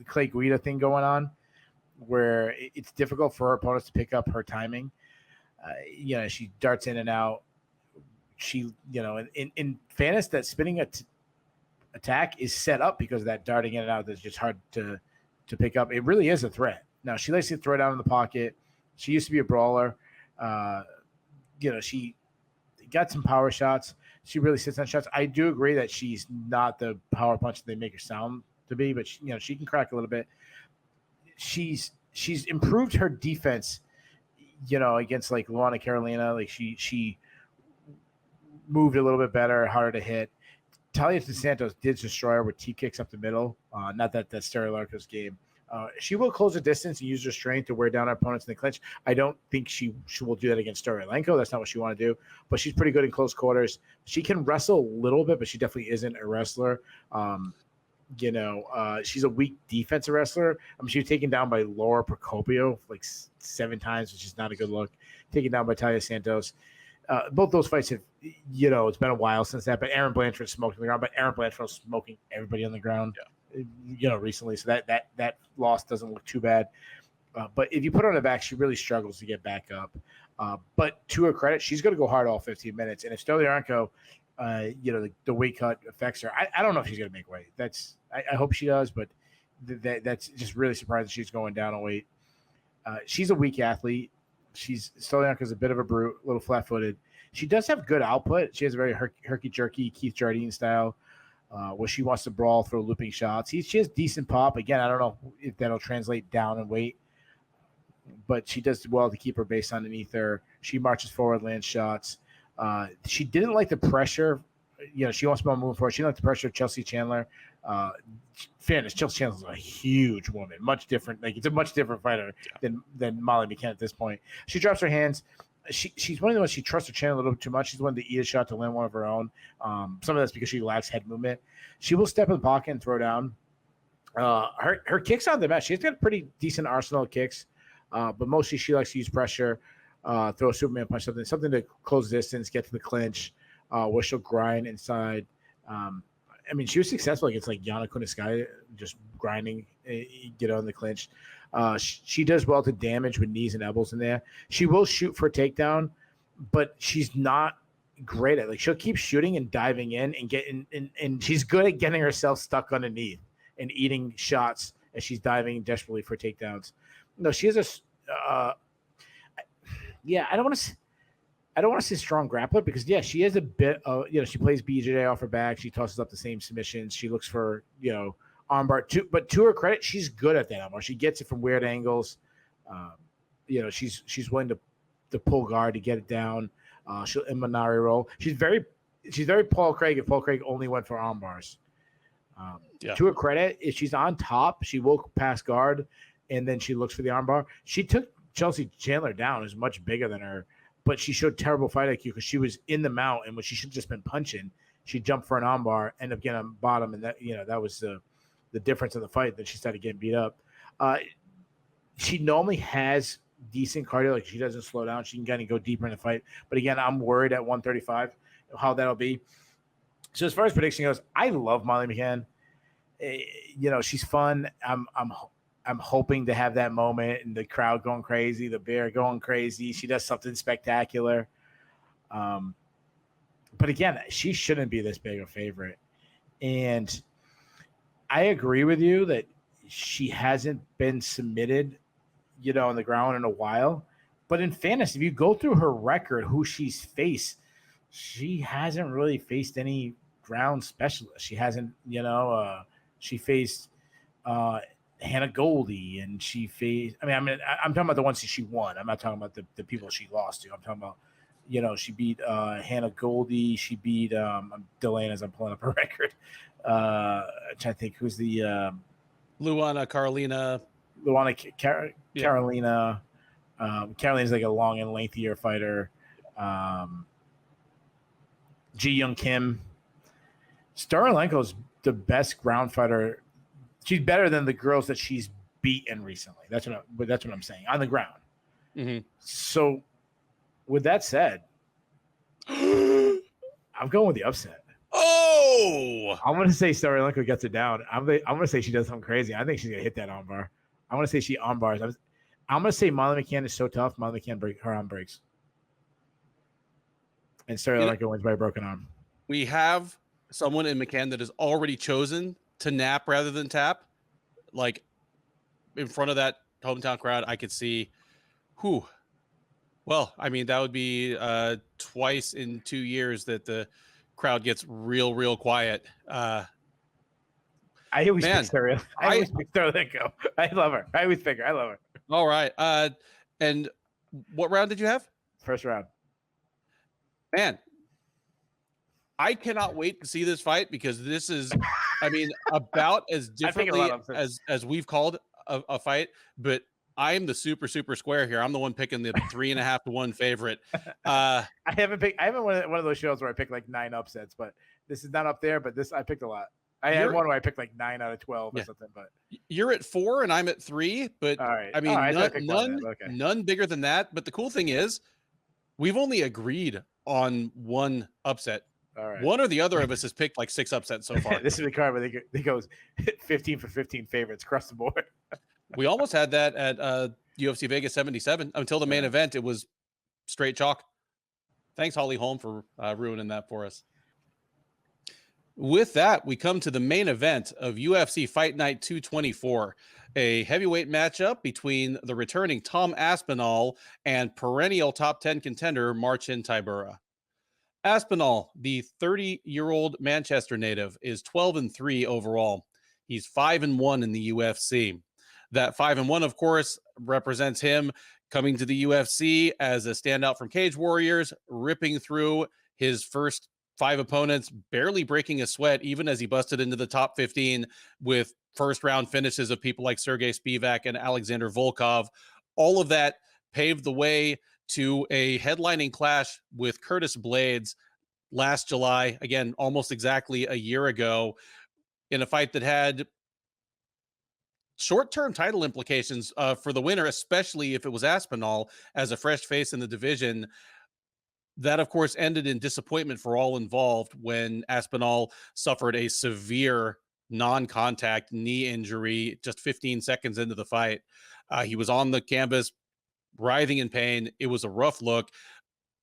Clay Guida thing going on, where it's difficult for her opponents to pick up her timing. She darts in and out. She, in fairness, that spinning attack is set up because of that darting in and out that's just hard to pick up. It really is a threat. Now, she likes to throw down in the pocket. She used to be a brawler. She got some power shots. She really sits on shots. I do agree that she's not the power punch that they make her sound to be, but she can crack a little bit. She's improved her defense, against like Luana Carolina. Like she moved a little bit better, harder to hit. Talia DeSantos did destroy her with T kicks up the middle. Not that that's Stolyarenko's game. She will close the distance and use her strength to wear down her opponents in the clinch. I don't think she will do that against Stolyarenko. That's not what she want to do. But she's pretty good in close quarters. She can wrestle a little bit, but she definitely isn't a wrestler. She's a weak defensive wrestler. I mean, she was taken down by Laura Procopio like 7 times, which is not a good look. Taken down by Talia Santos. Both those fights have, it's been a while since that. But Aaron Blanchard smoked on the ground. But Aaron Blanchard was smoking everybody on the ground. Yeah. Recently, so that loss doesn't look too bad. But if you put her on the back, she really struggles to get back up. But to her credit, she's going to go hard all 15 minutes. And if Stolyarenko, the weight cut affects her, I don't know if she's going to make weight. I hope she does, but that's just really surprising she's going down on weight. She's a weak athlete. Stolyarenko's a bit of a brute, a little flat-footed. She does have good output. She has a very herky-jerky Keith Jardine style. Where she wants to brawl, throw looping shots. She has decent pop. Again, I don't know if that'll translate down in weight, but she does well to keep her base underneath her. She marches forward, lands shots. She didn't like the pressure. She wants more movement forward. She didn't like the pressure of Chelsea Chandler. Fairness, Chelsea Chandler's a huge woman, much different. Like, it's a much different fighter than Molly McCann at this point. She drops her hands. She's one of the ones she trusts her chin a little bit too much. She's one to eat a shot to land one of her own. Some of that's because she lacks head movement. She will step in the pocket and throw down. Her kicks on the mat. She's got a pretty decent arsenal of kicks, but mostly she likes to use pressure, throw a Superman punch, something to close distance, get to the clinch, where she'll grind inside. She was successful against like Yana Kuniskaya, just grinding, in the clinch. She does well to damage with knees and elbows in there. She will shoot for a takedown, but she's not great at it. Like, she'll keep shooting and diving in and getting and she's good at getting herself stuck underneath and eating shots as she's diving desperately for takedowns. No, she has I don't want to say strong grappler because she has a bit of she plays BJJ off her back. She tosses up the same submissions. She looks for armbar too, but to her credit, she's good at that armbar. She gets it from weird angles. She's willing to pull guard to get it down. She'll Imanari roll. She's very Paul Craig. If Paul Craig only went for arm bars. To her credit, if she's on top, she will pass guard, and then she looks for the arm bar. She took Chelsea Chandler down, who's much bigger than her, but she showed terrible fight IQ because she was in the mount, and when she should have just been punching, she jumped for an arm bar, ended up getting on bottom, and that was the difference in the fight. That she started getting beat up. She normally has decent cardio, like she doesn't slow down. She can kind of go deeper in the fight. But again, I'm worried at 135 how that'll be. So as far as prediction goes, I love Molly McCann. She's fun. I'm hoping to have that moment and the crowd going crazy, the bear going crazy. She does something spectacular. But again, she shouldn't be this big a favorite. And I agree with you that she hasn't been submitted, on the ground in a while. But in fairness, if you go through her record, who she's faced, she hasn't really faced any ground specialists. She hasn't, she faced Hannah Goldie, and she faced. I'm talking about the ones that she won. I'm not talking about the people she lost to. I'm talking about She beat Hannah Goldie. She beat I'm delaying as I'm pulling up her record. I'm trying to think who's the Luana Carolina. Carolina. Carolina's like a long and lengthier fighter. Ji Young Kim. Staralenko's the best ground fighter. She's better than the girls that she's beaten recently. That's what I'm saying on the ground. Mm-hmm. So, with that said, I'm going with the upset. Oh, I'm going to say Staralenko gets it down. I'm going to say she does something crazy. I think she's going to hit that armbar. I'm going to say she armbars. I'm going to say Molly McCann is so tough. Molly McCann her arm breaks, and Staralenko wins by a broken arm. We have someone in McCann that has already chosen to nap rather than tap. Like in front of that hometown crowd, I could see who. Well, I mean, that would be twice in 2 years that the crowd gets real quiet. I always pick Staralenko. I love her. I always pick her. I love her. All right. And what round did you have? First round. Man, I cannot wait to see this fight because this is, I mean, about as differently as we've called a fight, but I'm the super square here. I'm the one picking the 3.5 to 1 favorite. I haven't one of those shows where I pick like 9 upsets, but this is not up there. But this I picked a lot. I had one where I picked like 9 out of 12 or something. But you're at 4 and I'm at 3. But all right. I mean, none bigger than that. But the cool thing is, we've only agreed on one upset. All right. One or the other of us has picked like 6 upsets so far. This is the card where they goes 15 for 15 favorites across the board. We almost had that at UFC Vegas 77 until the main event. It was straight chalk. Thanks, Holly Holm, for ruining that for us. With that, we come to the main event of UFC Fight Night 224, a heavyweight matchup between the returning Tom Aspinall and perennial top 10 contender Marcin Tybura. Aspinall, the 30-year-old Manchester native, is 12-3 overall. He's 5-1 in the UFC. That 5-1, of course, represents him coming to the UFC as a standout from Cage Warriors, ripping through his first 5 opponents, barely breaking a sweat, even as he busted into the top 15 with first-round finishes of people like Sergey Spivak and Alexander Volkov. All of that paved the way to a headlining clash with Curtis Blades last July, again, almost exactly a year ago, in a fight that had short-term title implications for the winner, especially if it was Aspinall as a fresh face in the division. That, of course, ended in disappointment for all involved when Aspinall suffered a severe non-contact knee injury just 15 seconds into the fight. He was on the canvas, writhing in pain. It was a rough look.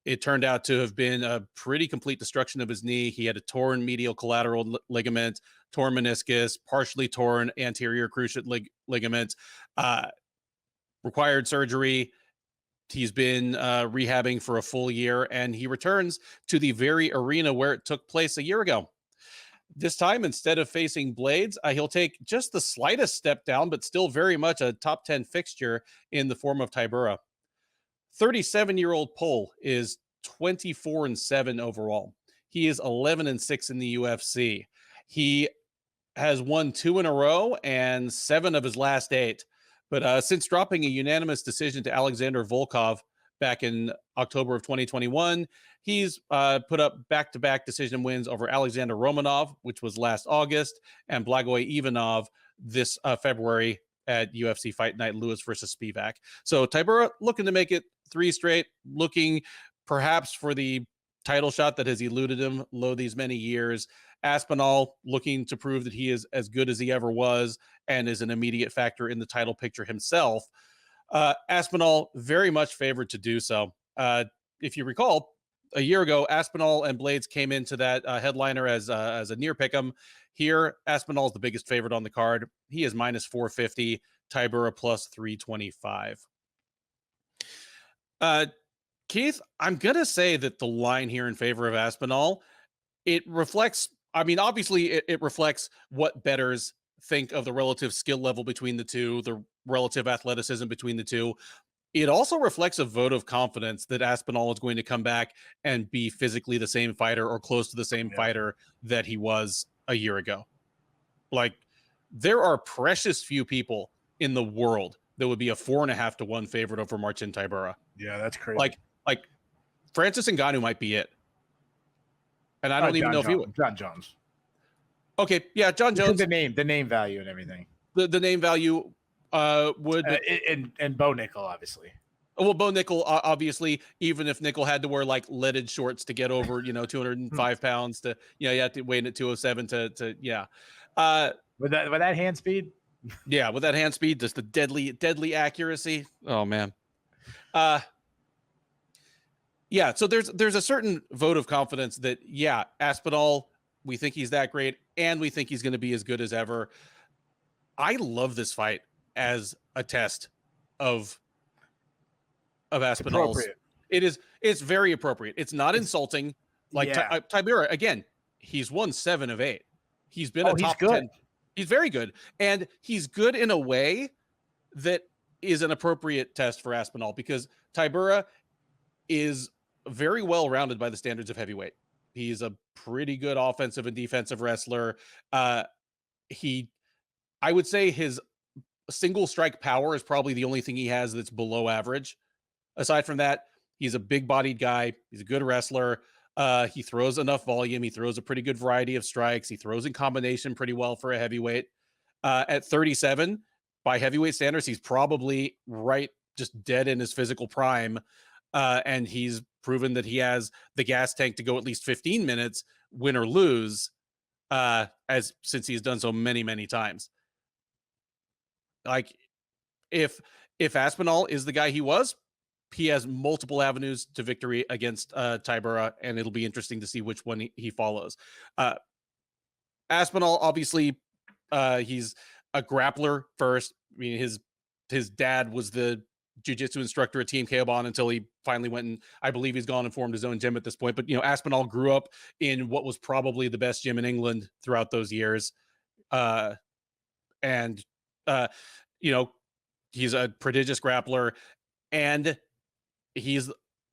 It turned out to have been a pretty complete destruction of his knee. He had a torn medial collateral ligament, torn meniscus, partially torn anterior cruciate ligament, required surgery. He's been rehabbing for a full year, and he returns to the very arena where it took place a year ago. This time, instead of facing Blades, he'll take just the slightest step down, but still very much a top 10 fixture in the form of Tybura. 37-year-old Pole is 24-7 overall. He is 11-6 in the UFC. He has won 2 in a row and 7 of his last 8. But since dropping a unanimous decision to Alexander Volkov back in October of 2021, he's put up back-to-back decision wins over Alexander Romanov, which was last August, and Blagoy Ivanov this February at UFC Fight Night, Lewis versus Spivak. So Tybura looking to make it 3 straight, looking perhaps for the title shot that has eluded him these many years. Aspinall looking to prove that he is as good as he ever was and is an immediate factor in the title picture himself. Aspinall very much favored to do so. If you recall, a year ago, Aspinall and Blades came into that headliner as a near pick'em. Here, Aspinall is the biggest favorite on the card. He is minus 450, Tybura plus 325. Keith, I'm going to say that the line here in favor of Aspinall, it reflects, I mean, obviously it reflects what bettors think of the relative skill level between the two, the relative athleticism between the two. it also reflects a vote of confidence that Aspinall is going to come back and be physically the same fighter or close to the same fighter that he was a year ago. Like, there are precious few people in the world that would be a 4.5 to 1 favorite over Marcin Tybura. Yeah, that's crazy. Like Francis Ngannou might be it. And I don't even know if he would. John Jones. Okay, yeah, John Jones. The name value and everything. The name value would and Bo Nickel, obviously. Well, Bo Nickel, obviously, even if Nickel had to wear like leaded shorts to get over, 205 pounds to, you have to weigh in at 207 to yeah. With that hand speed. Yeah, with that hand speed, just the deadly accuracy. Oh man. Yeah, so there's a certain vote of confidence that, yeah, Aspinall, we think he's that great, and we think he's going to be as good as ever. I love this fight as a test of Aspinall's. It's very appropriate. It's not insulting. Like Tybura, again, he's won 7 of 8. He's been a top 10. He's very good. And he's good in a way that is an appropriate test for Aspinall, because Tybura is very well rounded by the standards of heavyweight. He's a pretty good offensive and defensive wrestler. I would say his single strike power is probably the only thing he has that's below average. Aside from that, he's a big bodied guy. He's a good wrestler. He throws enough volume. He throws a pretty good variety of strikes. He throws in combination pretty well for a heavyweight. At 37, by heavyweight standards, he's probably just dead in his physical prime. And he's proven that he has the gas tank to go at least 15 minutes, win or lose, since he's done so many, many times. Like, if Aspinall is the guy he was, he has multiple avenues to victory against Tybura, and it'll be interesting to see which one he follows. Aspinall, obviously, he's a grappler first. I mean, his dad was the jiu-jitsu instructor at Team Kaobon until he finally went, and I believe he's gone and formed his own gym at this point. But, Aspinall grew up in what was probably the best gym in England throughout those years. He's a prodigious grappler, and he's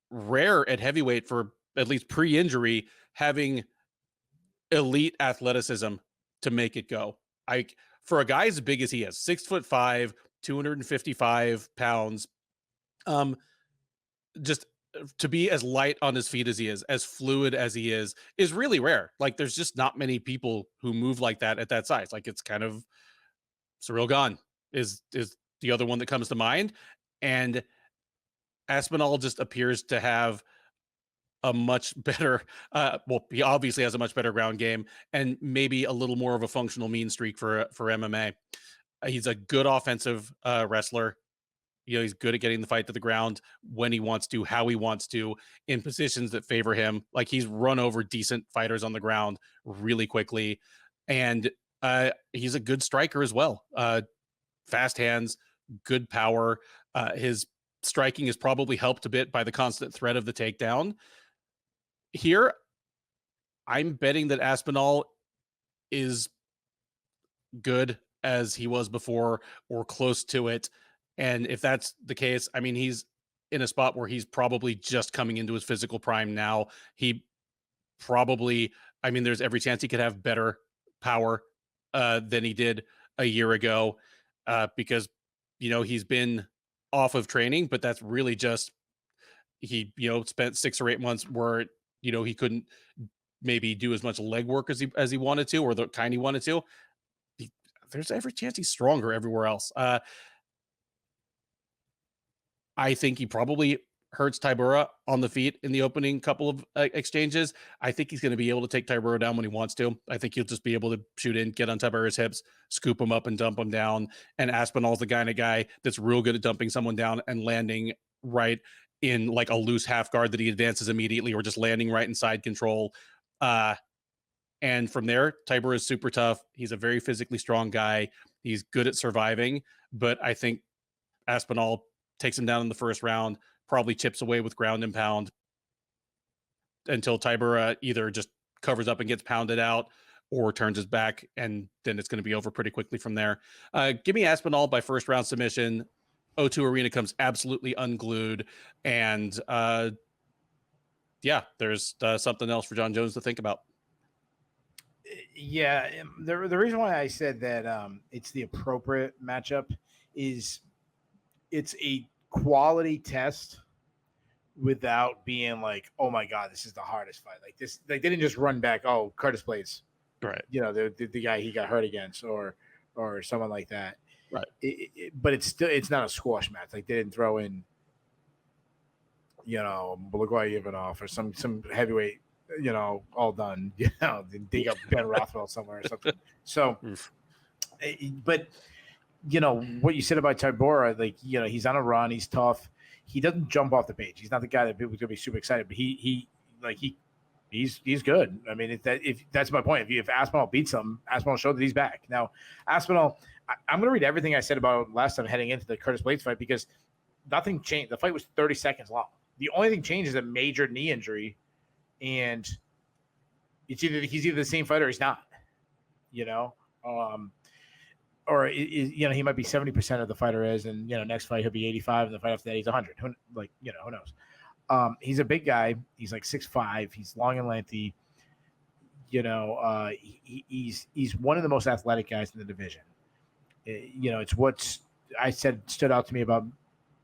rare at heavyweight, for at least pre-injury, having elite athleticism to make it go. For a guy as big as he is, 6'5", 255 pounds, just to be as light on his feet as he is, as fluid as he is really rare. Like, there's just not many people who move like that at that size. Like, it's kind of Cyril Gane is the other one that comes to mind. And Aspinall just appears to have a much better, he obviously has a much better ground game, and maybe a little more of a functional mean streak for MMA. He's a good offensive wrestler. He's good at getting the fight to the ground when he wants to, how he wants to, in positions that favor him. Like, he's run over decent fighters on the ground really quickly. And he's a good striker as well. Fast hands, good power. His striking is probably helped a bit by the constant threat of the takedown. Here, I'm betting that Aspinall is good as he was before, or close to it. And if that's the case, I mean, he's in a spot where he's probably just coming into his physical prime now. He probably, there's every chance he could have better power than he did a year ago, because, he's been off of training, but that's really just, he, spent 6 or 8 months where, he couldn't maybe do as much leg work as he wanted to, or the kind he wanted to. There's every chance he's stronger everywhere else. I think he probably hurts Tybura on the feet in the opening couple of exchanges. I think he's going to be able to take Tybura down when he wants to. I think he'll just be able to shoot in, get on Tybura's hips, scoop him up and dump him down. And Aspinall's the kind of guy that's real good at dumping someone down and landing right in like a loose half guard that he advances immediately, or just landing right inside control. And from there, Tybura is super tough. He's a very physically strong guy. He's good at surviving, but I think Aspinall takes him down in the first round, probably chips away with ground and pound until Tybura either just covers up and gets pounded out, or turns his back, and then it's going to be over pretty quickly from there. Give me Aspinall by first round submission. O2 Arena comes absolutely unglued. And there's something else for John Jones to think about. Yeah, the reason why I said that it's the appropriate matchup is it's a quality test without being like, oh my God, this is the hardest fight. Like this, like they didn't just run back. Oh, Curtis Blades, right? You know, the guy he got hurt against, or someone like that, right? But it's not a squash match. Like they didn't throw in, you know, Blagoy Ivanov or some heavyweight, you know, all done. You know, dig up Ben Rothwell somewhere or something. So, but you know what you said about Tybura, like, you know, he's on a run, he's tough. He doesn't jump off the page. He's not the guy that people are gonna be super excited, but he's good. I mean, if that's my point. If Aspinall beats him, Aspinall showed that he's back. Now, Aspinall, I'm gonna read everything I said about last time heading into the Curtis Blades fight because nothing changed. The fight was 30 seconds long. The only thing changed is a major knee injury, and he's either the same fighter or he's not. You know, or you know, he might be 70% of the fighter is, and you know, next fight he'll be 85, and the fight after that he's 100. Who knows? He's a big guy. He's like 6'5". He's long and lengthy. You know, he's one of the most athletic guys in the division. You know, it's what I said stood out to me about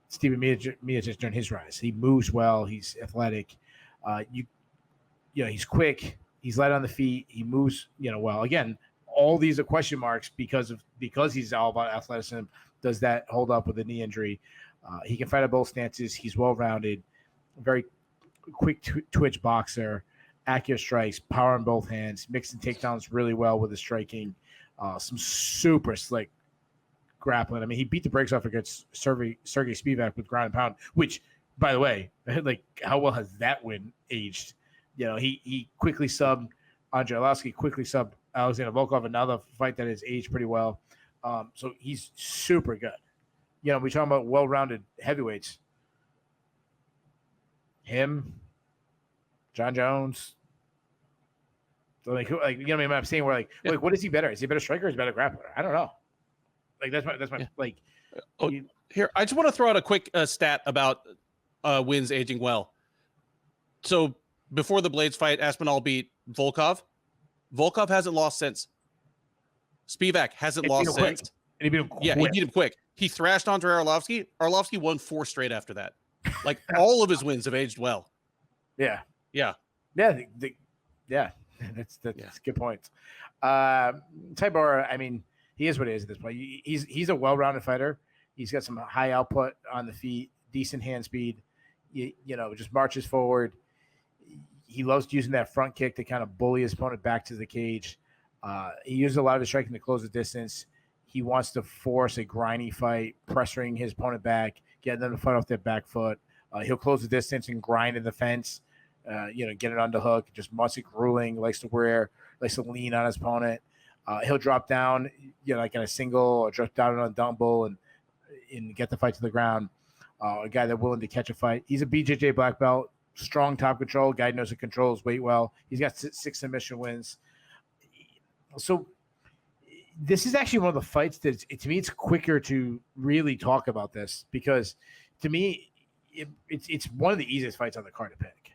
Steven Miocic during his rise. He moves well. He's athletic. You know, he's quick. He's light on the feet. He moves, you know, well. Again, all these are question marks because he's all about athleticism. Does that hold up with a knee injury? He can fight at both stances. He's well-rounded, very quick twitch boxer, accurate strikes, power in both hands, mixing takedowns really well with his striking. Some super slick grappling. I mean, he beat the brakes off against Sergey Spivak with ground and pound, which, by the way, like, how well has that win aged? You know, he quickly subbed Andrei Arlovski, quickly subbed Alexander Volkov, another fight that has aged pretty well. So he's super good. You know, we're talking about well-rounded heavyweights. Him, John Jones. Like you know what I mean? I'm saying, we're like, what is he better? Is he a better striker or is he a better grappler? I don't know. Like that's my like. Here, I just want to throw out a quick stat about wins aging well. So before the Blades fight, Aspinall beat Volkov. Volkov hasn't lost since. Spivak hasn't lost since. And he beat him quick. Yeah, he beat him quick. He thrashed Andrei Arlovski. Arlovski won 4 straight after that. Like all of his wins have aged well. Yeah. Yeah. Yeah. That's a good point. Tybura, I mean, he is what he is at this point. He's a well-rounded fighter. He's got some high output on the feet, decent hand speed. You know, just marches forward. He loves using that front kick to kind of bully his opponent back to the cage. He uses a lot of his striking to close the distance. He wants to force a grindy fight, pressuring his opponent back, getting them to fight off their back foot. He'll close the distance and grind in the fence. You know, get it underhook, just muscle grueling, likes to lean on his opponent. He'll drop down, you know, like in a single or drop down on a dumbbell and get the fight to the ground. A guy that's willing to catch a fight. He's a BJJ black belt, strong top control. Guy knows to control his weight well. He's got 6 submission wins. So this is actually one of the fights that to me it's quicker to really talk about this because to me it's one of the easiest fights on the card to pick.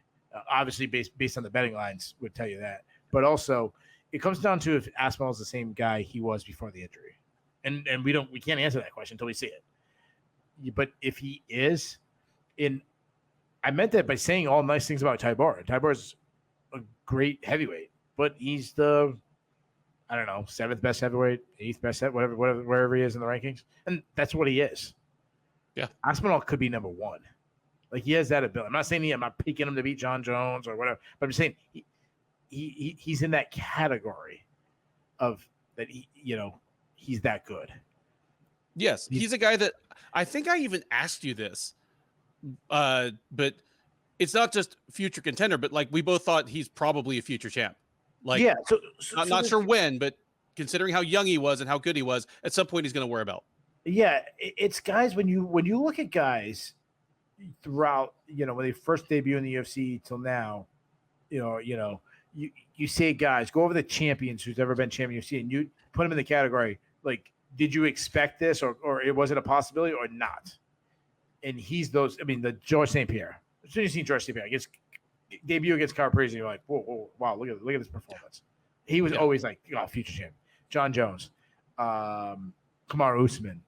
Obviously, based on the betting lines, would tell you that. But also, it comes down to if Aspinall is the same guy he was before the injury, and we can't answer that question until we see it. But if he is, I meant that by saying all nice things about Tybura. Tybura's a great heavyweight, but he's the 7th best heavyweight, 8th best whatever wherever he is in the rankings, and that's what he is. Yeah, Aspinall could be number 1. Like he has that ability. I'm not saying I'm not picking him to beat John Jones or whatever, but I'm saying he's in that category of that. He's that good. Yes, he's a guy that I think I even asked you this, but it's not just future contender, but like we both thought he's probably a future champ. Like, yeah, so not sure when, but considering how young he was and how good he was, at some point he's going to wear a belt. Yeah, it's guys when you look at guys throughout, when they first debut in the UFC till now, you say guys go over the champions who's ever been champion UFC and you put them in the category like, did you expect this or was it a possibility or not? and he's those. I mean, the George St. Pierre. As soon as you see George St. Pierre against debut against Carprese, you're like, whoa, wow, look at this performance. He was always like, future champ. John Jones, Kamaru Usman,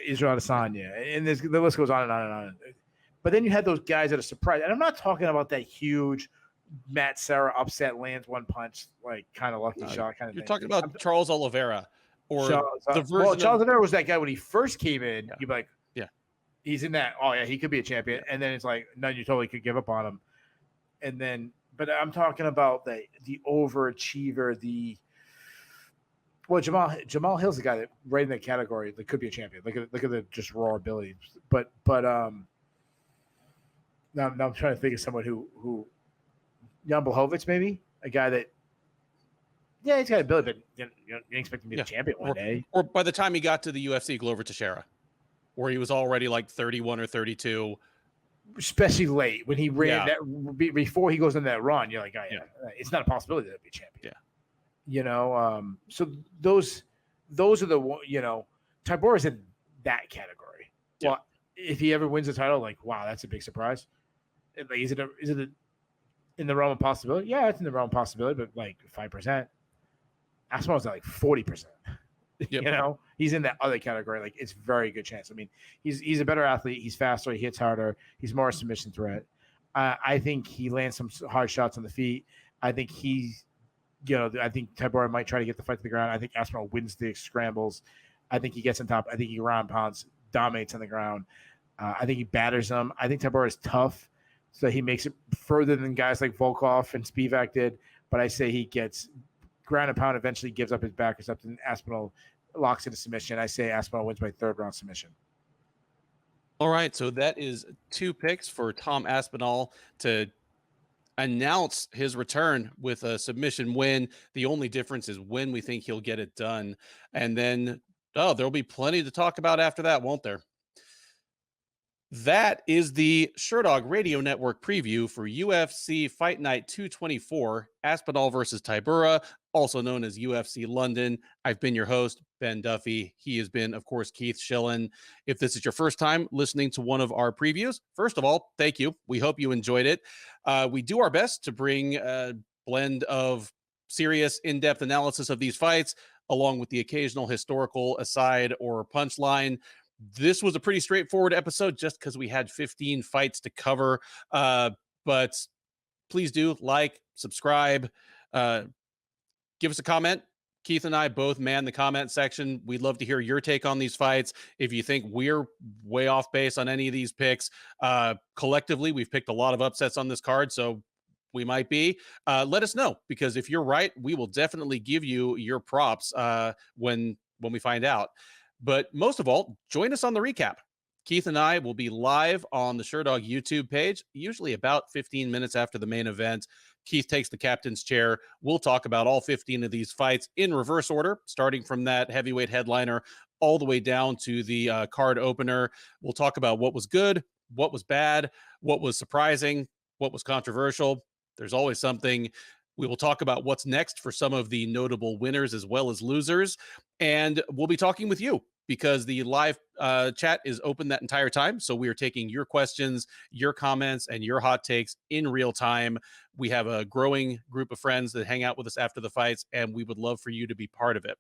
Israel Adesanya, and the list goes on and on and on. But then you had those guys that are surprised, and I'm not talking about that huge Matt Serra upset, lands one punch, like kind of lucky shot kind of thing. You're talking about Charles Oliveira, or the version. Well, Charles Oliveira was that guy when he first came in. Yeah. You'd be like, he's in that. Oh yeah, he could be a champion. Yeah. And then it's like, no, you totally could give up on him. And then, but I'm talking about the overachiever, Jamal Hill's the guy that right in that category that could be a champion. Look at the just raw ability. But now I'm trying to think of someone who Jan Blachowicz, maybe a guy that he's got ability, but you expect him to be a champion one day. Or by the time he got to the UFC, Glover Teixeira, where he was already like 31 or 32. Especially late when he ran that before he goes in that run, you're like, it's not a possibility that he'll be a champion. Yeah. So those are the Tybura's in that category. Yeah. Well, if he ever wins the title, like, wow, that's a big surprise. Like, is it in the realm of possibility? Yeah, it's in the realm of possibility, but like 5%. Aspinall's at like 40%. Yep. He's in that other category. Like, it's very good chance. I mean, he's a better athlete. He's faster. He hits harder. He's more a submission threat. I think he lands some hard shots on the feet. I think I think Tybura might try to get the fight to the ground. I think Aspinall wins the scrambles. I think he gets on top. I think he ground pounds, dominates on the ground. I think he batters them. I think Tybura is tough, so he makes it further than guys like Volkov and Spivak did. But I say he gets ground and pound, eventually gives up his back or something. Aspinall locks into submission. I say Aspinall wins by third round submission. All right, so that is 2 picks for Tom Aspinall to announce his return with a submission win. The only difference is when we think he'll get it done. And then, there'll be plenty to talk about after that, won't there? That is the Sherdog Radio Network preview for UFC Fight Night 224, Aspinall versus Tybura, also known as UFC London. I've been your host, Ben Duffy. He has been, of course, Keith Schillen. If this is your first time listening to one of our previews, first of all, thank you. We hope you enjoyed it. We do our best to bring a blend of serious, in-depth analysis of these fights, along with the occasional historical aside or punchline. This was a pretty straightforward episode just because we had 15 fights to cover. But please do like, subscribe, give us a comment. Keith and I both man the comment section. We'd love to hear your take on these fights. If you think we're way off base on any of these picks, collectively, we've picked a lot of upsets on this card, so we might be. Let us know, because if you're right, we will definitely give you your props when we find out. But most of all, join us on the recap. Keith and I will be live on the Sherdog YouTube page, usually about 15 minutes after the main event. Keith takes the captain's chair. We'll talk about all 15 of these fights in reverse order, starting from that heavyweight headliner all the way down to the card opener. We'll talk about what was good, what was bad, what was surprising, what was controversial. There's always something. We will talk about what's next for some of the notable winners as well as losers. And we'll be talking with you, because the live chat is open that entire time. So we are taking your questions, your comments, and your hot takes in real time. We have a growing group of friends that hang out with us after the fights, and we would love for you to be part of it.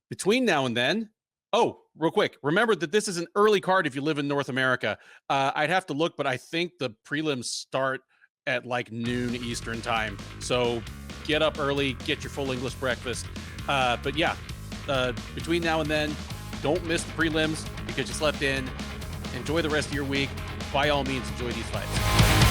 Between now and then, real quick, remember that this is an early card if you live in North America. I'd have to look, but I think the prelims start at like noon Eastern time. So get up early, get your full English breakfast. But yeah, between now and then, don't miss the prelims because you slept in. Enjoy the rest of your week. By all means, enjoy these fights.